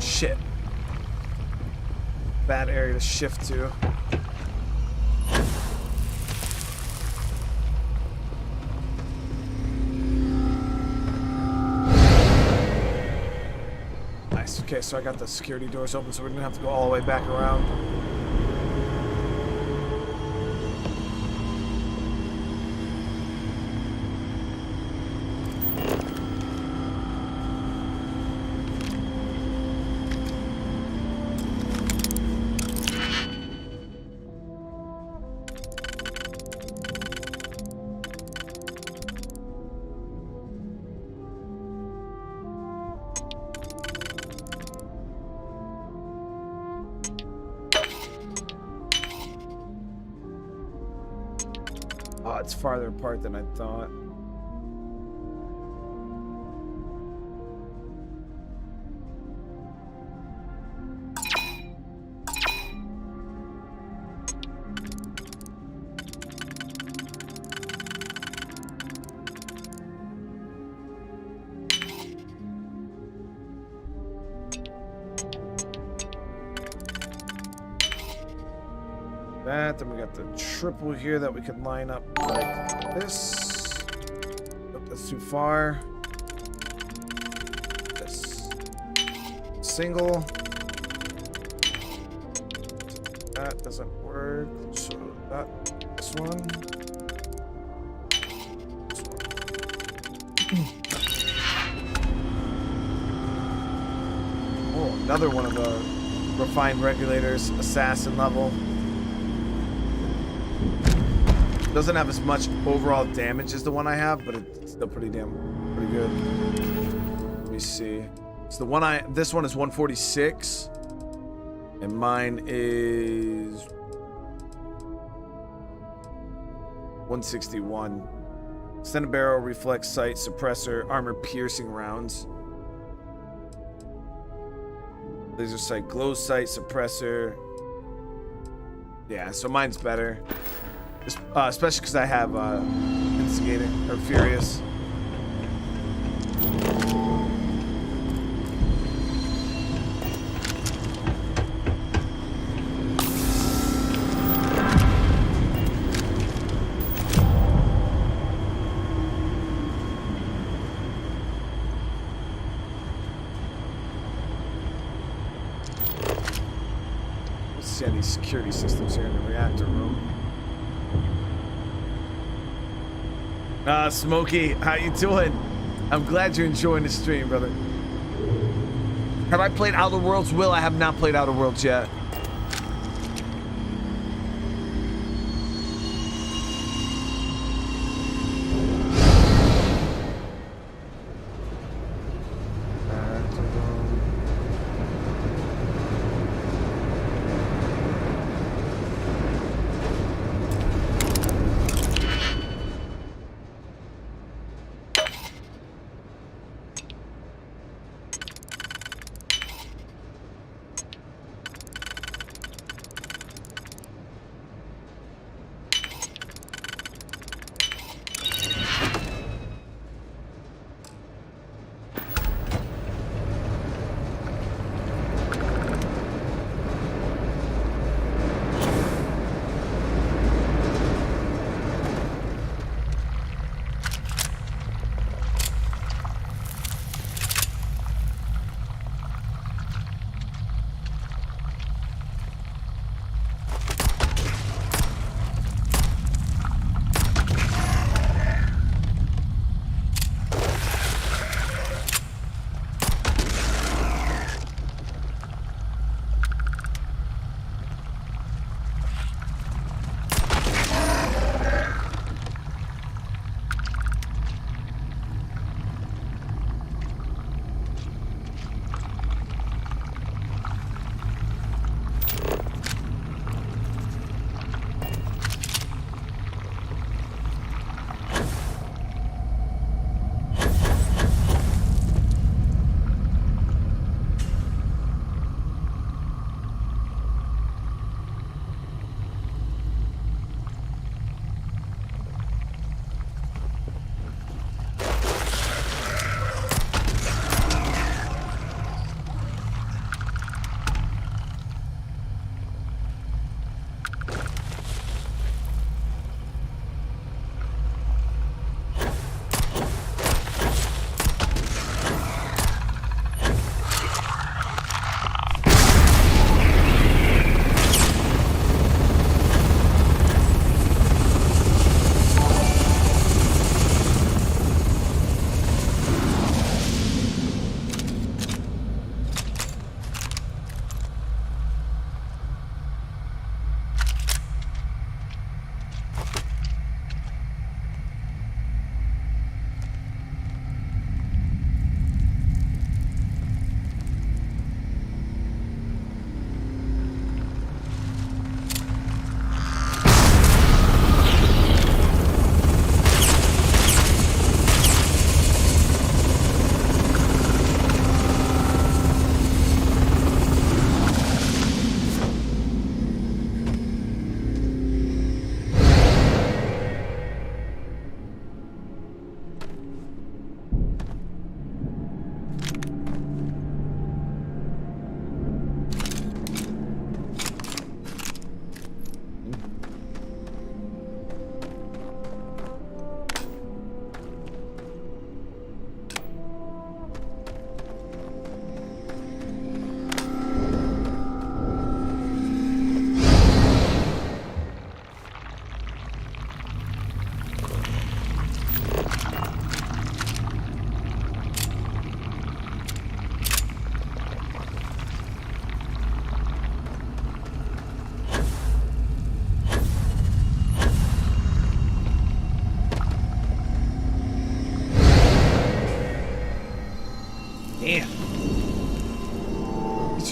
Shit. Bad area to shift to. Okay, so I got the security doors open, so we're gonna have to go all the way back around. Oh, it's farther apart than I thought. that. Then we got the triple here that we could line up like this. Nope, that's too far. This. Single. That doesn't work. So that this one. This one. Oh, another one of the refined regulators, assassin level. Doesn't have as much overall damage as the one I have, but it's still pretty good. Let me see. So this one is 146. And mine is 161. Extended barrel, reflex sight, suppressor, armor piercing rounds. Laser sight, glow sight, suppressor. Yeah, so mine's better. Especially because I have instigating or furious. These security systems here in the reactor room. Smokey, how you doing? I'm glad you're enjoying the stream, brother. Have I played Outer Worlds? Will, I have not played Outer Worlds yet.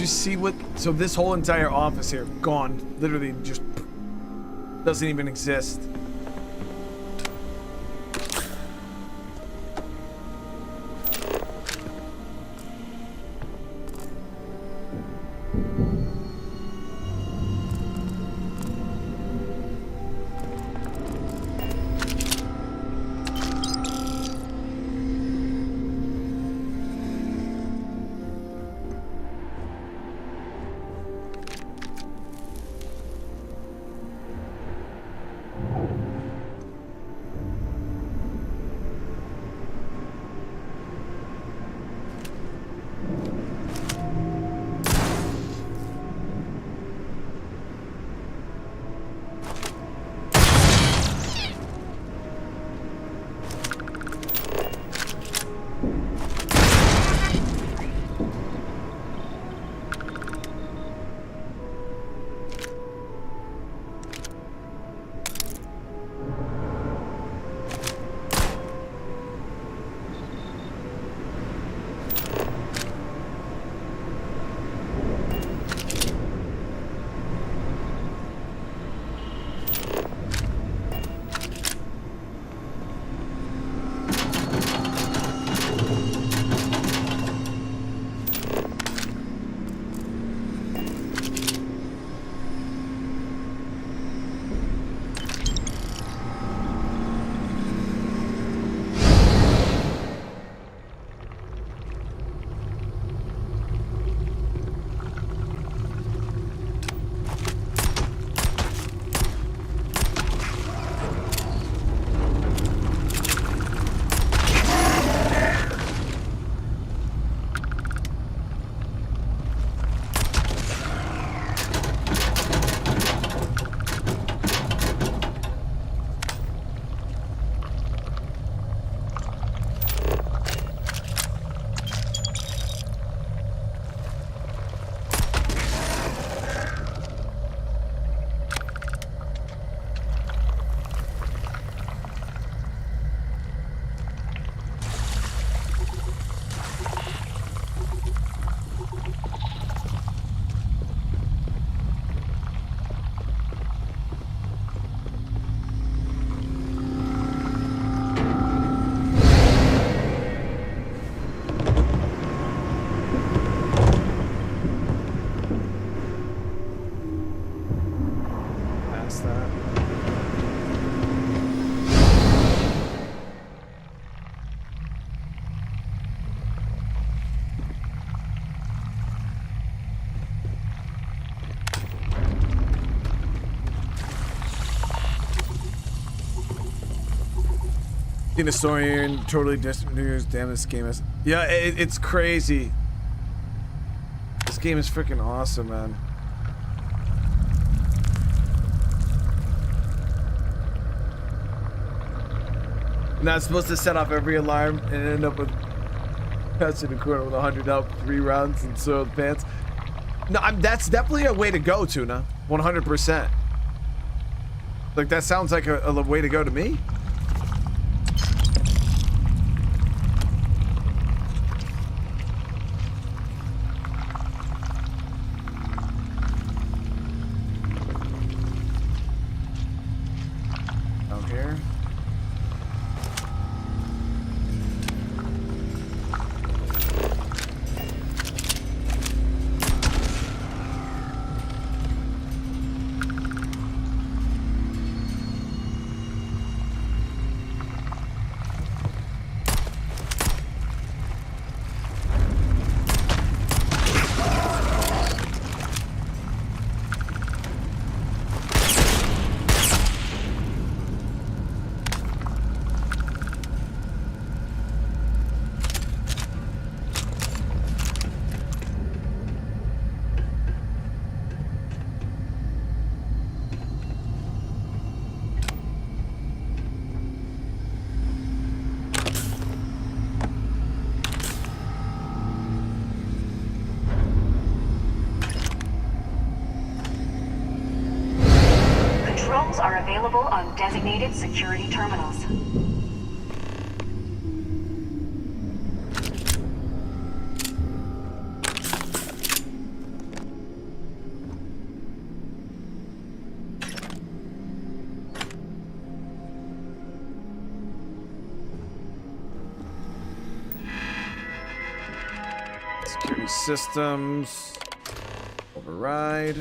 see what? So this whole entire office here, gone. Literally just doesn't even exist. Seen a story here and totally different news. Damn, this game is. Yeah, it's crazy. This game is freaking awesome, man. Not supposed to set off every alarm and end up with cuts in the corner with 100 out, 3 rounds and soiled pants. No, that's definitely a way to go, Tuna. 100%. Like, that sounds like a way to go to me. Available on designated security terminals. systems. Override.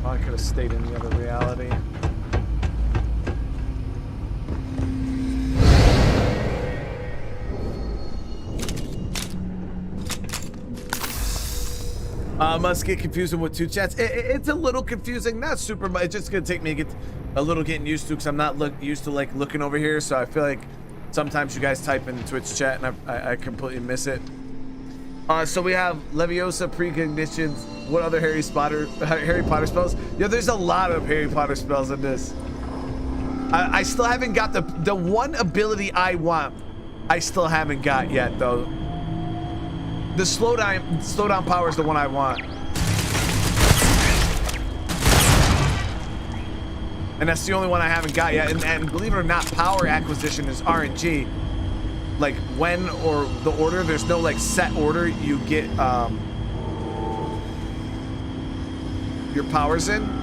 I could have stayed in the other reality. Must get confusing with two chats. It's a little confusing, not super much. It's just gonna take me a little getting used to, because I'm not used to like looking over here. So I feel like sometimes you guys type in Twitch chat and I completely miss it. So we have Leviosa, precognitions. What other Harry Potter spells? Yeah, there's a lot of Harry Potter spells in this. I still haven't got the one ability I want. I still haven't got yet though. The slowdown power is the one I want. And that's the only one I haven't got yet. And believe it or not, power acquisition is RNG. Like when or the order, there's no like set order you get your powers in.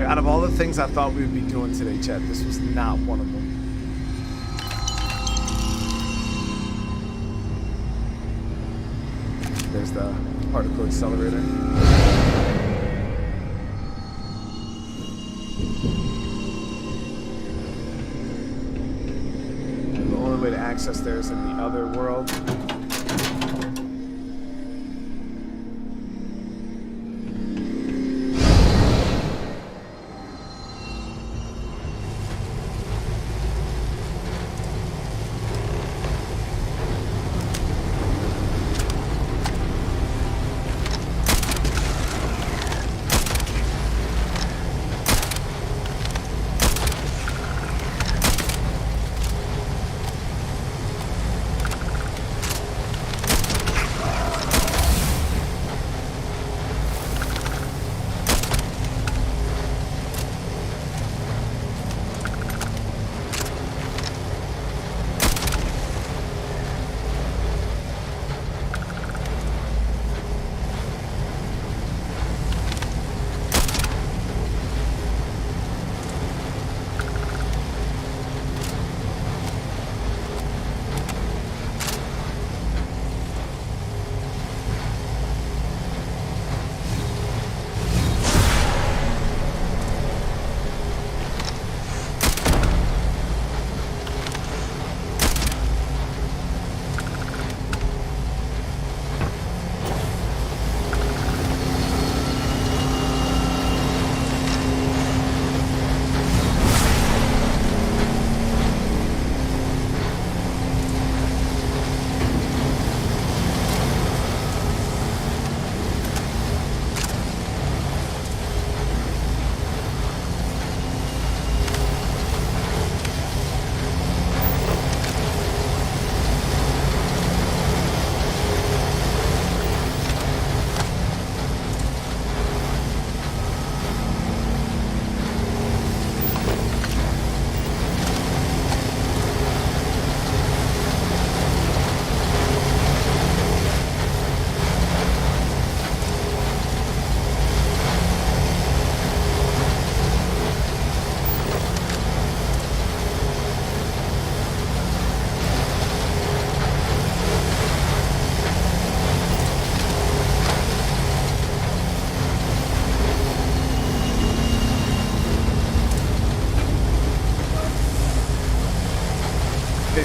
Out of all the things I thought we would be doing today, Chet, this was not one of them. There's the particle accelerator. The only way to access there is in the other world.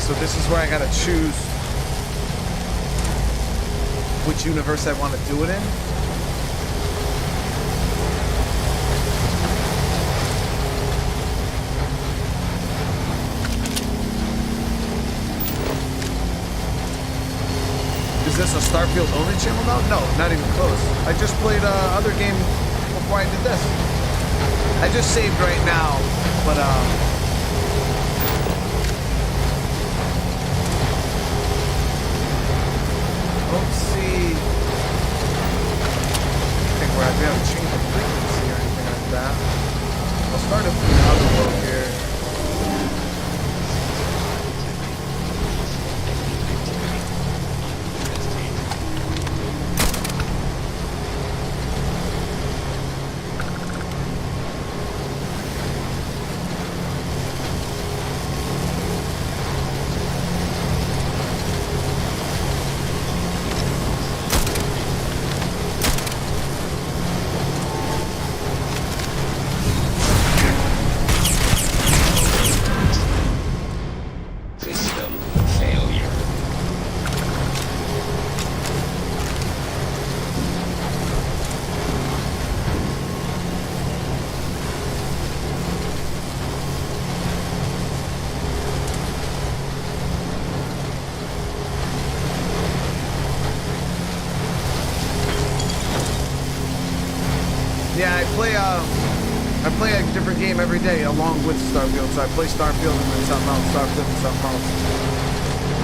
so this is where I gotta choose which universe I want to do it in. Is this a Starfield only channel now? No, not even close. I just played other game before I did this. I just saved right now, but let's see. I think we haven't changed the frequency or anything like that. I'll start it from the other world here. Yeah, I play a different game every day along with Starfield. So I play Starfield and then something else, Starfield and something else.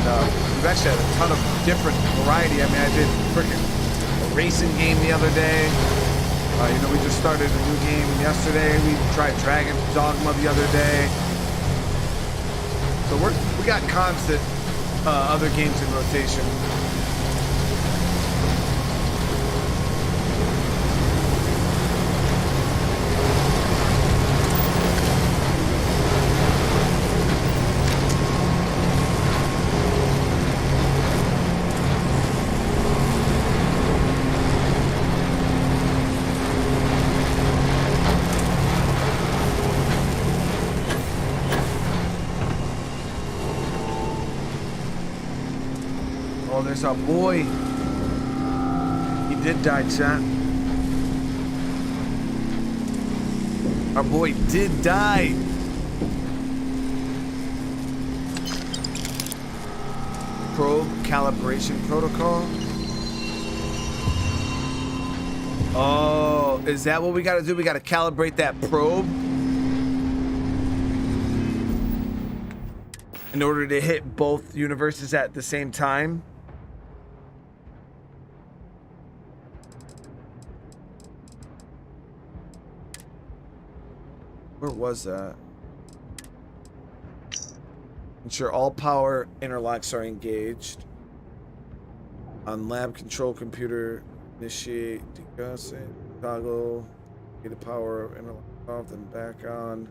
And we've actually had a ton of different variety. I mean, I did freaking a racing game the other day. You know, we just started a new game yesterday. We tried Dragon Dogma the other day. So we got constant other games in rotation. There's our boy. He did die, chat. Our boy did die. Probe calibration protocol. Oh, is that what we gotta do? We gotta calibrate that probe in order to hit both universes at the same time. Where was that? Ensure all power interlocks are engaged. On lab control computer, initiate degassing, toggle, get the power interlock off, then back on.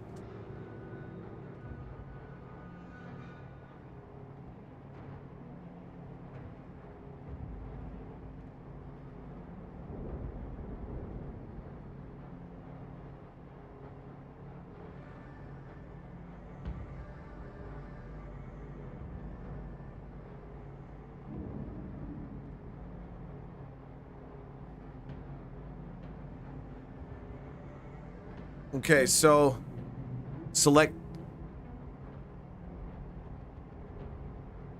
Okay, so select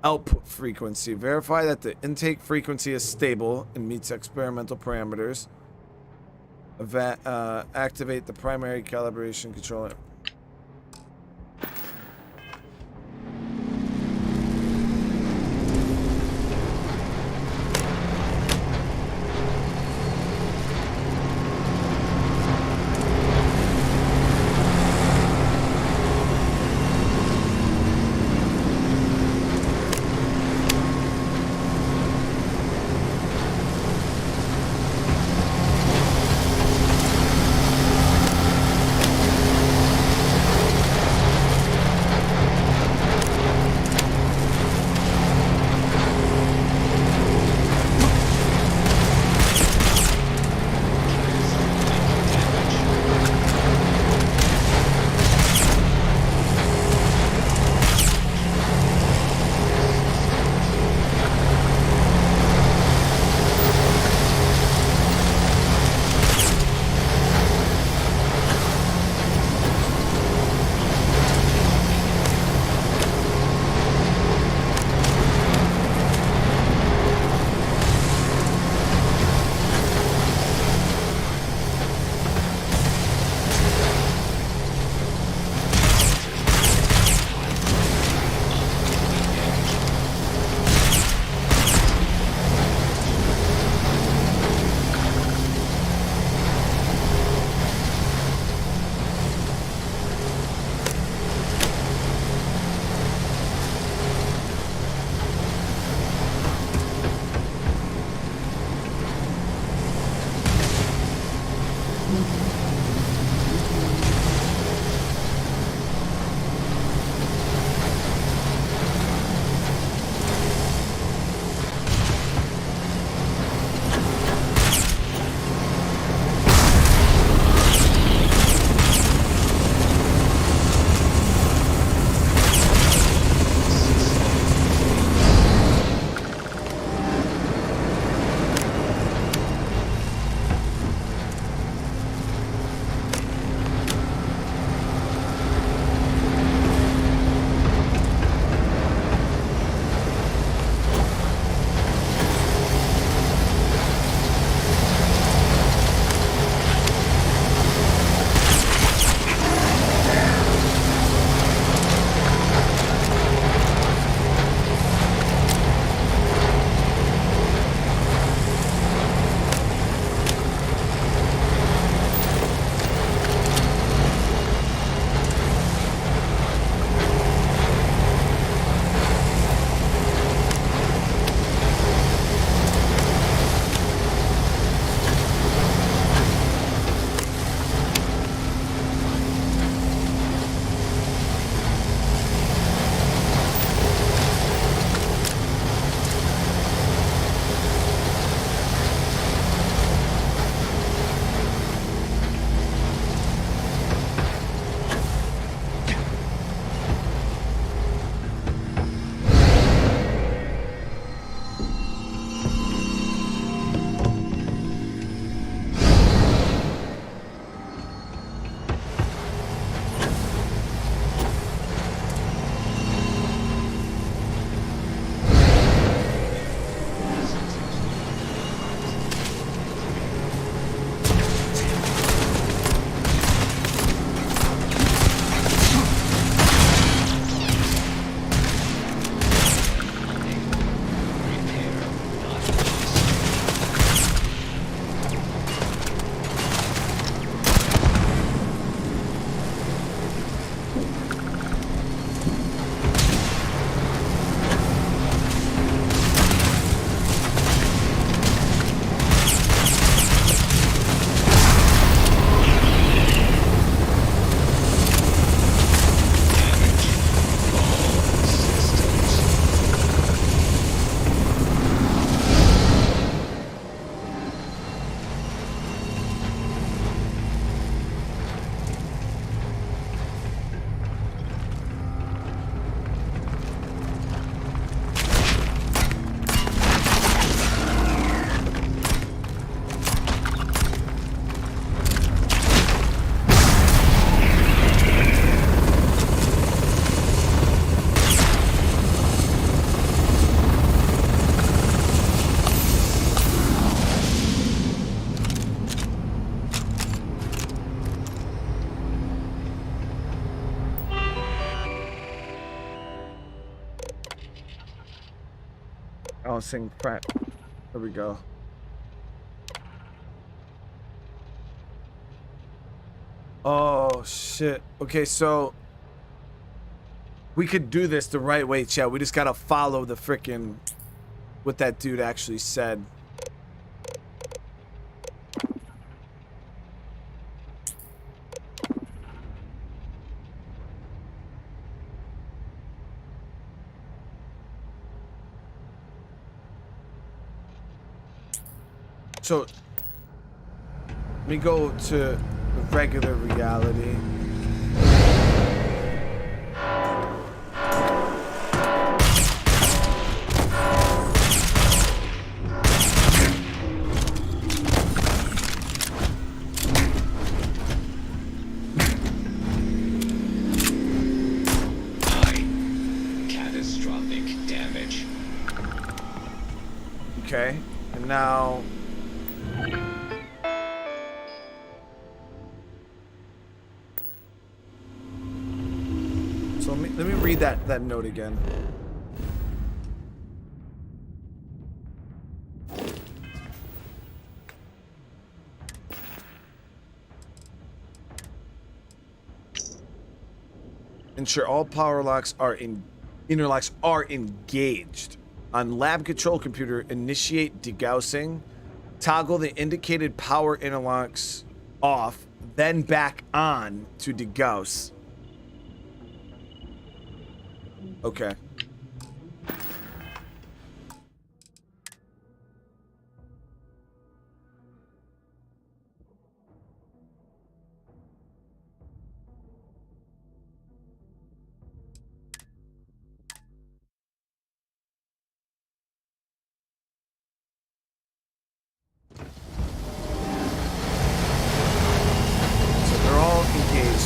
output frequency. Verify that the intake frequency is stable and meets experimental parameters. Activate the primary calibration controller. balancing prep. There we go. Oh shit. Okay, so we could do this the right way, chat. We just gotta follow the frickin' what that dude actually said. So let me go to the regular reality. Catastrophic damage. Okay, and now so let me read that note again. Ensure all power locks are interlocks are engaged. On lab control computer, initiate degaussing. Toggle the indicated power interlocks off, then back on to degauss. Okay.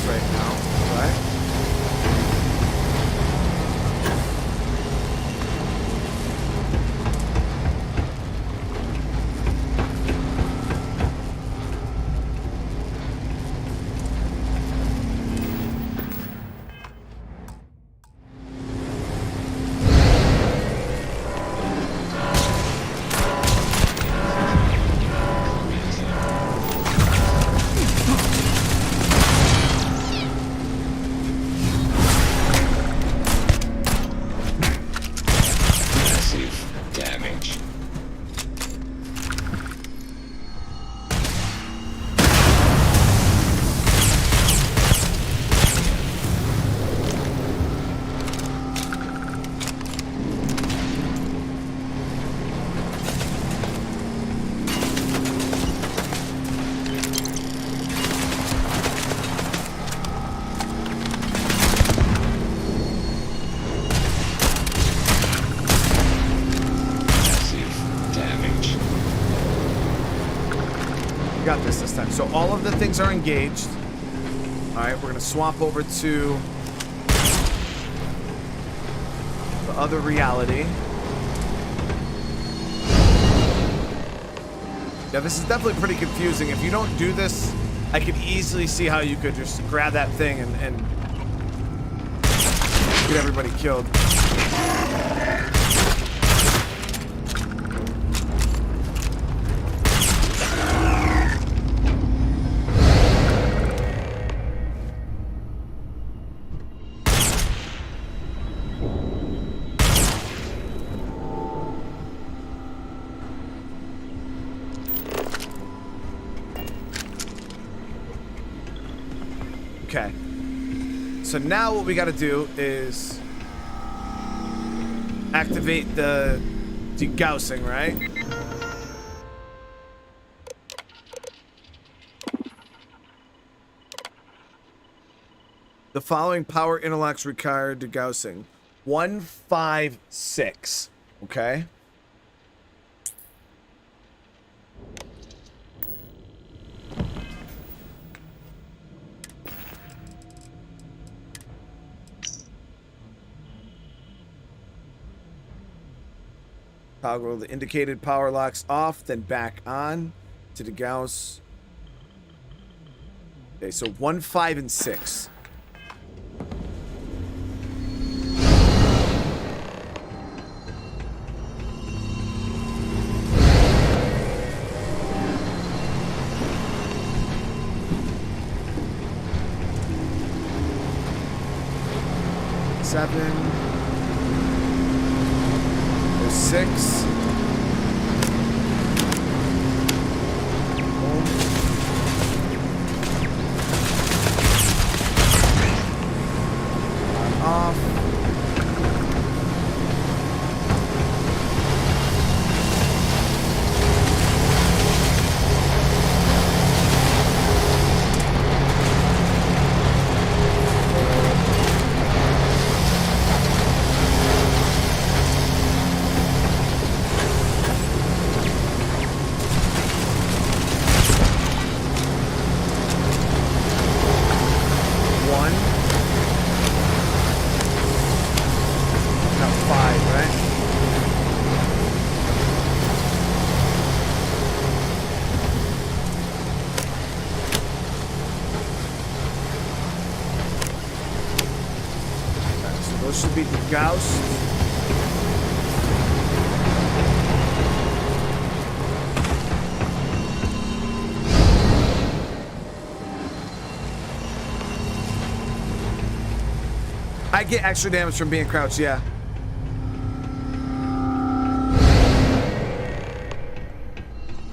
Right now, right? This time. So all of the things are engaged. All right, we're gonna swap over to the other reality. Yeah, this is definitely pretty confusing. If you don't do this, I could easily see how you could just grab that thing and get everybody killed. Okay. So now what we got to do is activate the degaussing, right? The following power interlocks require degaussing. 156. Okay. Toggle the indicated power locks off, then back on to degauss. Okay, so 1, 5, and 6. 7. There's 6. Off. Should be the Gauss. I get extra damage from being crouched, yeah.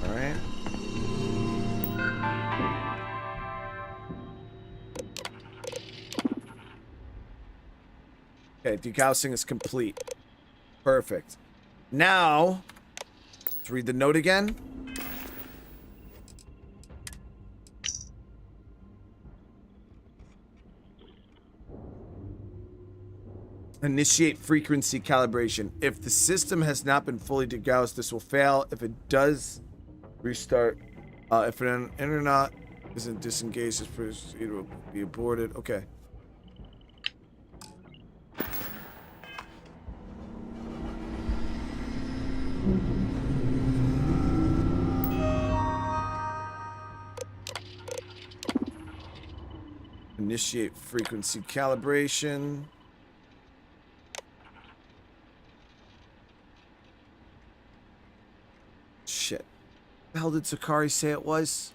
All right. Okay, degaussing is complete. Perfect. Now, let's read the note again. Initiate frequency calibration. If the system has not been fully degaussed, this will fail. If it does, restart. If an internet isn't disengaged, this procedure will be aborted. Okay. Initiate frequency calibration. Shit. What the hell did Sakari say it was?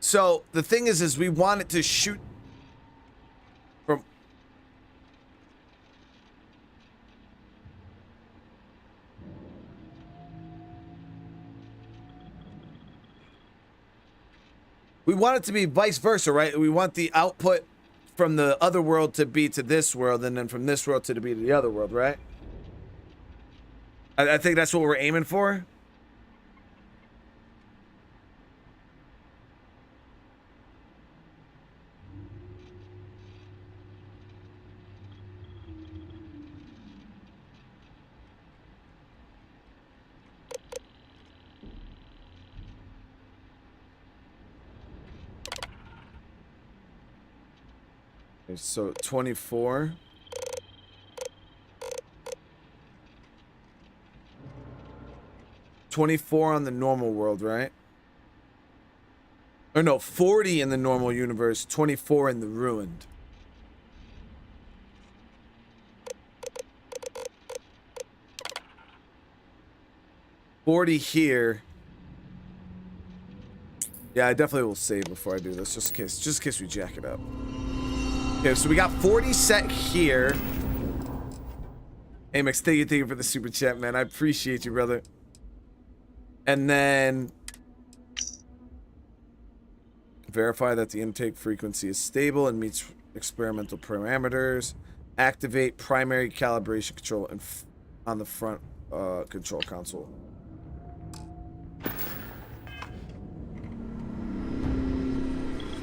So the thing is we want it to shoot from. We want it to be vice versa, right? We want the output from the other world to be to this world, and then from this world to be to the other world, right? I think that's what we're aiming for. So 24. On the normal world, right? Or no, 40 in the normal universe, 24 in the ruined. $40 here. Yeah, I definitely will save before I do this, just in case we jack it up. Okay, so we got 40 set here. Amex, thank you for the super chat, man. I appreciate you, brother. And then verify that the intake frequency is stable and meets experimental parameters. Activate primary calibration control on the front control console.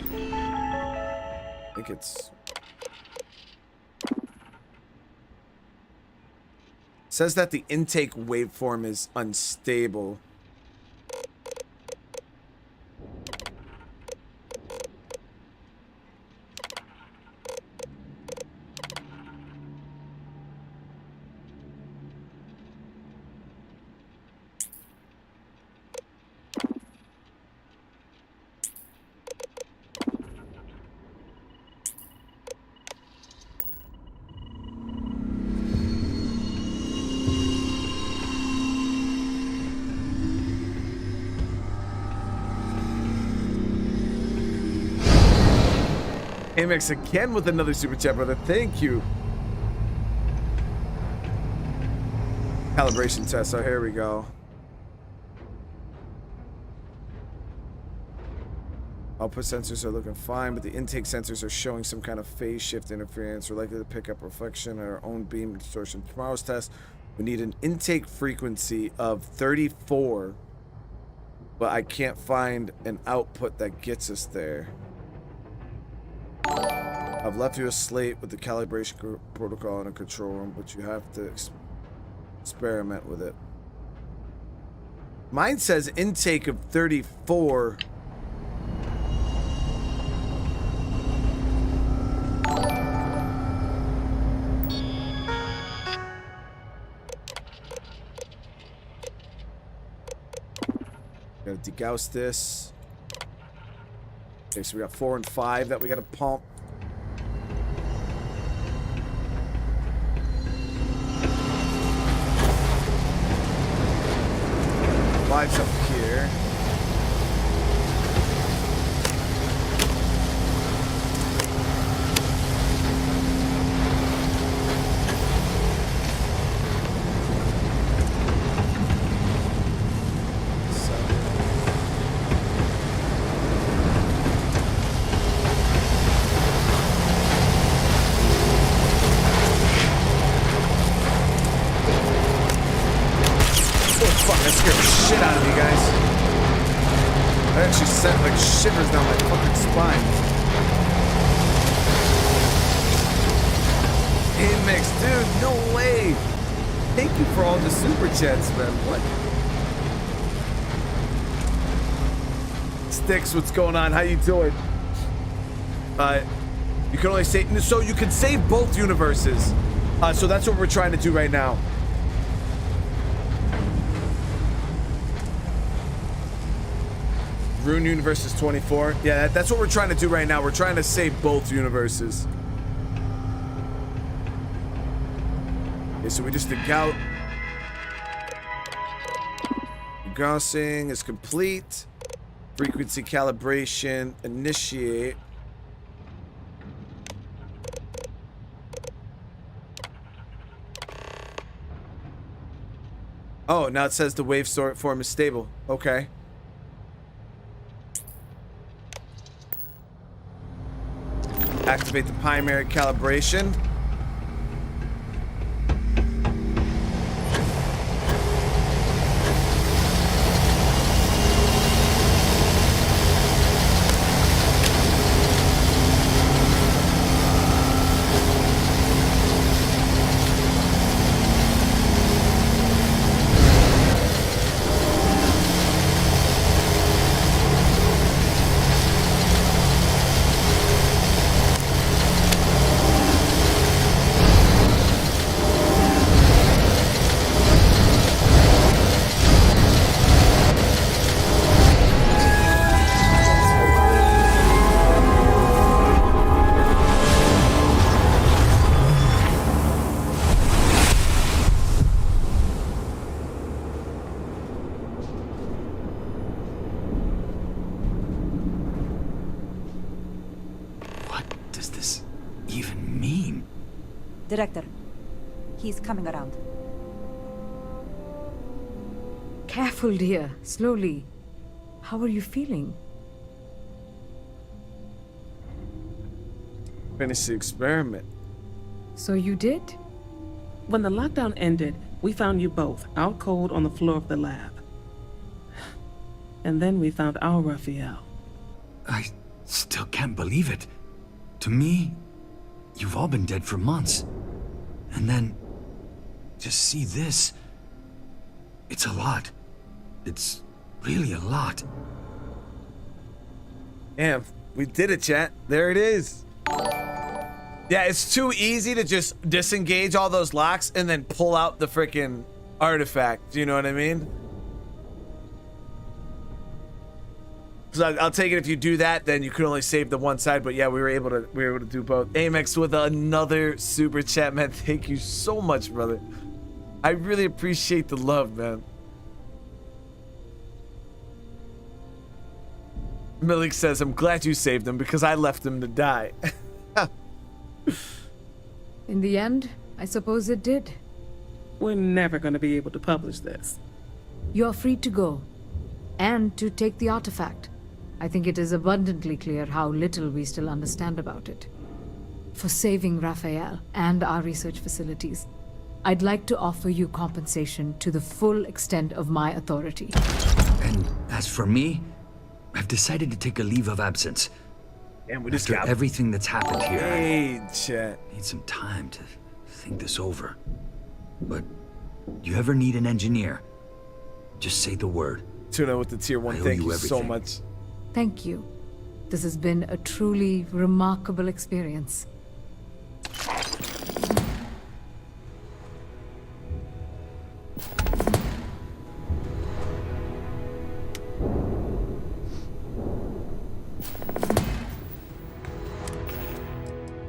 I think it's... says that the intake waveform is unstable. Amex again with another super chat, brother. Thank you. Calibration test. So here we go. Output sensors are looking fine, but the intake sensors are showing some kind of phase shift interference. We're likely to pick up reflection at our own beam distortion. Tomorrow's test, we need an intake frequency of 34, but I can't find an output that gets us there. I've left you a slate with the calibration protocol in a control room, but you have to experiment with it. Mine says intake of 34. Gotta degauss this. Okay, so we got 4 and 5 that we gotta pump. Lives up here. Shivers down my fucking spine. Hey Mix, dude, no way. Thank you for all the super chats, man. What? Sticks, what's going on? How you doing? You can only save, so you can save both universes. So that's what we're trying to do right now. Rune universe is 24. Yeah, that's what we're trying to do right now. We're trying to save both universes. Okay, so we just degout. Degaussing is complete. Frequency calibration, initiate. Oh, now it says the wave form is stable. Okay. Activate the primary calibration. Director, he's coming around. Careful, dear. Slowly. How are you feeling? Finish the experiment. So you did? When the lockdown ended, we found you both out cold on the floor of the lab. And then we found our Raphael. I still can't believe it. To me, you've all been dead for months. And then, just see this. It's a lot. It's really a lot. Damn, we did it, chat. There it is. Yeah, it's too easy to just disengage all those locks and then pull out the freaking artifact. Do you know what I mean? Because I'll take it if you do that, then you could only save the one side. But yeah, we were able to do both. Amex with another super chat, man. Thank you so much, brother. I really appreciate the love, man. Milik says, I'm glad you saved him because I left him to die. In the end, I suppose it did. We're never going to be able to publish this. You're free to go, and to take the artifact. I think it is abundantly clear how little we still understand about it. For saving Raphael and our research facilities, I'd like to offer you compensation to the full extent of my authority. And as for me, I've decided to take a leave of absence. And we just After got everything that's happened here, Hey, chat. I need some time to think this over. But you ever need an engineer, just say the word. Tuna with the tier 1, I owe thank you you so everything. much. Thank you. This has been a truly remarkable experience.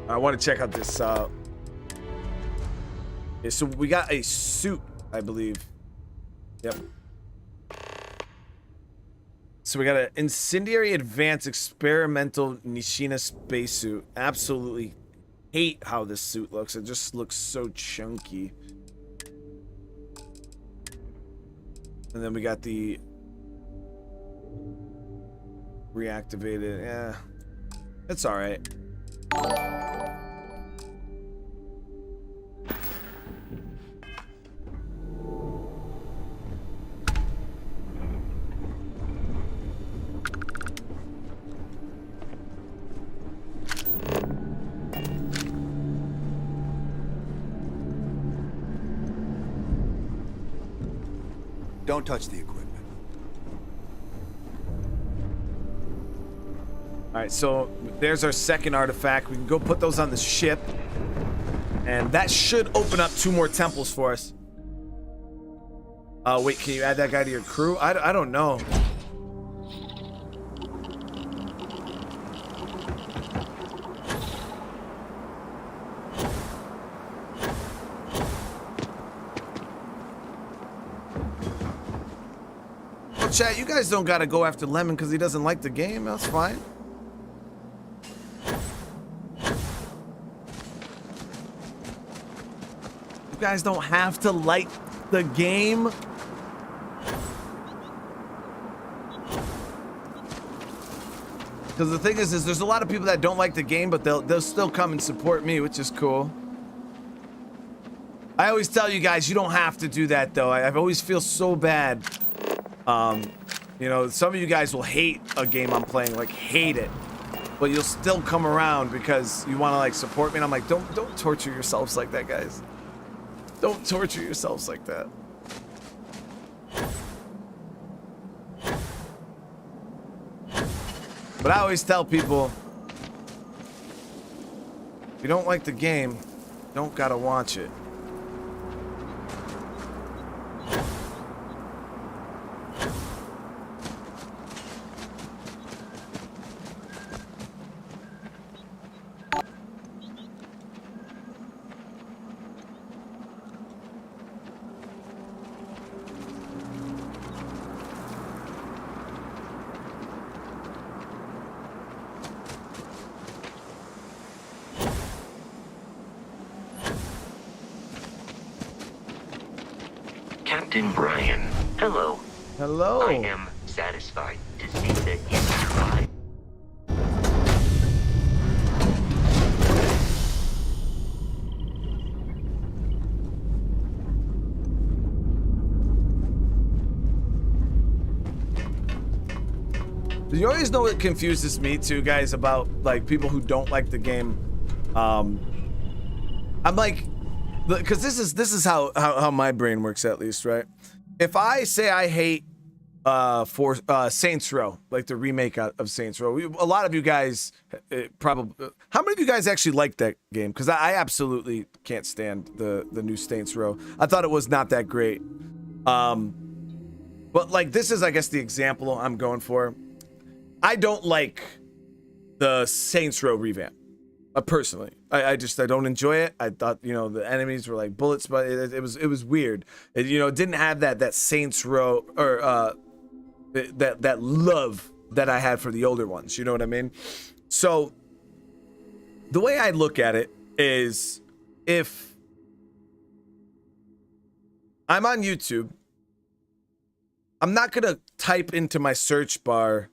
I want to check out this. Yeah, so we got a suit, I believe. Yep. So we got an incendiary advanced experimental Nishina spacesuit. Absolutely hate how this suit looks. It just looks so chunky. And then we got the reactivated. Yeah, it's all right. Don't touch the equipment. All right, so there's our second artifact. We can go put those on the ship. And that should open up 2 more temples for us. Wait, can you add that guy to your crew? I don't know. Well, chat, you guys don't gotta go after Lemon because he doesn't like the game. That's fine. You guys don't have to like the game. Because the thing is there's a lot of people that don't like the game, but they'll still come and support me, which is cool. I always tell you guys, you don't have to do that, though. I always feel so bad. You know, some of you guys will hate a game I'm playing, like hate it, but you'll still come around because you want to like support me. And I'm like, don't torture yourselves like that, guys. Don't torture yourselves like that. But I always tell people, if you don't like the game, you don't gotta watch it. Captain Brian, hello. Hello. I am satisfied to see that you tried. You always know what confuses me too, guys, about like people who don't like the game. I'm like, because this is how my brain works, at least, right? If I say I hate Saints Row, like the remake of Saints Row, a lot of you guys probably. How many of you guys actually like that game? Because I absolutely can't stand the new Saints Row. I thought it was not that great. But like this is, I guess, the example I'm going for. I don't like the Saints Row revamp. Personally, I don't enjoy it. I thought, you know, the enemies were like bullets, but it was weird. It, you know, it didn't have that Saints Row or that love that I had for the older ones. You know what I mean? So the way I look at it is if I'm on YouTube, I'm not gonna type into my search bar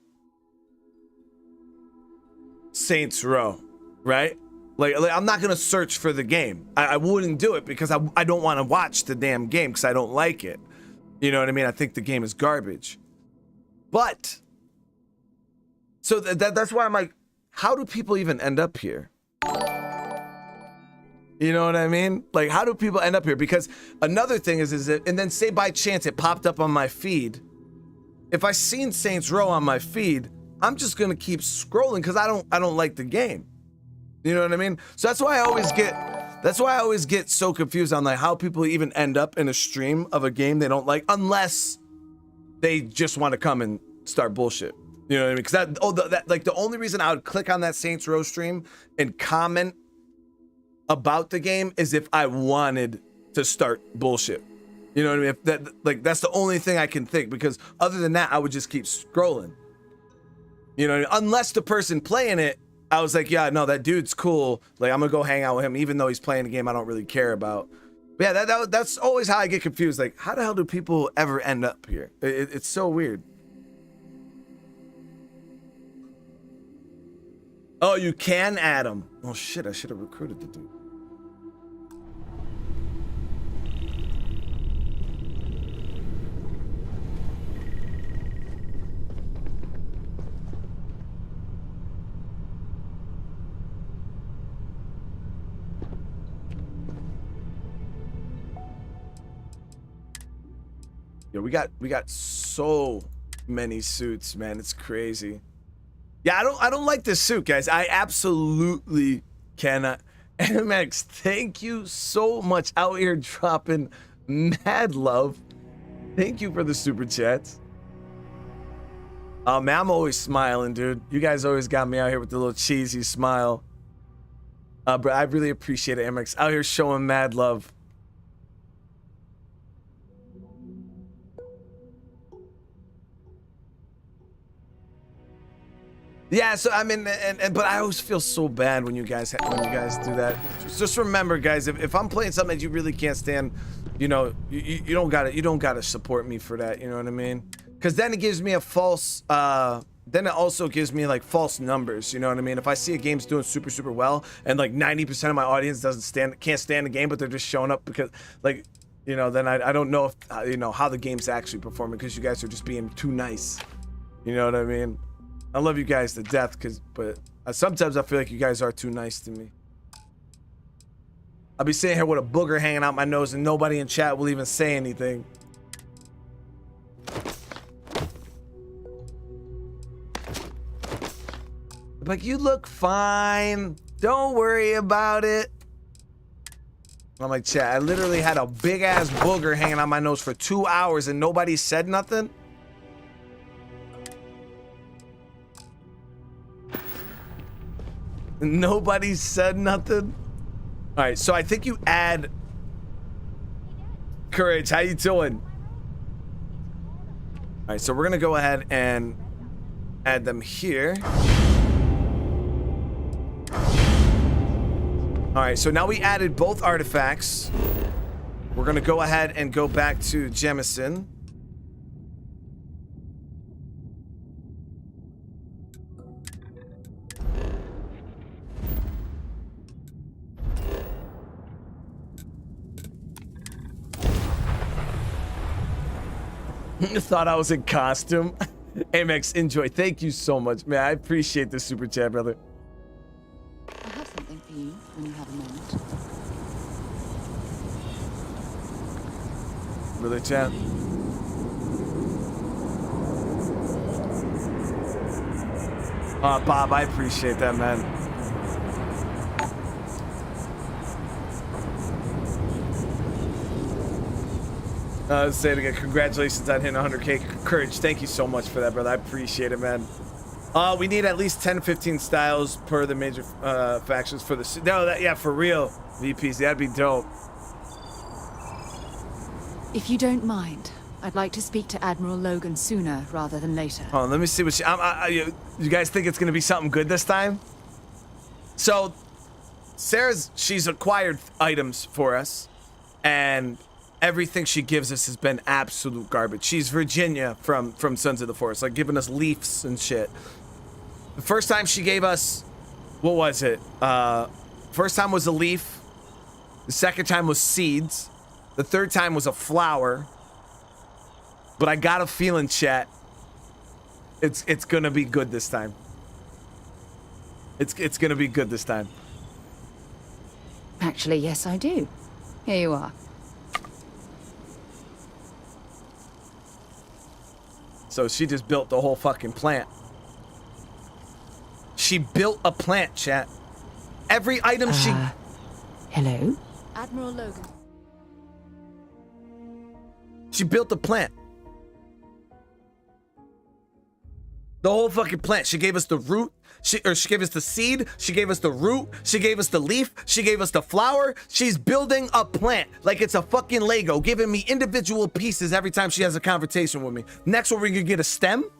Saints Row, right? Like I'm not gonna search for the game. I wouldn't do it because I don't want to watch the damn game because I don't like it. You know what I mean? I think the game is garbage. But so that's why I'm like, how do people even end up here? You know what I mean? Like, how do people end up here? Because another thing is it, and then say by chance it popped up on my feed. If I seen Saints Row on my feed, I'm just gonna keep scrolling because I don't like the game. You know what I mean? So that's why I always get so confused on like how people even end up in a stream of a game they don't like, unless they just want to come and start bullshit. You know what I mean? Because like the only reason I would click on that Saints Row stream and comment about the game is if I wanted to start bullshit. You know what I mean? If that's the only thing I can think, because other than that, I would just keep scrolling. You know what I mean? Unless the person playing it, I was like, yeah, no, that dude's cool. Like, I'm gonna go hang out with him, even though he's playing a game I don't really care about. But yeah, that's always how I get confused. Like, how the hell do people ever end up here? It's so weird. Oh, you can add him. Oh shit, I should have recruited the dude. Yo, we got so many suits, man. It's crazy. Yeah, I don't like this suit, guys. I absolutely cannot. MX, thank you so much. Out here dropping mad love. Thank you for the super chats. Oh man, I'm always smiling, dude. You guys always got me out here with the little cheesy smile. But I really appreciate it, MX. Out here showing mad love. Yeah, so I mean, but I always feel so bad when you guys do that. Just remember, guys, if I'm playing something that you really can't stand, you know, you don't gotta support me for that. You know what I mean? Because then it gives me a false. Then it also gives me like false numbers. You know what I mean? If I see a game's doing super well and like 90% of my audience can't stand the game, but they're just showing up because like, you know, then I don't know if you know how the game's actually performing because you guys are just being too nice. You know what I mean? I love you guys to death, but sometimes I feel like you guys are too nice to me. I'll be sitting here with a booger hanging out my nose and nobody in chat will even say anything. Like, you look fine. Don't worry about it. I'm like, chat, I literally had a big ass booger hanging out my nose for 2 hours and nobody said nothing. Nobody said nothing. All right, so I think you add Courage. How you doing? All right, so we're gonna go ahead and add them here. All right, so now we added both artifacts. We're gonna go ahead and go back to Jemison. Thought I was in costume. Amex, enjoy. Thank you so much, man. I appreciate the super chat, brother. I have something for you when you have a moment. Really, chat? Bob, I appreciate that, man. Say it again. Congratulations on hitting 100K. Courage, thank you so much for that, brother. I appreciate it, man. We need at least 10-15 styles per the major factions for the... No, yeah, for real, VPs. That'd be dope. If you don't mind, I'd like to speak to Admiral Logan sooner rather than later. Oh, let me see what you guys think it's going to be something good this time? So, she's acquired items for us, and everything she gives us has been absolute garbage. She's Virginia from Sons of the Forest, like giving us leaves and shit. The first time she gave us, what was it? First time was a leaf. The second time was seeds. The third time was a flower. But I got a feeling, chat, it's gonna be good this time. It's gonna be good this time. Actually, yes, I do. Here you are. So she just built the whole fucking plant. She built a plant, chat. Every item she... Hello? Admiral Logan. She built a plant. The whole fucking plant. She gave us the root. She gave us the seed. She gave us the root. She gave us the leaf. She gave us the flower. She's building a plant like it's a fucking Lego, giving me individual pieces every time she has a conversation with me. Next one, we're gonna get a stem.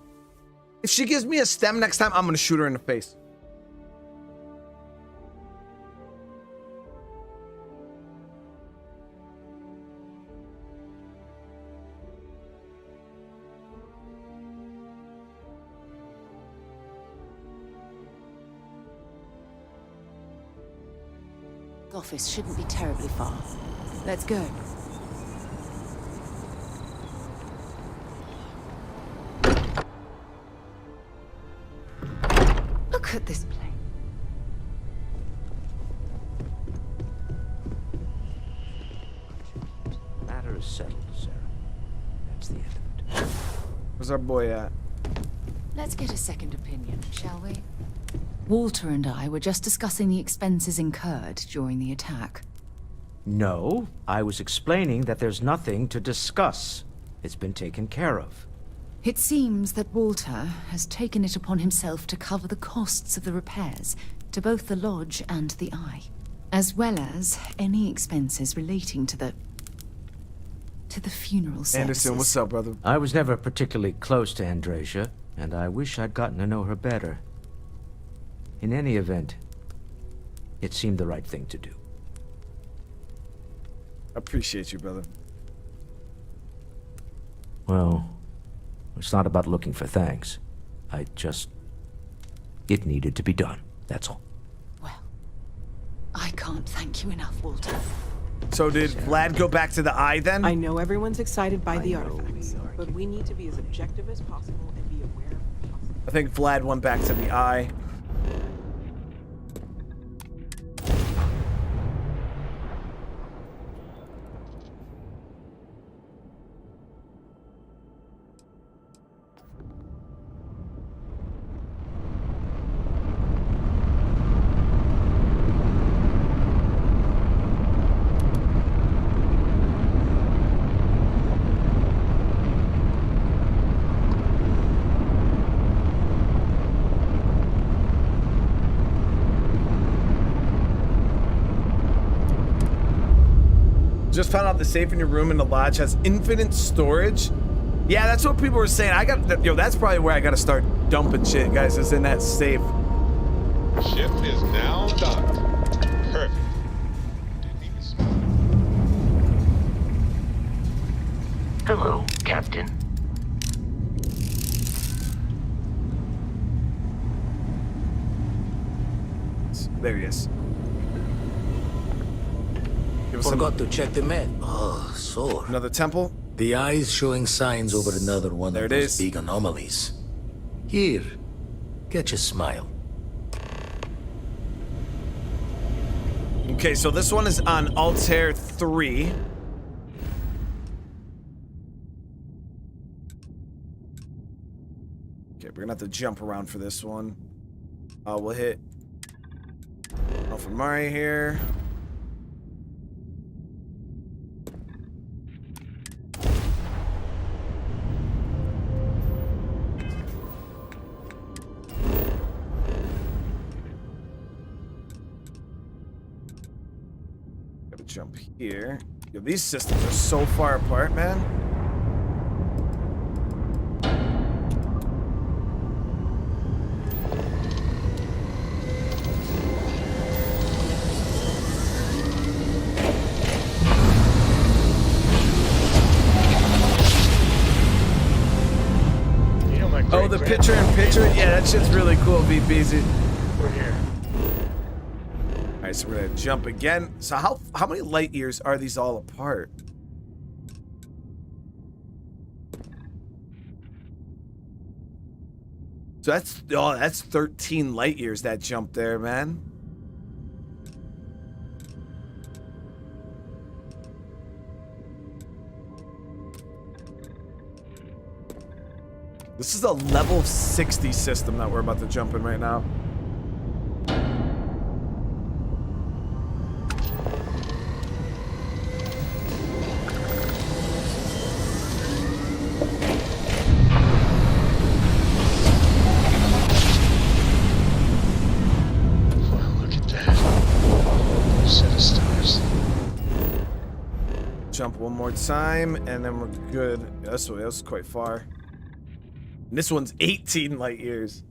If she gives me a stem next time, I'm gonna shoot her in the face. Office shouldn't be terribly far. Let's go. Look at this place. Matter is settled, Sarah. That's the end of it. Where's our boy at? Let's get a second opinion, shall we? Walter and I were just discussing the expenses incurred during the attack. No, I was explaining that there's nothing to discuss. It's been taken care of. It seems that Walter has taken it upon himself to cover the costs of the repairs to both the lodge and the Eye, as well as any expenses relating to the funeral services. Anderson, what's up, brother? I was never particularly close to Andrasia, and I wish I'd gotten to know her better. In any event, it seemed the right thing to do. Appreciate you, brother. Well, it's not about looking for thanks. It needed to be done, that's all. I can't thank you enough, Walter. So did Vlad go back to the Eye then? I know everyone's excited by the artifacts, but we need to be as objective as possible and be aware of the possible. I think Vlad went back to the Eye. Just found out the safe in your room in the lodge has infinite storage. Yeah, that's what people were saying. That's probably where I gotta start dumping shit, guys, is in that safe. Ship is now docked. Perfect. Hello, Captain. There he is. Forgot to check the map. Oh, so. Another temple? The Eye's showing signs over another one of those big anomalies. Here, catch a smile. Okay, so this one is on Altair 3. Okay, we're gonna have to jump around for this one. We'll hit Alpha Mari here. Jump here. Yo, these systems are so far apart, man. picture it? Yeah, that shit's really cool, VPZ. We're here. All right, so we're gonna jump again. So how many light years are these all apart? So that's 13 light years that jump there, man. This is a level 60 system that we're about to jump in right now. Jump one more time, and then we're good. That was quite far. And this one's 18 light years.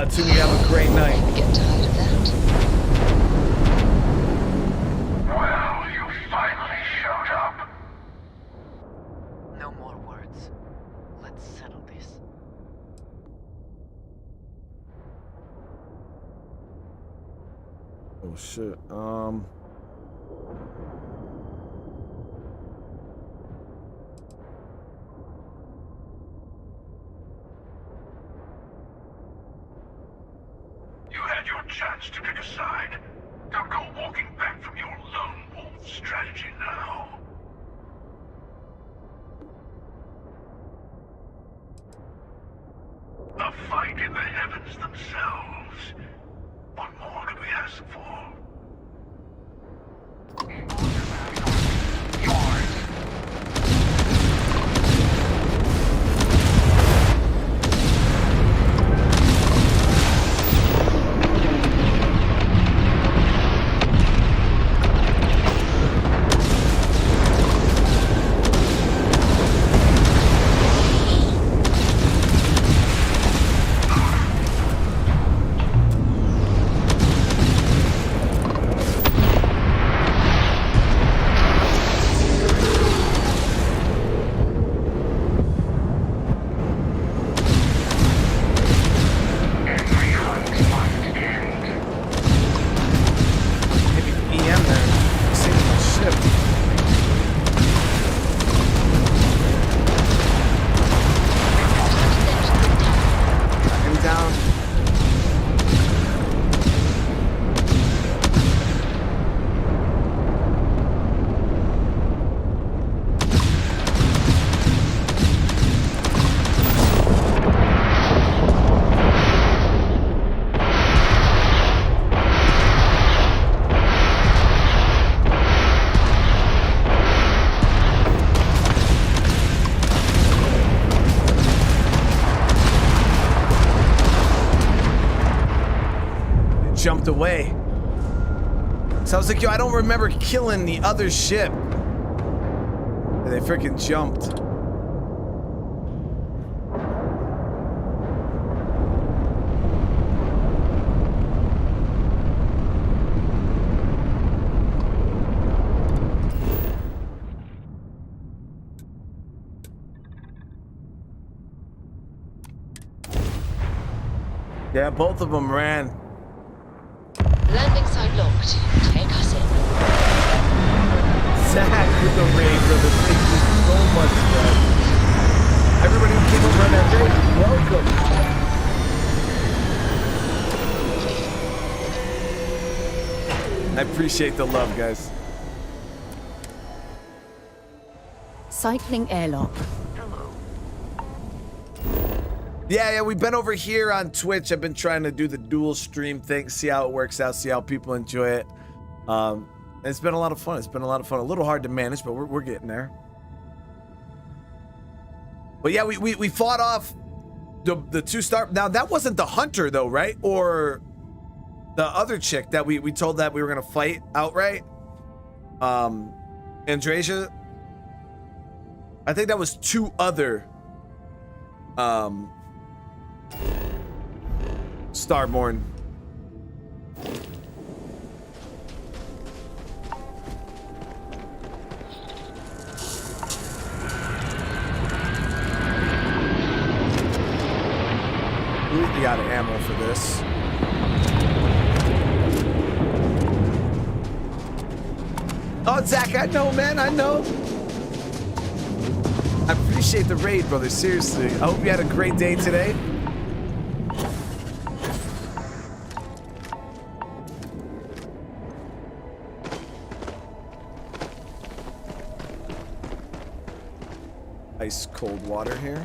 Tuni, have a great night. Get tired of that. Well, you finally showed up. No more words. Let's settle this. Oh shit. You had your chance to pick a side. Don't go walking back from your lone wolf strategy now. A fight in the heavens themselves. What more could we ask for? Jumped away. So I was like, yo, I don't remember killing the other ship. And they freaking jumped. Yeah, both of them ran. Landing site locked. Take us in. Zach with the raid, brother. Thank you so much, man. Everybody who came over on that raid, welcome. I appreciate the love, guys. Cycling airlock. Yeah, we've been over here on Twitch. I've been trying to do the dual stream thing, see how it works out, see how people enjoy it. It's been a lot of fun. It's been a lot of fun. A little hard to manage, but we're getting there. But yeah, we fought off the two star. Now that wasn't the hunter though, right? Or the other chick that we told that we were gonna fight outright. Andrasia. I think that was 2 other Starborn. Completely out of ammo for this. Oh, Zach, I know, man, I know. I appreciate the raid, brother, seriously. I hope you had a great day today. Ice cold water here.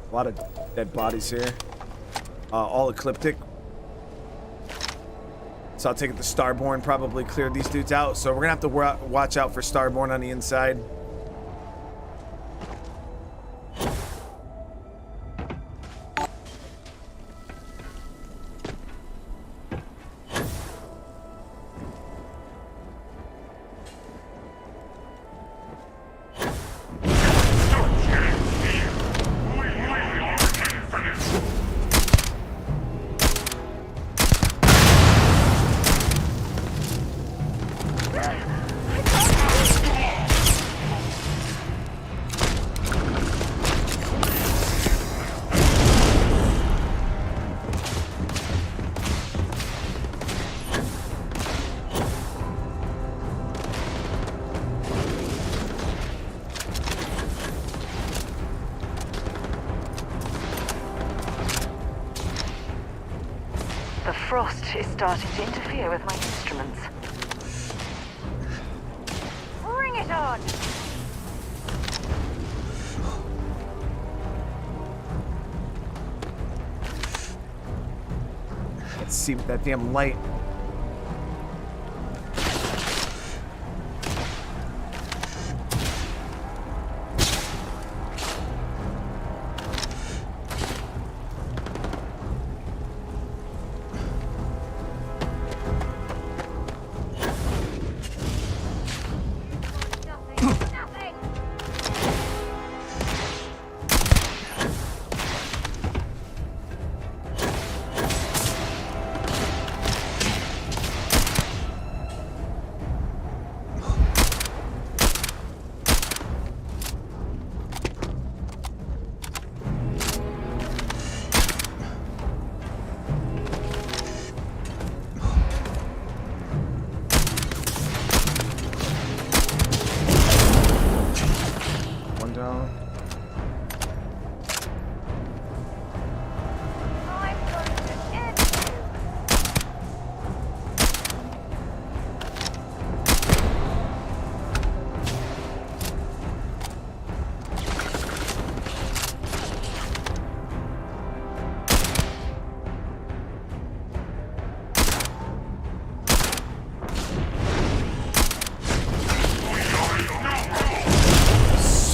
A lot of dead bodies here. All ecliptic. So I'll take it the Starborn probably cleared these dudes out. So we're gonna have to watch out for Starborn on the inside. Frost is starting to interfere with my instruments. Bring it on! Let's see with that damn light.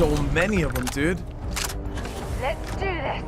So many of them, dude. Let's do this.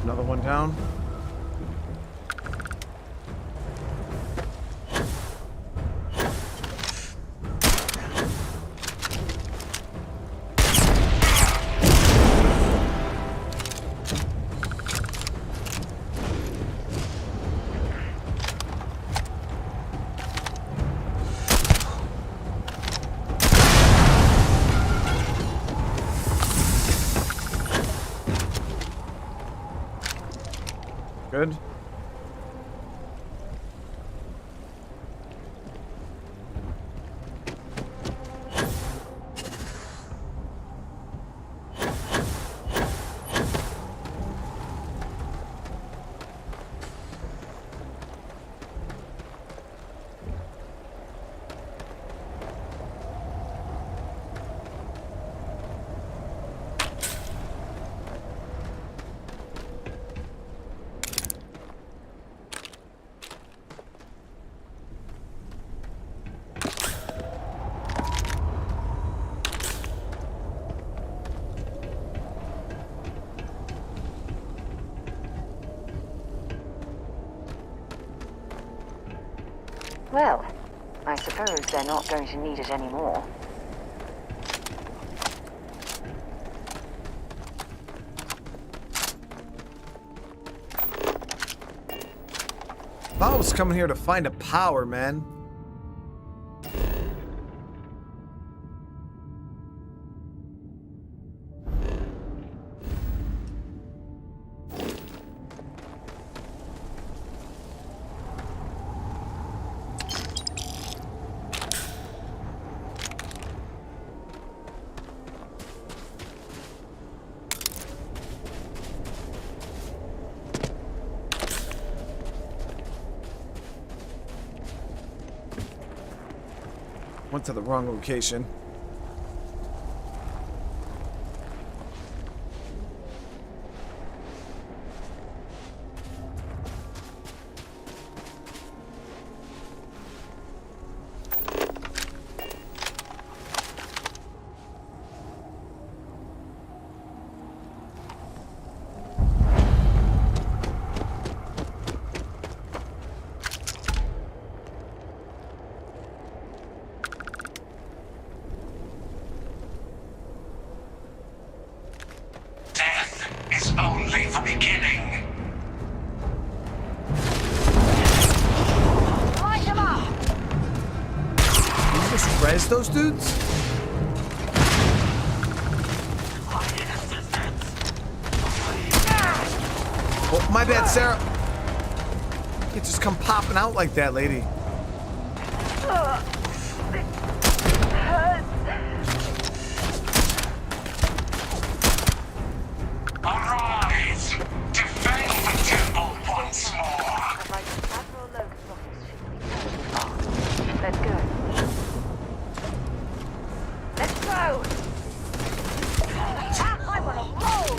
Another one down. Good. Well, I suppose they're not going to need it anymore. I was coming here to find a power, man. Went to the wrong location. Only the beginning. Light him up! Can you just res those dudes? Oh, my bad, Sarah. You can't just come popping out like that, lady. Arise! Defend the temple once more! Let's go. Let's go! I'm on a roll!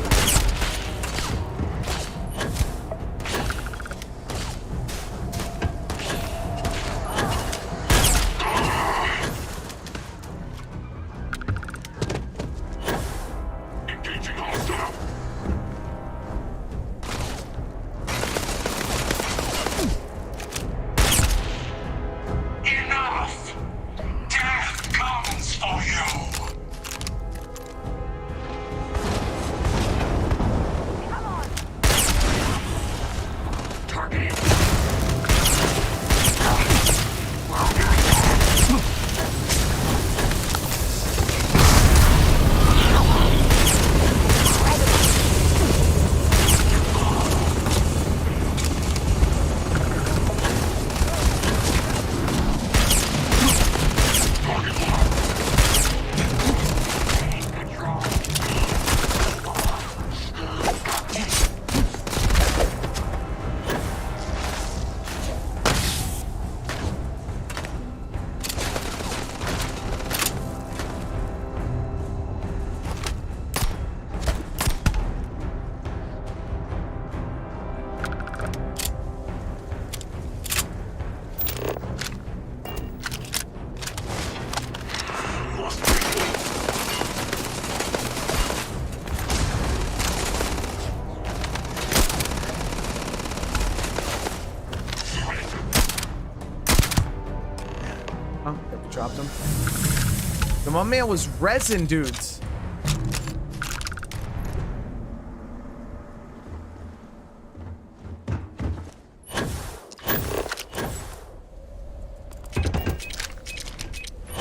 And my man was resin dudes.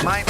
Mine.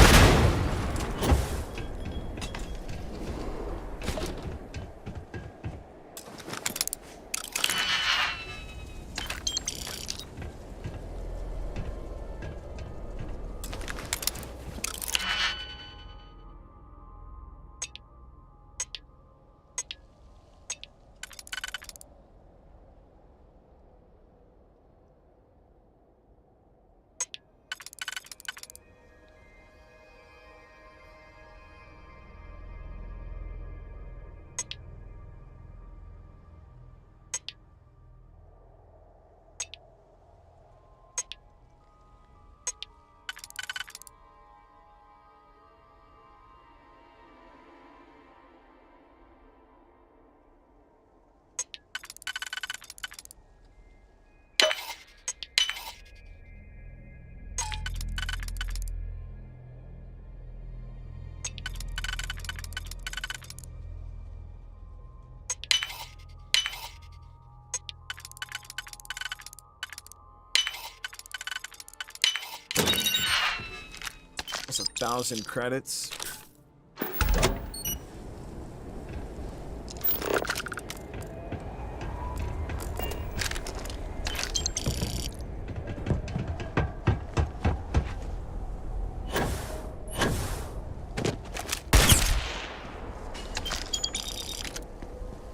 That's 1,000 credits.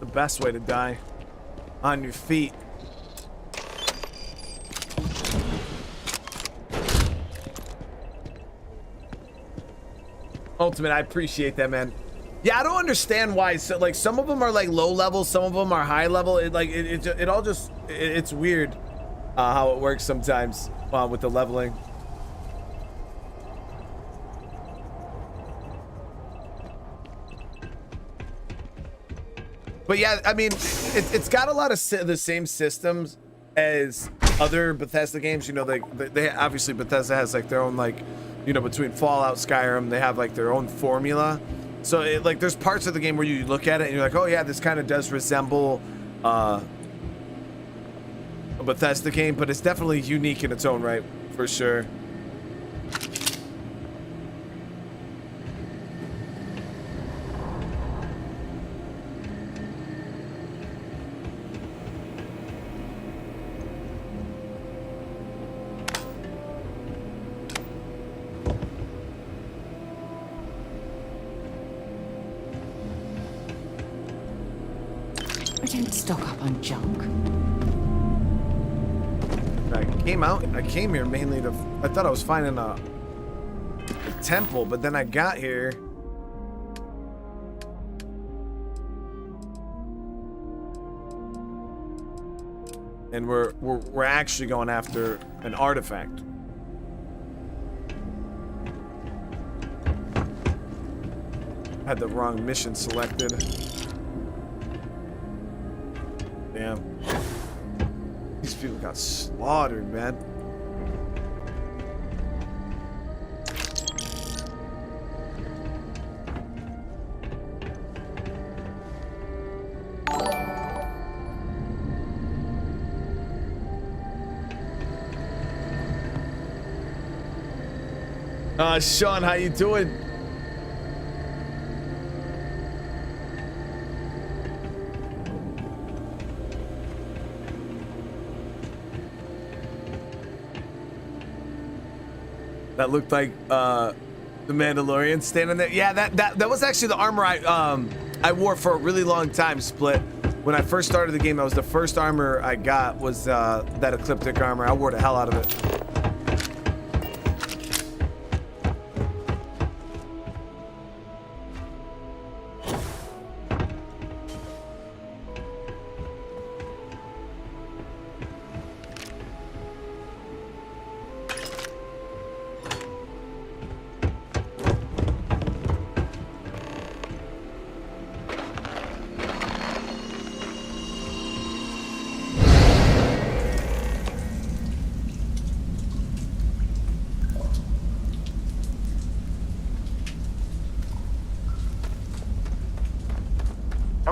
The best way to die. On your feet. Ultimate, I appreciate that, man. Yeah, I don't understand why. So, like, some of them are like low level, some of them are high level. It all just it's weird how it works sometimes with the leveling. But yeah, I mean, it's got a lot of the same systems as other Bethesda games. You know, they obviously Bethesda has like their own like. You know, between Fallout, Skyrim, they have like their own formula. So like there's parts of the game where you look at it and you're like, oh yeah, this kind of does resemble a Bethesda game, but it's definitely unique in its own right, for sure. Stock up on junk. I came here mainly to, I thought I was finding a temple, but then I got here. And we're actually going after an artifact. Had the wrong mission selected. Damn. These people got slaughtered, man. Sean, how you doing? That looked like the Mandalorian standing there. Yeah, that was actually the armor I wore for a really long time, Split. When I first started the game, that was the first armor I got, was that ecliptic armor. I wore the hell out of it.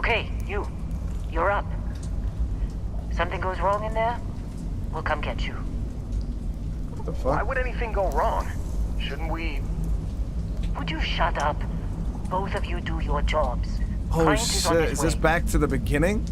Okay, you're up. Something goes wrong in there, we'll come get you. What the fuck? Why would anything go wrong? Shouldn't we... Would you shut up? Both of you do your jobs. Oh Client is on shit, his is this way. back to the beginning?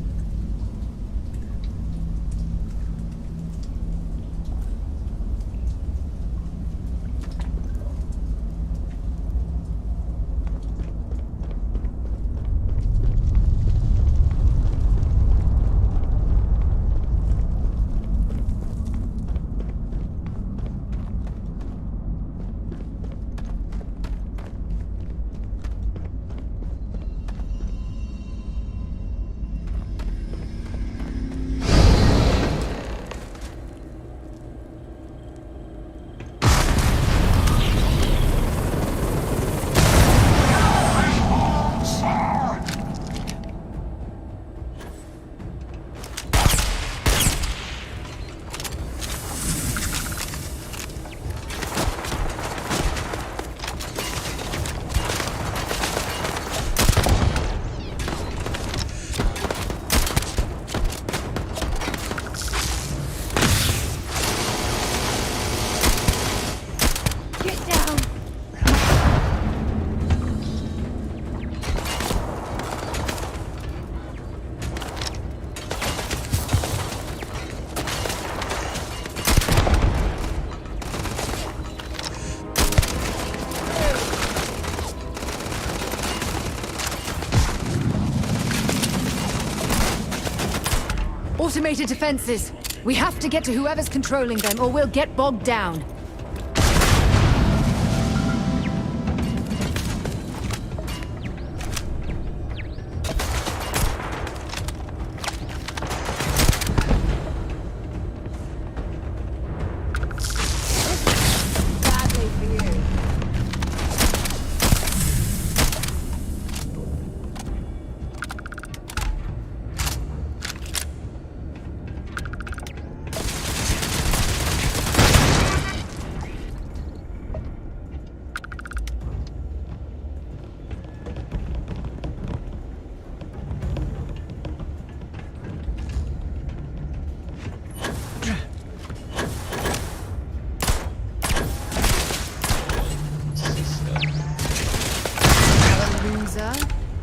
Automated defenses. We have to get to whoever's controlling them, or we'll get bogged down.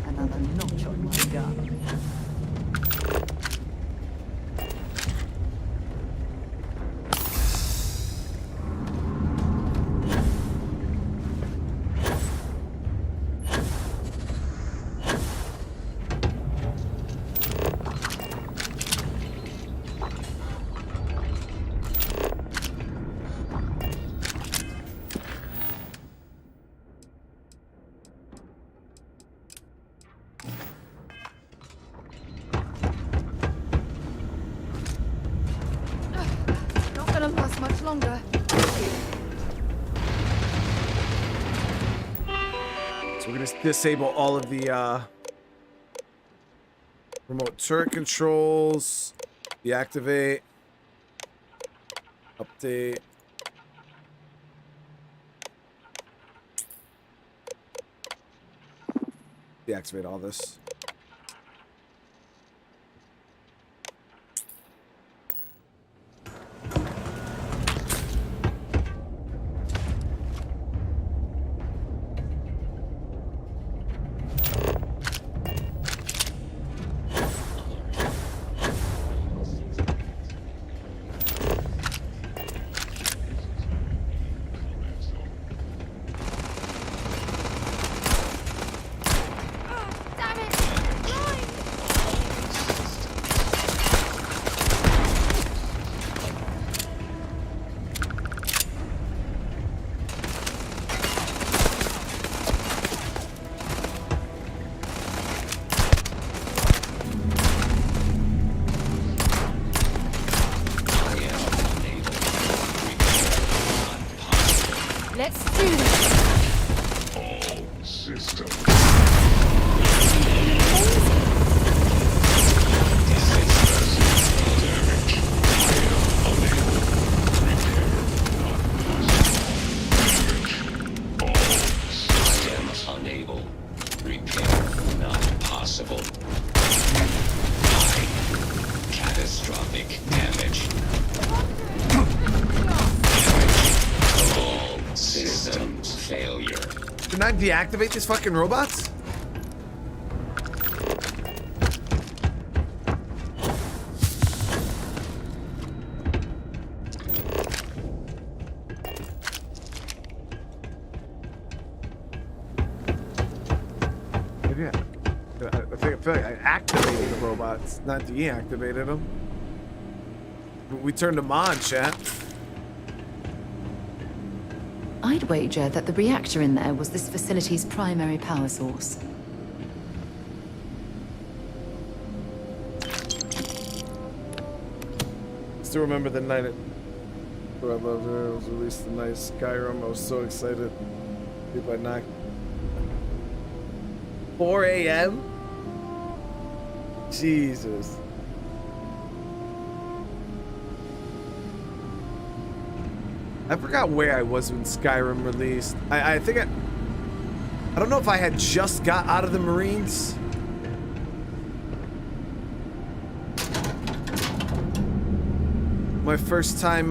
Another notch on my gun. Much longer. So we're gonna disable all of the remote turret controls, deactivate, update. Deactivate all this. Let's do this. All systems. Unable. Repair not possible. I deactivate these fucking robots? Maybe I feel like I activated the robots, not deactivated them. We turned them on, chat. I'd wager that the reactor in there was this facility's primary power source. Still remember the night I loved her. It was released the night of Skyrim. I was so excited. People at knocked. 4 a.m. Jesus. I forgot where I was when Skyrim released. I think I don't know if I had just got out of the Marines. My first time,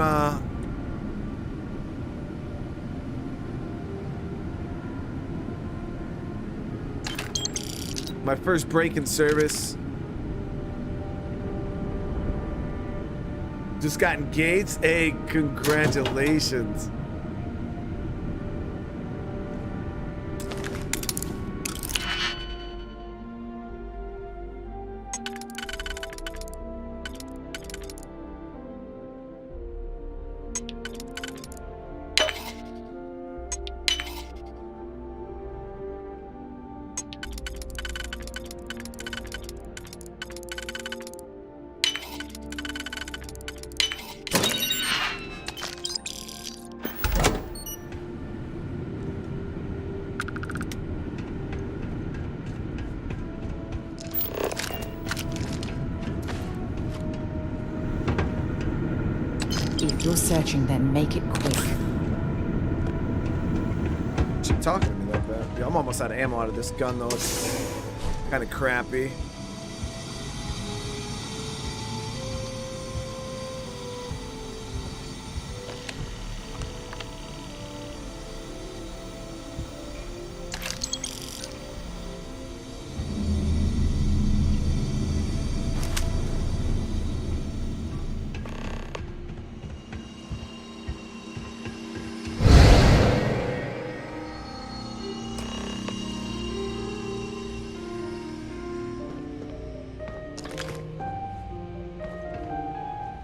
my first break in service. Just got engaged? Hey, congratulations. If you're searching, then make it quick. She talking to me like that. Yeah, I'm almost out of ammo out of this gun though. It's kind of crappy.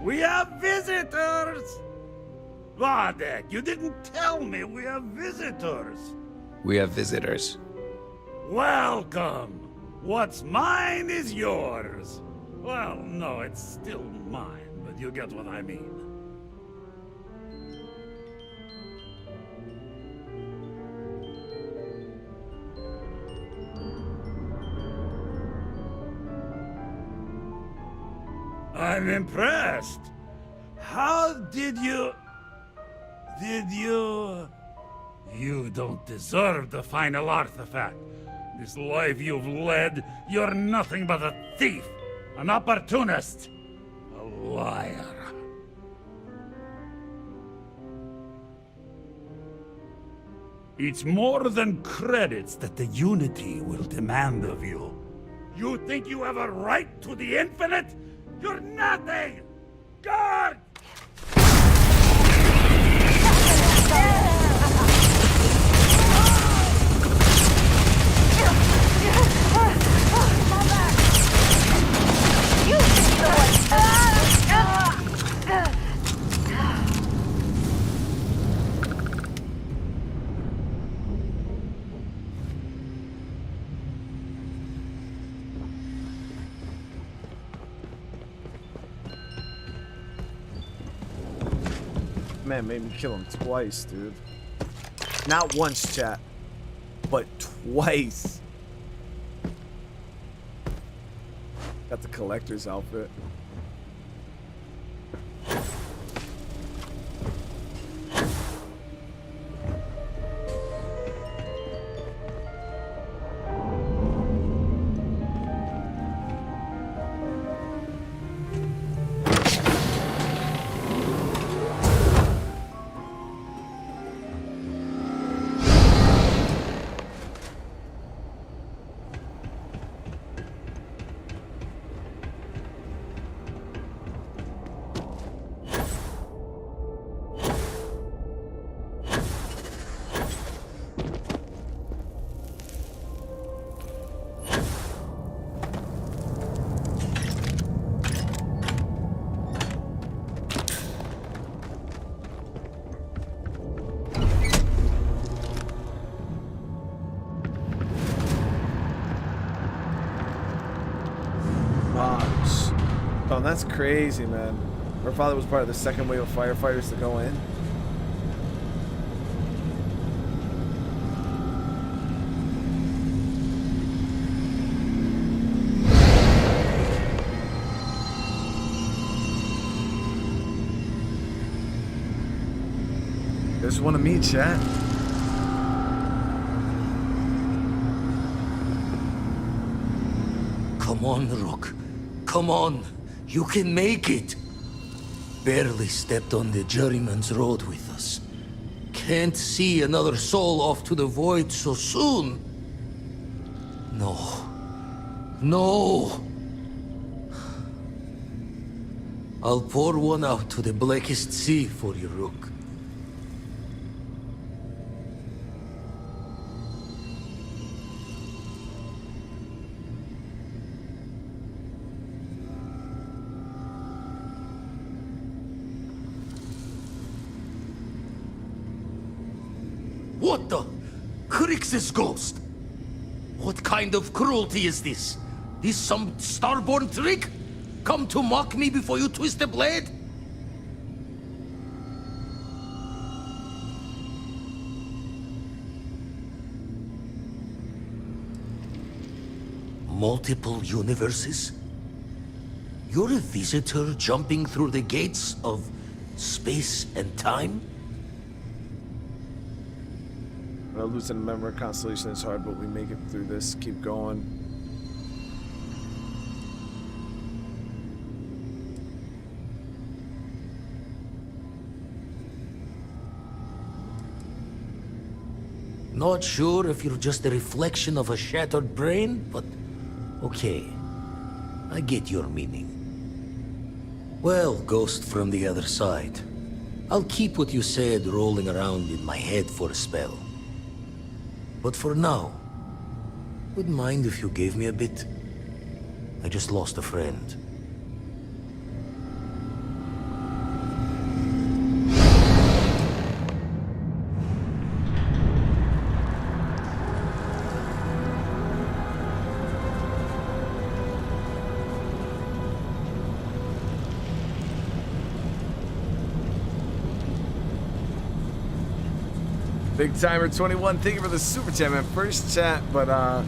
We have visitors! Vadek, you didn't tell me we have visitors. We have visitors. Welcome! What's mine is yours. Well, no, it's still mine, but you get what I mean. I'm impressed. How did you... You don't deserve the final artifact. This life you've led, you're nothing but a thief, an opportunist, a liar. It's more than credits that the Unity will demand of you. You think you have a right to the infinite? You're nothing! Guard! Man, made me kill him twice, dude. Not once, chat, but twice. Got the collector's outfit. Oh, that's crazy, man. Her father was part of the second wave of firefighters to go in. Just want to meet, chat. Come on, Rook. Come on. You can make it. Barely stepped on the juryman's road with us. Can't see another soul off to the void so soon. No. No. I'll pour one out to the blackest sea for you, Rook. What the? Crix's ghost? What kind of cruelty is this? Is some starborn trick? Come to mock me before you twist the blade? Multiple universes? You're a visitor jumping through the gates of space and time? Losing a member of Constellation is hard, but we make it through this. Keep going. Not sure if you're just a reflection of a shattered brain, but okay. I get your meaning. Well, ghost from the other side. I'll keep what you said rolling around in my head for a spell. But for now, wouldn't mind if you gave me a bit. I just lost a friend. Big Timer 21, thank you for the super chat, man. First chat, but I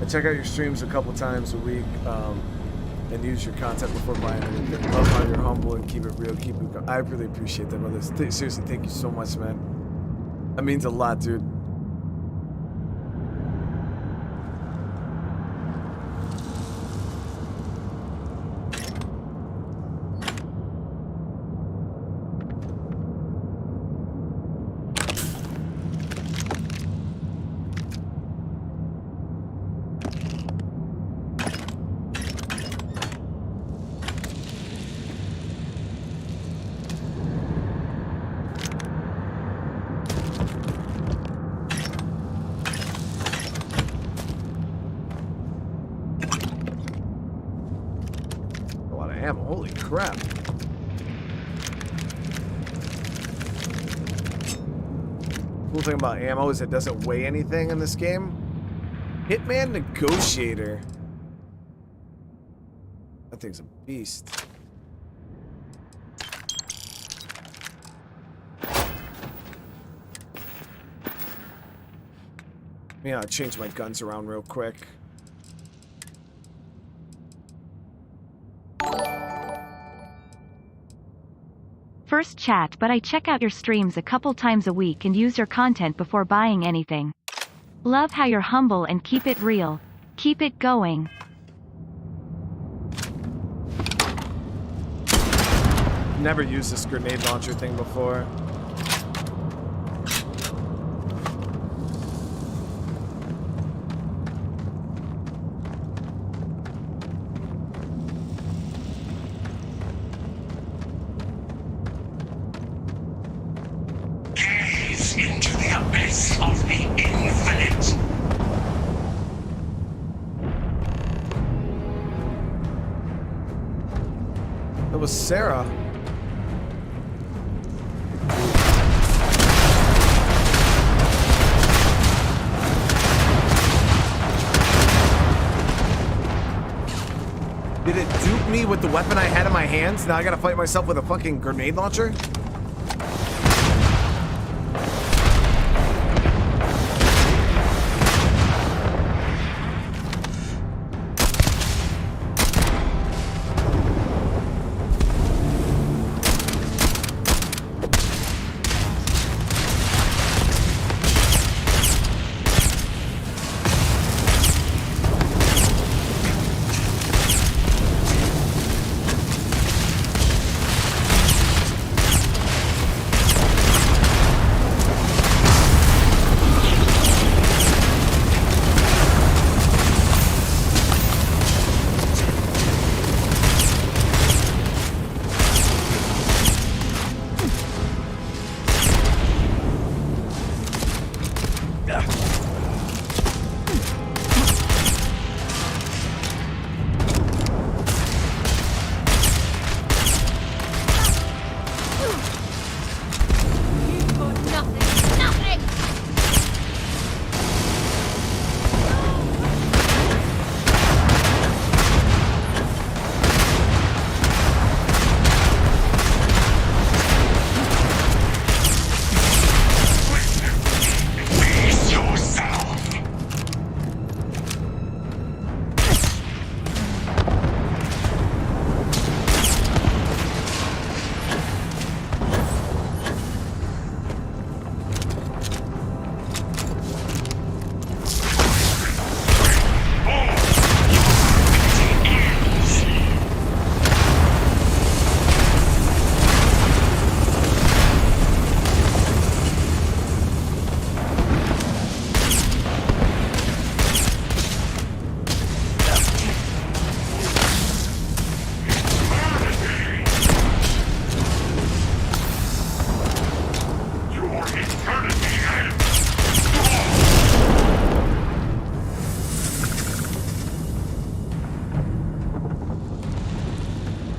check out your streams a couple times a week and use your content before buying anything. Love how you're humble and keep it real. I really appreciate that, brother. Seriously, thank you so much, man. That means a lot, dude. Holy crap. Cool thing about ammo is it doesn't weigh anything in this game. Hitman Negotiator. That thing's a beast. Yeah, I'll change my guns around real quick. First chat, but I check out your streams a couple times a week and use your content before buying anything. Love how you're humble and keep it real. Keep it going. Never used this grenade launcher thing before. Sarah. Did it dupe me with the weapon I had in my hands? Now I gotta fight myself with a fucking grenade launcher?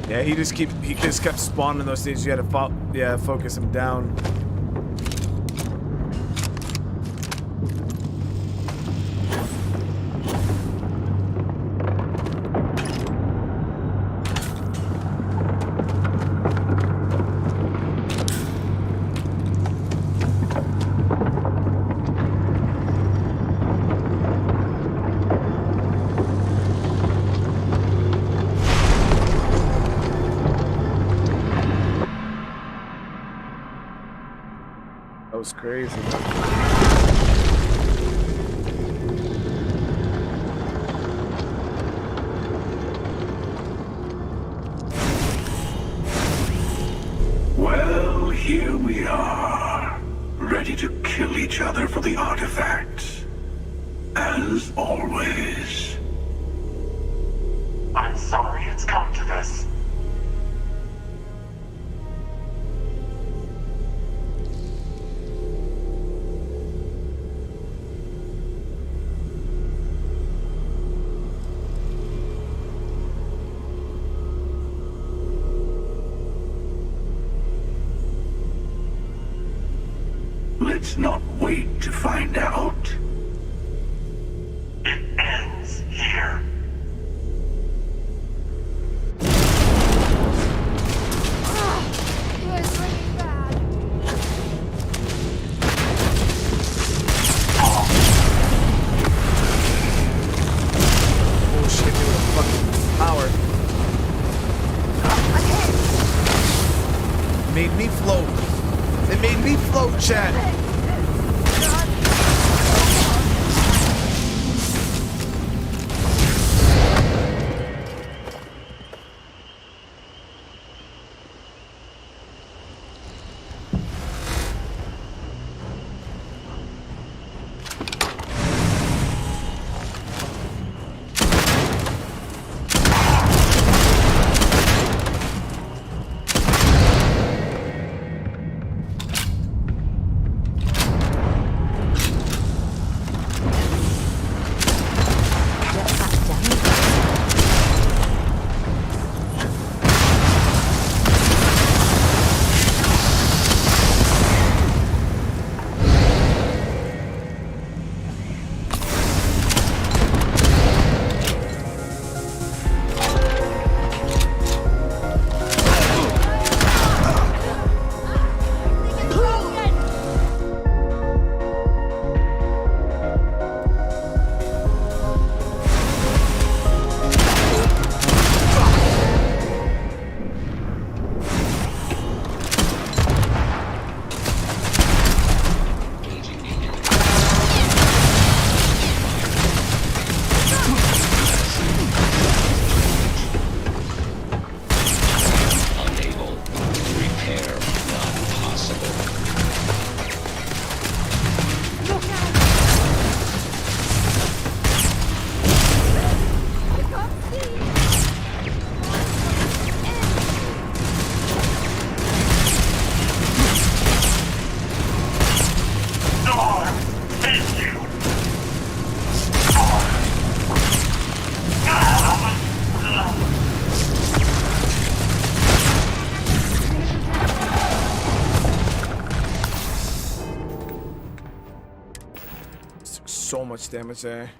Yeah, he just kept spawning those things. You had to focus him down. That was crazy. Well, here we are, ready to kill each other for the artifacts. As always. I'm sorry it's come to this. Let's not wait to find out. It ends here. Oh shit, they were fucking power. Made me float. It made me float, chat. much damage there.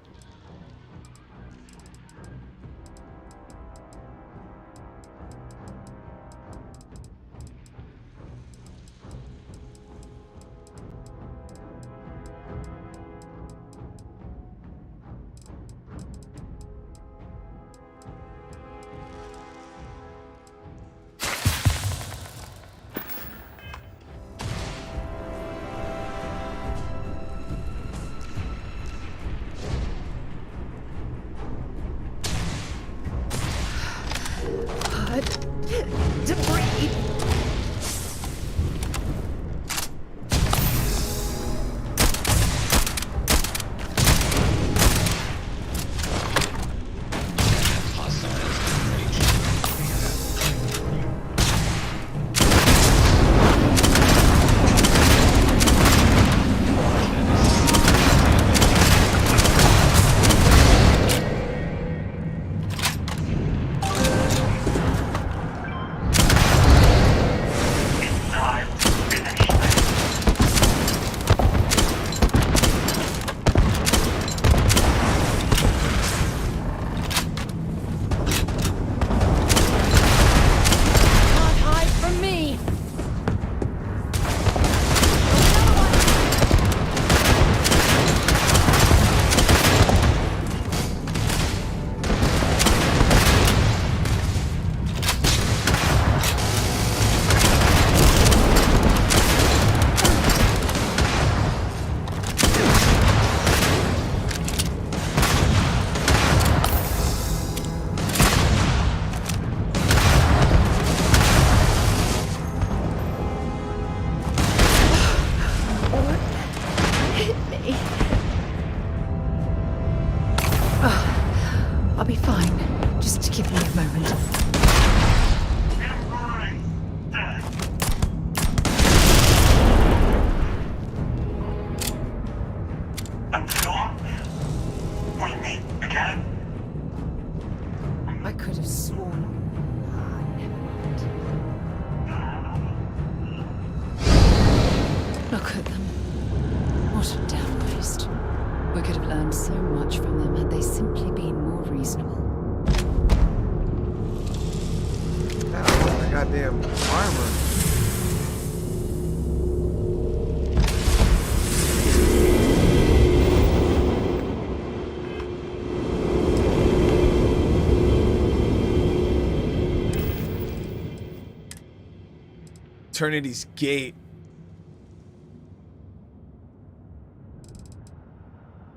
Eternity's Gate.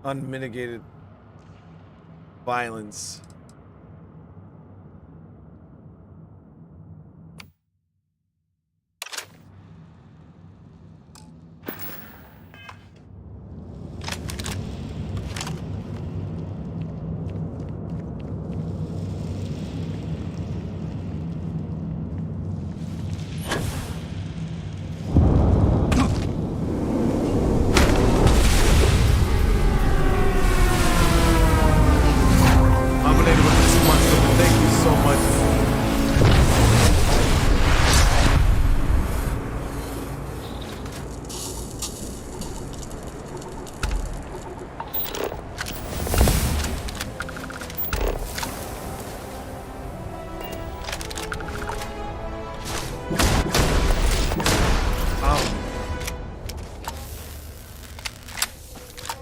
Unmitigated violence.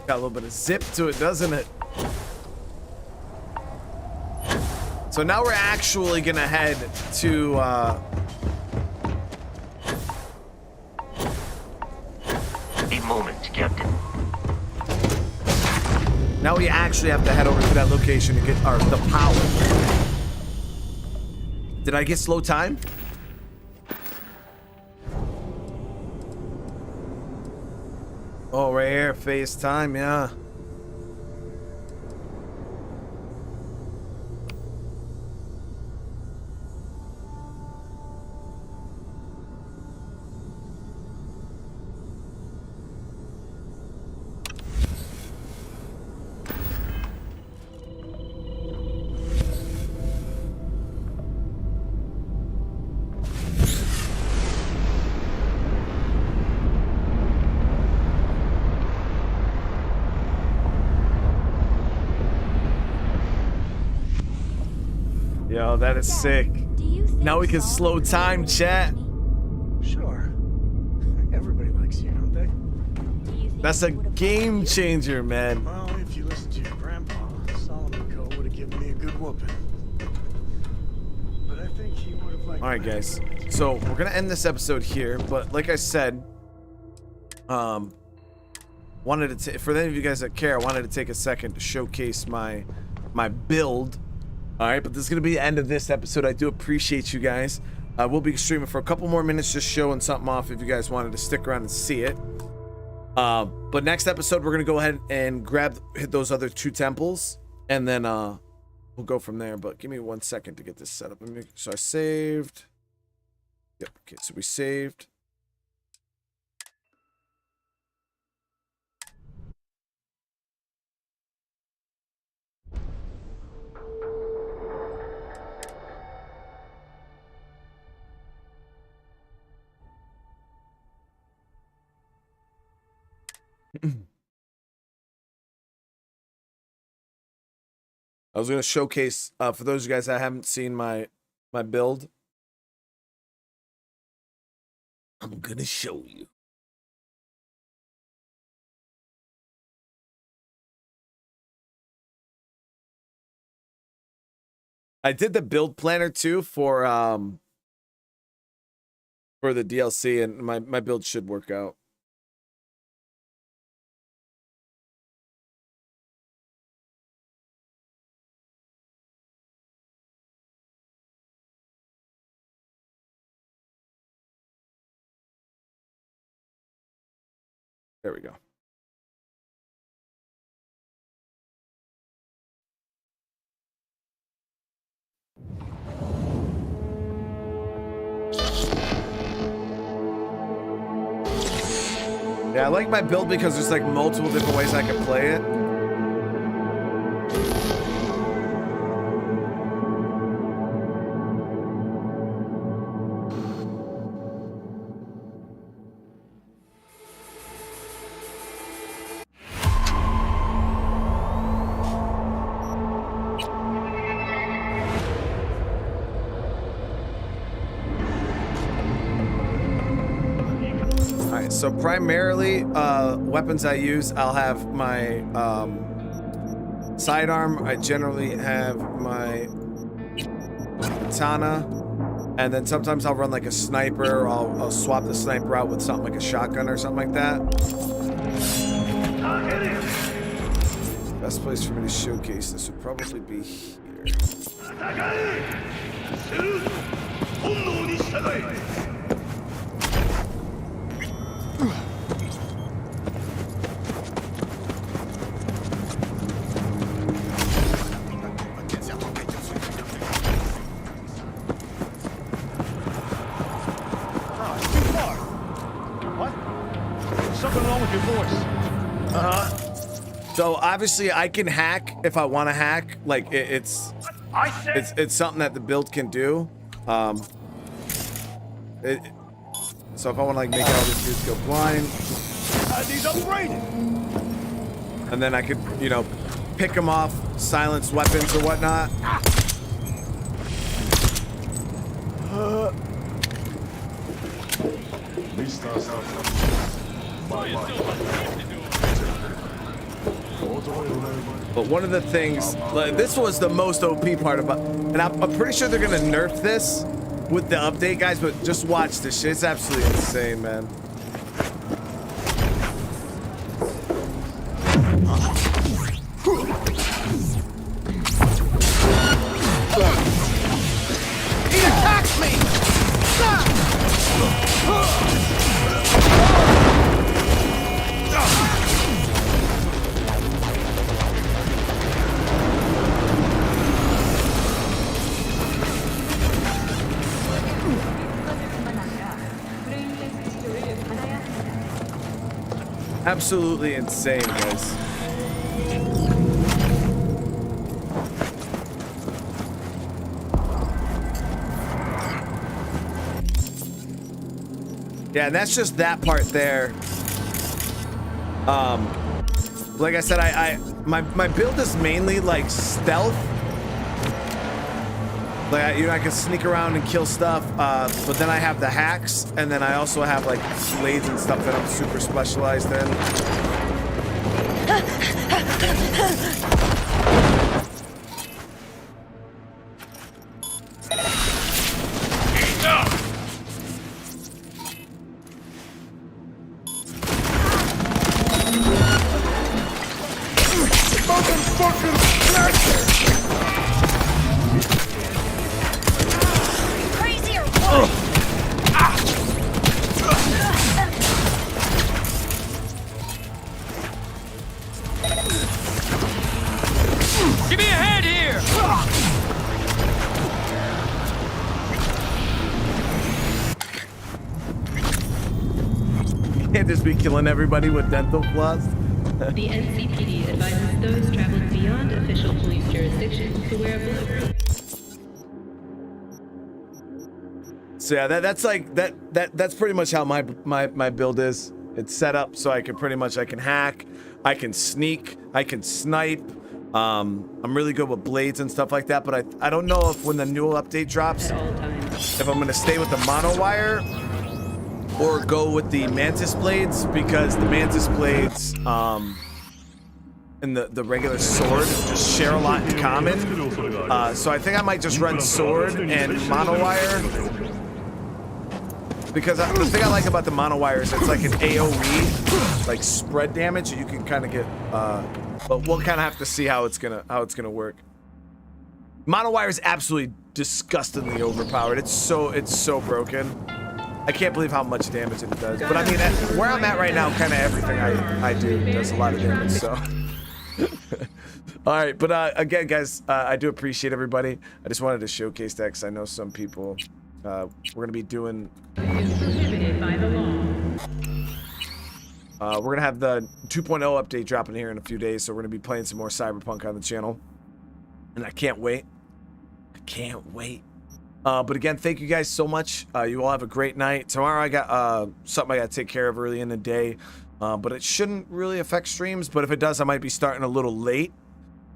Got a little bit of zip to it, doesn't it? So now we're actually gonna head to A moment, Captain. now we actually have to head over to that location to get the power. Did I get slow time? Oh, right here, FaceTime, yeah. Yo, that is sick. Now we can slow time, chat. Sure. Everybody likes you, don't they? That's a game changer, man. Well, if you listen to your grandpa, Solomon Coe would have given me a good whooping. But I think he would have liked. All right, guys. So we're gonna end this episode here, but like I said, wanted to for any of you guys that care, I wanted to take a second to showcase my build. All right, but this is gonna be the end of this episode. I do appreciate you guys. We'll be streaming for a couple more minutes, just showing something off if you guys wanted to stick around and see it. But next episode, we're gonna go ahead and hit those other 2 temples, and then we'll go from there. But give me 1 second to get this set up. So I saved. Yep. Okay. So we saved. I was going to showcase for those of you guys that haven't seen my build. I'm going to show you. I did the build planner too for the DLC, and my build should work out. There we go. Yeah, I like my build because there's like multiple different ways I can play it. So primarily, weapons I use, I'll have my sidearm. I generally have my katana, and then sometimes I'll run like a sniper, or I'll swap the sniper out with something like a shotgun or something like that. Best place for me to showcase this would probably be here. So obviously I can hack if I want to hack. Like it's something that the build can do. So if I want to like make all these dudes go blind, He's upgraded. and then I could, you know, pick them off, silenced weapons or whatnot. But one of the things, like, this was the most OP part about, and I'm pretty sure they're gonna nerf this with the update, guys. But just watch this shit; it's absolutely insane, man. He attacks me! Absolutely insane, guys. Yeah, and that's just that part there. Like I said, my build is mainly like stealth. Like, you know, I can sneak around and kill stuff, but then I have the hacks, and then I also have like blades and stuff that I'm super specialized in. Give me a hand here! You can't just be killing everybody with dental floss. The NCPD advises those traveling beyond official police jurisdiction to wear a bulletproof. So yeah, that's like that's pretty much how my build is. It's set up so I can I can hack, I can sneak, I can snipe. I'm really good with blades and stuff like that, but I don't know if when the new update drops, if I'm gonna stay with the monowire or go with the mantis blades, because the mantis blades and the regular sword just share a lot in common. So I think I might just run sword and monowire. Because the thing I like about the monowire is it's like an AoE, like spread damage. You can kind of get, but we'll kind of have to see how it's gonna work. Monowire is absolutely disgustingly overpowered. It's so broken. I can't believe how much damage it does. But I mean, where I'm at right now, kind of everything I do does a lot of damage. So, all right. But again, guys, I do appreciate everybody. I just wanted to showcase that because I know some people. We're gonna be doing. Prohibited by the law. We're gonna have the 2.0 update dropping here in a few days, so we're gonna be playing some more Cyberpunk on the channel, and I can't wait. I can't wait. But again, thank you guys so much. You all have a great night. Tomorrow I got something I gotta take care of early in the day, but it shouldn't really affect streams. But if it does, I might be starting a little late.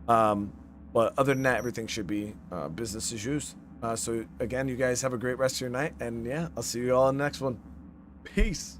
But other than that, everything should be business as usual. So again, you guys have a great rest of your night, and yeah, I'll see you all in the next one. Peace.